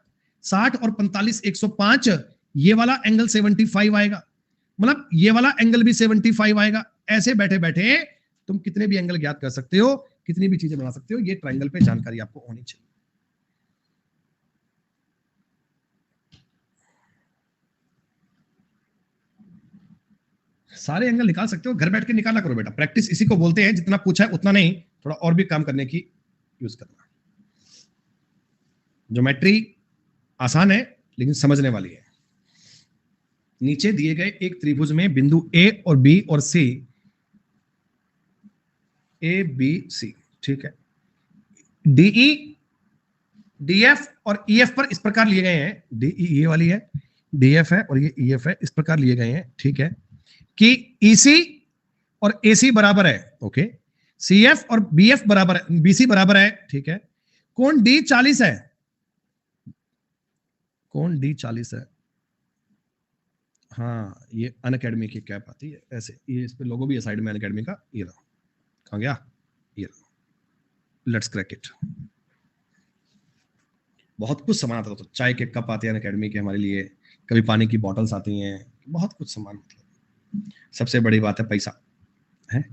60 और 45 105, ये वाला एंगल 75 आएगा, मतलब ये वाला एंगल भी 75 आएगा। ऐसे बैठे बैठे तुम कितने भी एंगल ज्ञात कर सकते हो, कितनी भी चीजें बना सकते हो। ये ट्रायंगल पे जानकारी आपको होनी चाहिए। सारे एंगल निकाल सकते हो, घर बैठ के निकाला करो बेटा। प्रैक्टिस इसी को बोलते हैं, जितना पूछा है उतना नहीं, थोड़ा और भी काम करने की यूज करना। ज्योमेट्री आसान है लेकिन समझने वाली है। नीचे दिए गए एक त्रिभुज में बिंदु A और B और C, ABC, ठीक है, DE, DF और EF पर इस प्रकार लिए गए हैं। DE ये वाली है, DF है और ये EF है, इस प्रकार लिए गए हैं, ठीक है, कि EC और AC बराबर है, ओके, CF और BF बराबर है, BC बराबर है, ठीक है। कोण D 40 है, कोण D 40 है। हाँ, ये अनअकैडमी की कैप आती है ऐसे, ये इस पे लोगो भी है साइड में अनअकैडमी का। ये रहा, कहाँ गया? ये रहा, लेट्स क्रैक इट। बहुत कुछ सामान आता है, तो चाय के कप आते हैं अनअकैडमी के हमारे लिए, कभी पानी की बॉटल्स आती हैं, बहुत कुछ सामान, मतलब सबसे बड़ी बात है पैसा है।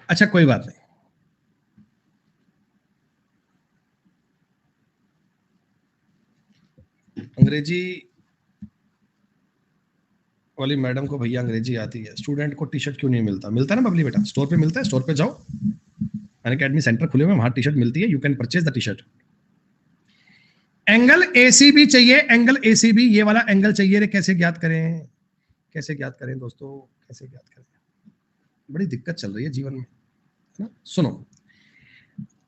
अच्छा कोई बात नहीं, अंग्रेजी वाली मैडम को भैया अंग्रेजी आती है, स्टूडेंट को टी शर्ट क्यों नहीं मिलता? मिलता है ना बबली बेटा, स्टोर पे मिलता है, स्टोर पे जाओ, अनअकैडमी सेंटर खुले हुए, वहां टी शर्ट मिलती है, you can purchase the T shirt. Angle ACB चाहिए, एंगल ACB, ये वाला एंगल चाहिए रे। कैसे ज्ञात करें, कैसे ज्ञात करें दोस्तों, कैसे ज्ञात करें? बड़ी दिक्कत चल रही है जीवन में, है ना? सुनो,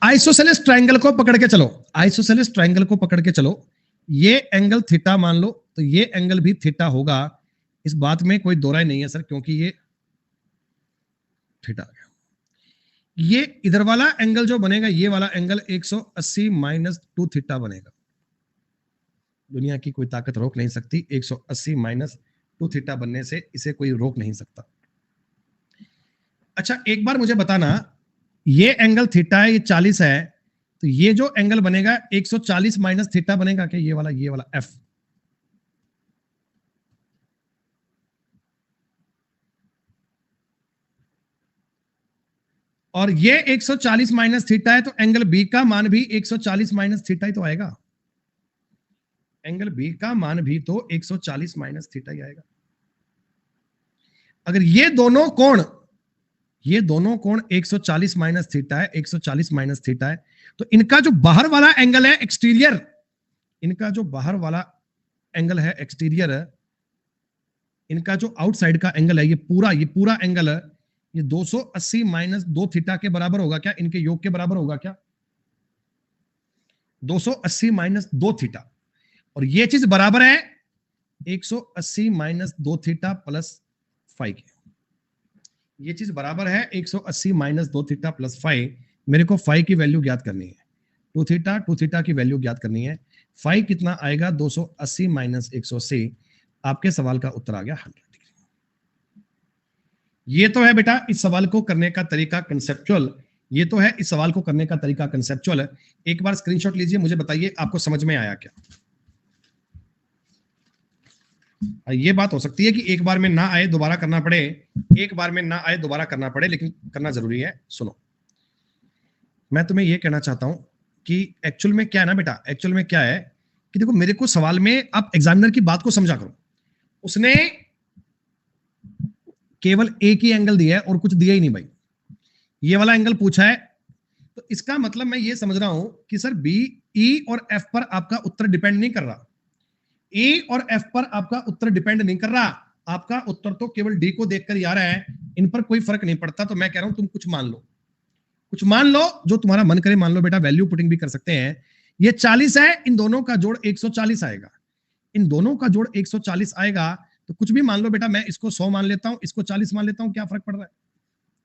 आइसोसेलेस ट्रायंगल को पकड़ के चलो, आइसोसेलेस ट्रायंगल को पकड़ के चलो। ये एंगल थीटा मान लो, तो ये एंगल भी थीटा होगा, इस बात में कोई दो राय नहीं है सर, क्योंकि ये थीटा आ गया। ये इधर वाला एंगल जो बनेगा, ये वाला एंगल 180 माइनस 2 थीटा बनेगा। दुनिया की कोई ताकत रोक नहीं सकती 180 माइनस 2 थीटा बनने से, इसे कोई रोक नहीं सकता। अच्छा एक बार मुझे बताना, ये एंगल थीटा है, ये 40 है, तो ये जो एंगल बनेगा 140 माइनस थीटा बनेगा क्या? ये वाला F। और ये 140 माइनस थीटा है, तो एंगल B का मान भी 140 माइनस थीटा ही तो आएगा। एंगल B का मान भी तो 140 माइनस थीटा ही आएगा। अगर ये दोनों कोण 140 माइनस थीटा है, 140 माइनस थीटा है, तो इनका जो बाहर वाला एंगल है एक्सटीरियर, इनका जो बाहर वाला एंगल है एक्सटीरियर है, इनका जो आउटसाइड का एंगल है, ये पूरा एंगल है, ये 280 माइनस 2 थीटा के बराबर होगा क्या? इनके योग के बराबर होगा क्या? 280 माइनस 2 थीटा, और ये चीज बराबर है 180 माइनस 2 थीटा प्लस 5 के। ये चीज बराबर है 180 माइनस 2 थीटा प्लस 5। मेरे को 5 की वैल्यू ज्ञात करनी है, 2 थीटा की वैल्यू ज्ञात करनी है। 5 कितना आएगा? 280 माइनस 180। आपके सवाल का उत्तर आ गया 100 डिग्री। ये तो है बेटा इस सवाल को करने का तरीका कंसेप्चुअल। ये तो है इस सवाल को करने का तरीका कंसेप्चुअल। एक बार स्क्रीनशॉट लीजिए, मुझे बताइए आपको समझ में आया क्या? ये बात हो सकती है कि एक बार में ना आए दोबारा करना पड़े, एक बार में ना आए दोबारा करना पड़े, लेकिन करना जरूरी है। सुनो, मैं तुम्हें यह कहना चाहता हूं कि एक्चुअल में क्या है ना बेटा, एक्चुअल में क्या है कि देखो मेरे को सवाल में आप एग्जामिनर की बात को समझा करो। उसने केवल एक ही एंगल दिया है और कुछ दिया ही नहीं भाई। ये वाला एंगल पूछा है, तो इसका मतलब मैं ये समझ रहा हूं कि सर बी, ई और एफ पर आपका उत्तर डिपेंड नहीं कर रहा। ए और एफ पर आपका उत्तर डिपेंड नहीं कर रहा, आपका उत्तर तो केवल डी को देखकर ही आ रहा है। इन पर कोई फर्क नहीं पड़ता। तो मैं कह रहा हूं तुम कुछ मान लो, कुछ मान लो, जो तुम्हारा मन करे मान लो बेटा। वैल्यू पुटिंग भी कर सकते हैं। ये 40 है, इन दोनों का जोड़ 140 आएगा, इन दोनों का जोड़ 140 आएगा। तो कुछ भी मान लो बेटा, मैं इसको 100 मान लेता हूं, इसको 40 मान लेता हूं, क्या फर्क पड़ रहा है?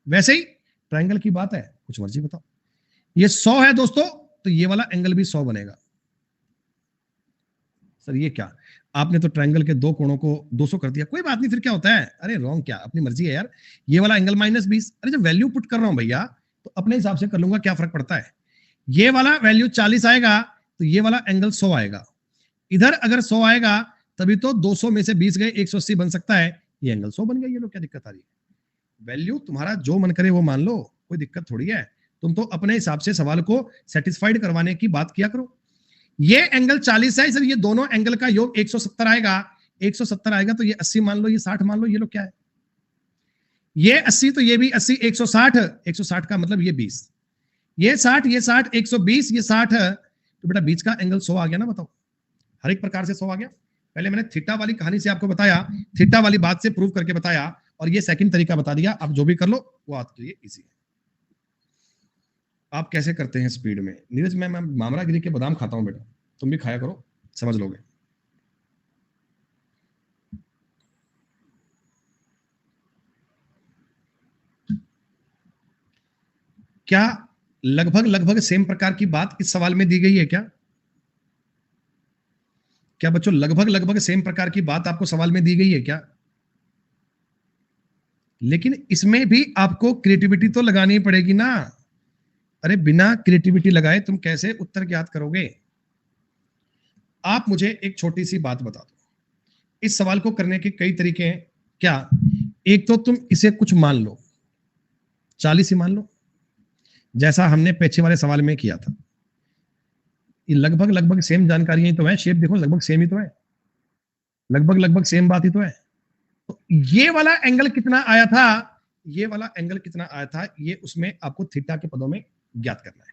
वैसे ही ट्रायंगल की बात है, कुछ मर्जी बताओ। ये 100 है दोस्तों, तो ये वाला एंगल भी 100 बनेगा। सर ये क्या, आपने तो ट्रायंगल के दो कोणों को 200 कर दिया। कोई बात नहीं, फिर क्या होता है? अरे रॉन्ग क्या, अपनी मर्जी है यार। ये वाला एंगल -20। अरे जब वैल्यू पुट कर रहा हूं भैया, तो अपने हिसाब से कर लूंगा, क्या फर्क पड़ता है? ये वाला वैल्यू 40 आएगा, तो ये वाला एंगल 100 आएगा। इधर अगर 100 आएगा, तभी तो 200 में से 20 गए 180 बन सकता है। ये एंगल 100 बन गया। ये लो क्या दिक्कत आ रही है? वैल्यू तुम्हारा जो मन करे वो मान लो, कोई दिक्कत थोड़ी है। तुम तो अपने हिसाब से सवाल को सेटिस्फाइड करवाने की बात किया करो। ये एंगल 40 है सर, ये दोनों एंगल का योग 170 आएगा। 170 आएगा तो ये 80 मान लो, ये 60 मान लो। ये लोग क्या है? ये 80 तो ये भी 80, 160। 160 का मतलब ये 20, ये 60, ये 60, 120, ये 60 है। तो बेटा बीच का एंगल 100 आ गया ना? बताओ, हर एक प्रकार से 100 आ गया। पहले मैंने थीटा वाली कहानी से आपको बताया, थीटा वाली बात से प्रूव करके बताया, और ये सेकंड तरीका बता दिया। आप जो भी कर लो वो आपके लिए इजी है। आप कैसे करते हैं स्पीड में? नीरज मैं मामरागिरी के बादाम खाता हूं बेटा, तुम भी खाया करो, समझ लोगे। क्या लगभग लगभग सेम प्रकार की बात इस सवाल में दी गई है क्या? क्या बच्चों लगभग लगभग सेम प्रकार की बात आपको सवाल में दी गई है क्या? लेकिन इसमें भी आपको क्रिएटिविटी तो लगानी पड़ेगी ना। अरे बिना क्रिएटिविटी लगाए तुम कैसे उत्तर ज्ञात करोगे? आप मुझे एक छोटी सी बात बता दो, इस सवाल को करने के कई तरीके हैं क्या? एक तो तुम इसे कुछ मान लो, 40 ही मान लो, जैसा हमने पीछे वाले सवाल में किया था। ये लगभग लगभग सेम जानकारी तो है, शेप देखो लगभग सेम ही तो है, लगभग लगभग सेम बात ही तो है। तो ये वाला एंगल कितना आया था, ये वाला एंगल कितना आया था, ये उसमें आपको थीटा के पदों में ज्ञात करना है।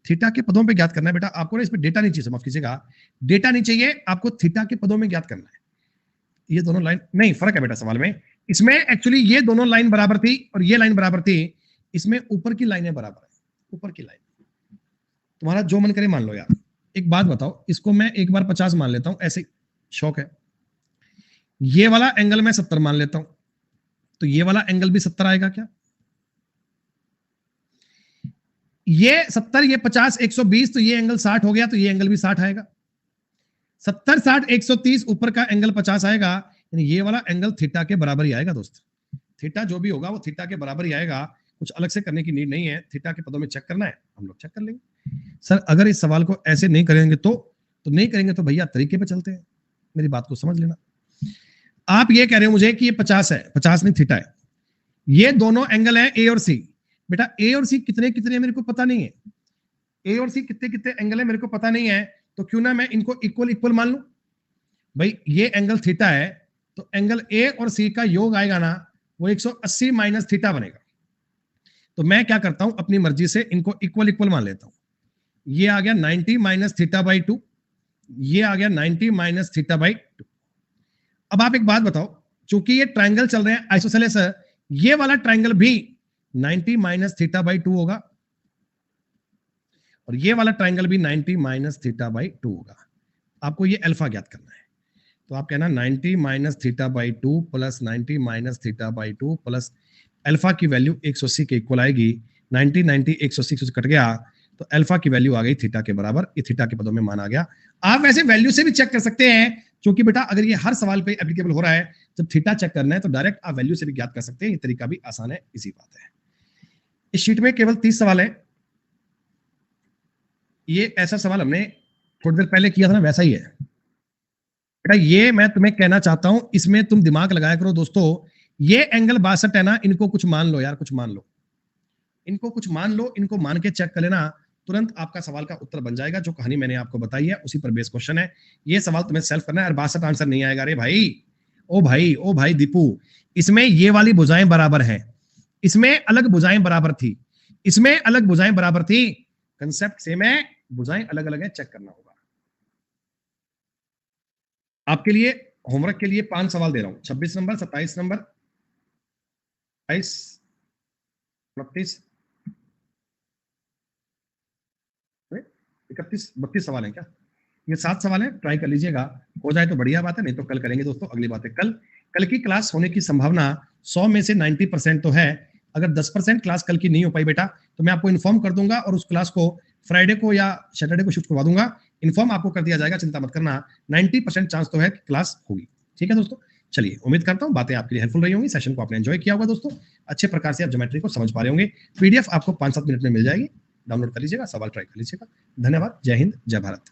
थीटा के पदों में ज्ञात करना है बेटा आपको ना, इसमें डेटा नहीं चाहिए, माफ कीजिएगा, डेटा नहीं चाहिए आपको, थीटा के पदों में ज्ञात करना है। ये दोनों लाइन नहीं, फर्क है बेटा सवाल में। इसमें एक्चुअली ये दोनों लाइन बराबर थी और ये लाइन बराबर थी, इसमें ऊपर की लाइनें बराबर है, ऊपर की लाइन। तुम्हारा जो मन करे मान लो यार। एक बात बताओ, इसको मैं एक बार 50 मान लेता हूं, ऐसे शौक है। ये वाला एंगल मैं 70 मान लेता हूं, तो ये वाला एंगल भी 70 आएगा क्या? ये 70, ये 50, 120, तो ये एंगल 60 हो गया, तो ये एंगल भी 60 आएगा। 70, 60, 130, ऊपर का एंगल 50 आएगा, यानी ये वाला एंगल थीटा के बराबर ही आएगा दोस्त। थीटा जो भी होगा वो थीटा के बराबर ही आएगा, कुछ अलग से करने की नीड नहीं है। थीटा के पदों में चेक करना है, हम लोग चेक कर लेंगे। सर अगर इस सवाल को ऐसे नहीं करेंगे तो नहीं करेंगे तो भैया तरीके पे चलते हैं, मेरी बात को समझ लेना। आप ये कह रहे हो मुझे कि ये 50 है, 50 नहीं थीटा है। ये दोनों एंगल है ए और सी। बेटा ए और सी कितने कितने मेरे को पता नहीं है, ए और सी कितने कितने एंगल है मेरे को पता नहीं है, तो क्यों ना मैं इनको इक्वल इक्वल मान लूं। भाई ये एंगल थीटा है, तो एंगल ए और सी का योग आएगा ना, वो 180 माइनस थीटा बनेगा। तो मैं क्या करता हूं, अपनी मर्जी से इनको इक्वल इक्वल मान लेता हूं। ये आ गया 90 माइनस थीटा बाई 2, ये आ गया 90 माइनस थीटा बाई 2। अब आप एक बात बताओ, चूंकि ये ट्रायंगल चल रहे हैं आइसोसेलेस, ये वाला ट्रायंगल भी 90 माइनस थीटा बाई 2 होगा, और ये वाला ट्राइंगल भी 90 माइनस थीटा बाई 2 होगा। आपको ये अल्फा ज्ञात करना है, तो आप कहना 90 minus theta by 2 plus 90 minus theta by 2 plus alpha की वैल्यू 180 के इक्वल आएगी। 90 90 180 से कट गया, तो अल्फा की वैल्यू आ गई थीटा के बराबर। ये थीटा के पदों में मान आ गया। आप वैसे वैल्यू से भी चेक कर सकते हैं, क्योंकि बेटा अगर ये हर सवाल पे एप्लीकेबल हो रहा है, जब थीटा चेक करना है तो डायरेक्ट आप वैल्यू से भी ज्ञात कर सकते हैं। ये तरीका भी आसान है, इसी बात है। इस शीट में केवल 30 सवाल है। ये ऐसा सवाल हमने थोड़ी देर पहले किया था ना, वैसा ही है बेटा। ये मैं तुम्हें कहना चाहता हूं, इसमें तुम दिमाग लगाया करो दोस्तों। ये एंगल 62 है ना, इनको कुछ मान लो यार, कुछ मान लो, इनको कुछ मान लो, इनको मान के चेक कर लेना, तुरंत आपका सवाल का उत्तर बन जाएगा। जो कहानी मैंने आपको बताई है उसी पर बेस क्वेश्चन है। ये सवाल तुम्हें सेल्फ करना है, और 62 आंसर नहीं आएगा। अरे भाई, ओ भाई दीपू, इसमें ये वाली भुजाएं बराबर हैं, इसमें अलग भुजाएं बराबर थी, इसमें अलग भुजाएं बराबर थी। कंसेप्ट सेम है, भुजाएं अलग अलग है, चेक करना होगा। आपके लिए होमवर्क के लिए 5 सवाल दे रहा हूं, 26 नंबर, 27 नंबर, 22, 29, 31, 32 सवाल है क्या? ये 7 सवाल है, ट्राई कर लीजिएगा। हो जाए तो बढ़िया बात है, नहीं तो कल करेंगे दोस्तों। अगली बात है कल की क्लास होने की संभावना 100 में से 90% तो है। अगर 10% क्लास कल की नहीं हो पाई बेटा, तो मैं आपको इन्फॉर्म कर दूंगा, और उस क्लास को फ्राइडे को या सैटरडे को शिफ्ट करवा दूंगा। इन्फॉर्म आपको कर दिया जाएगा, चिंता मत करना। 90% चांस तो है कि क्लास होगी। ठीक है दोस्तों, चलिए, उम्मीद करता हूं बातें आपके लिए हेल्पफुल रही होंगी। सेशन को आपने एंजॉय किया होगा दोस्तों, अच्छे प्रकार से आप ज्योमेट्री को समझ पा रहे होंगे। पीडीएफ आपको 5-7 मिनट में मिल जाएगी, डाउनलोड कर लीजिएगा, सवाल ट्राई कर लीजिएगा। धन्यवाद, जय हिंद, जय भारत।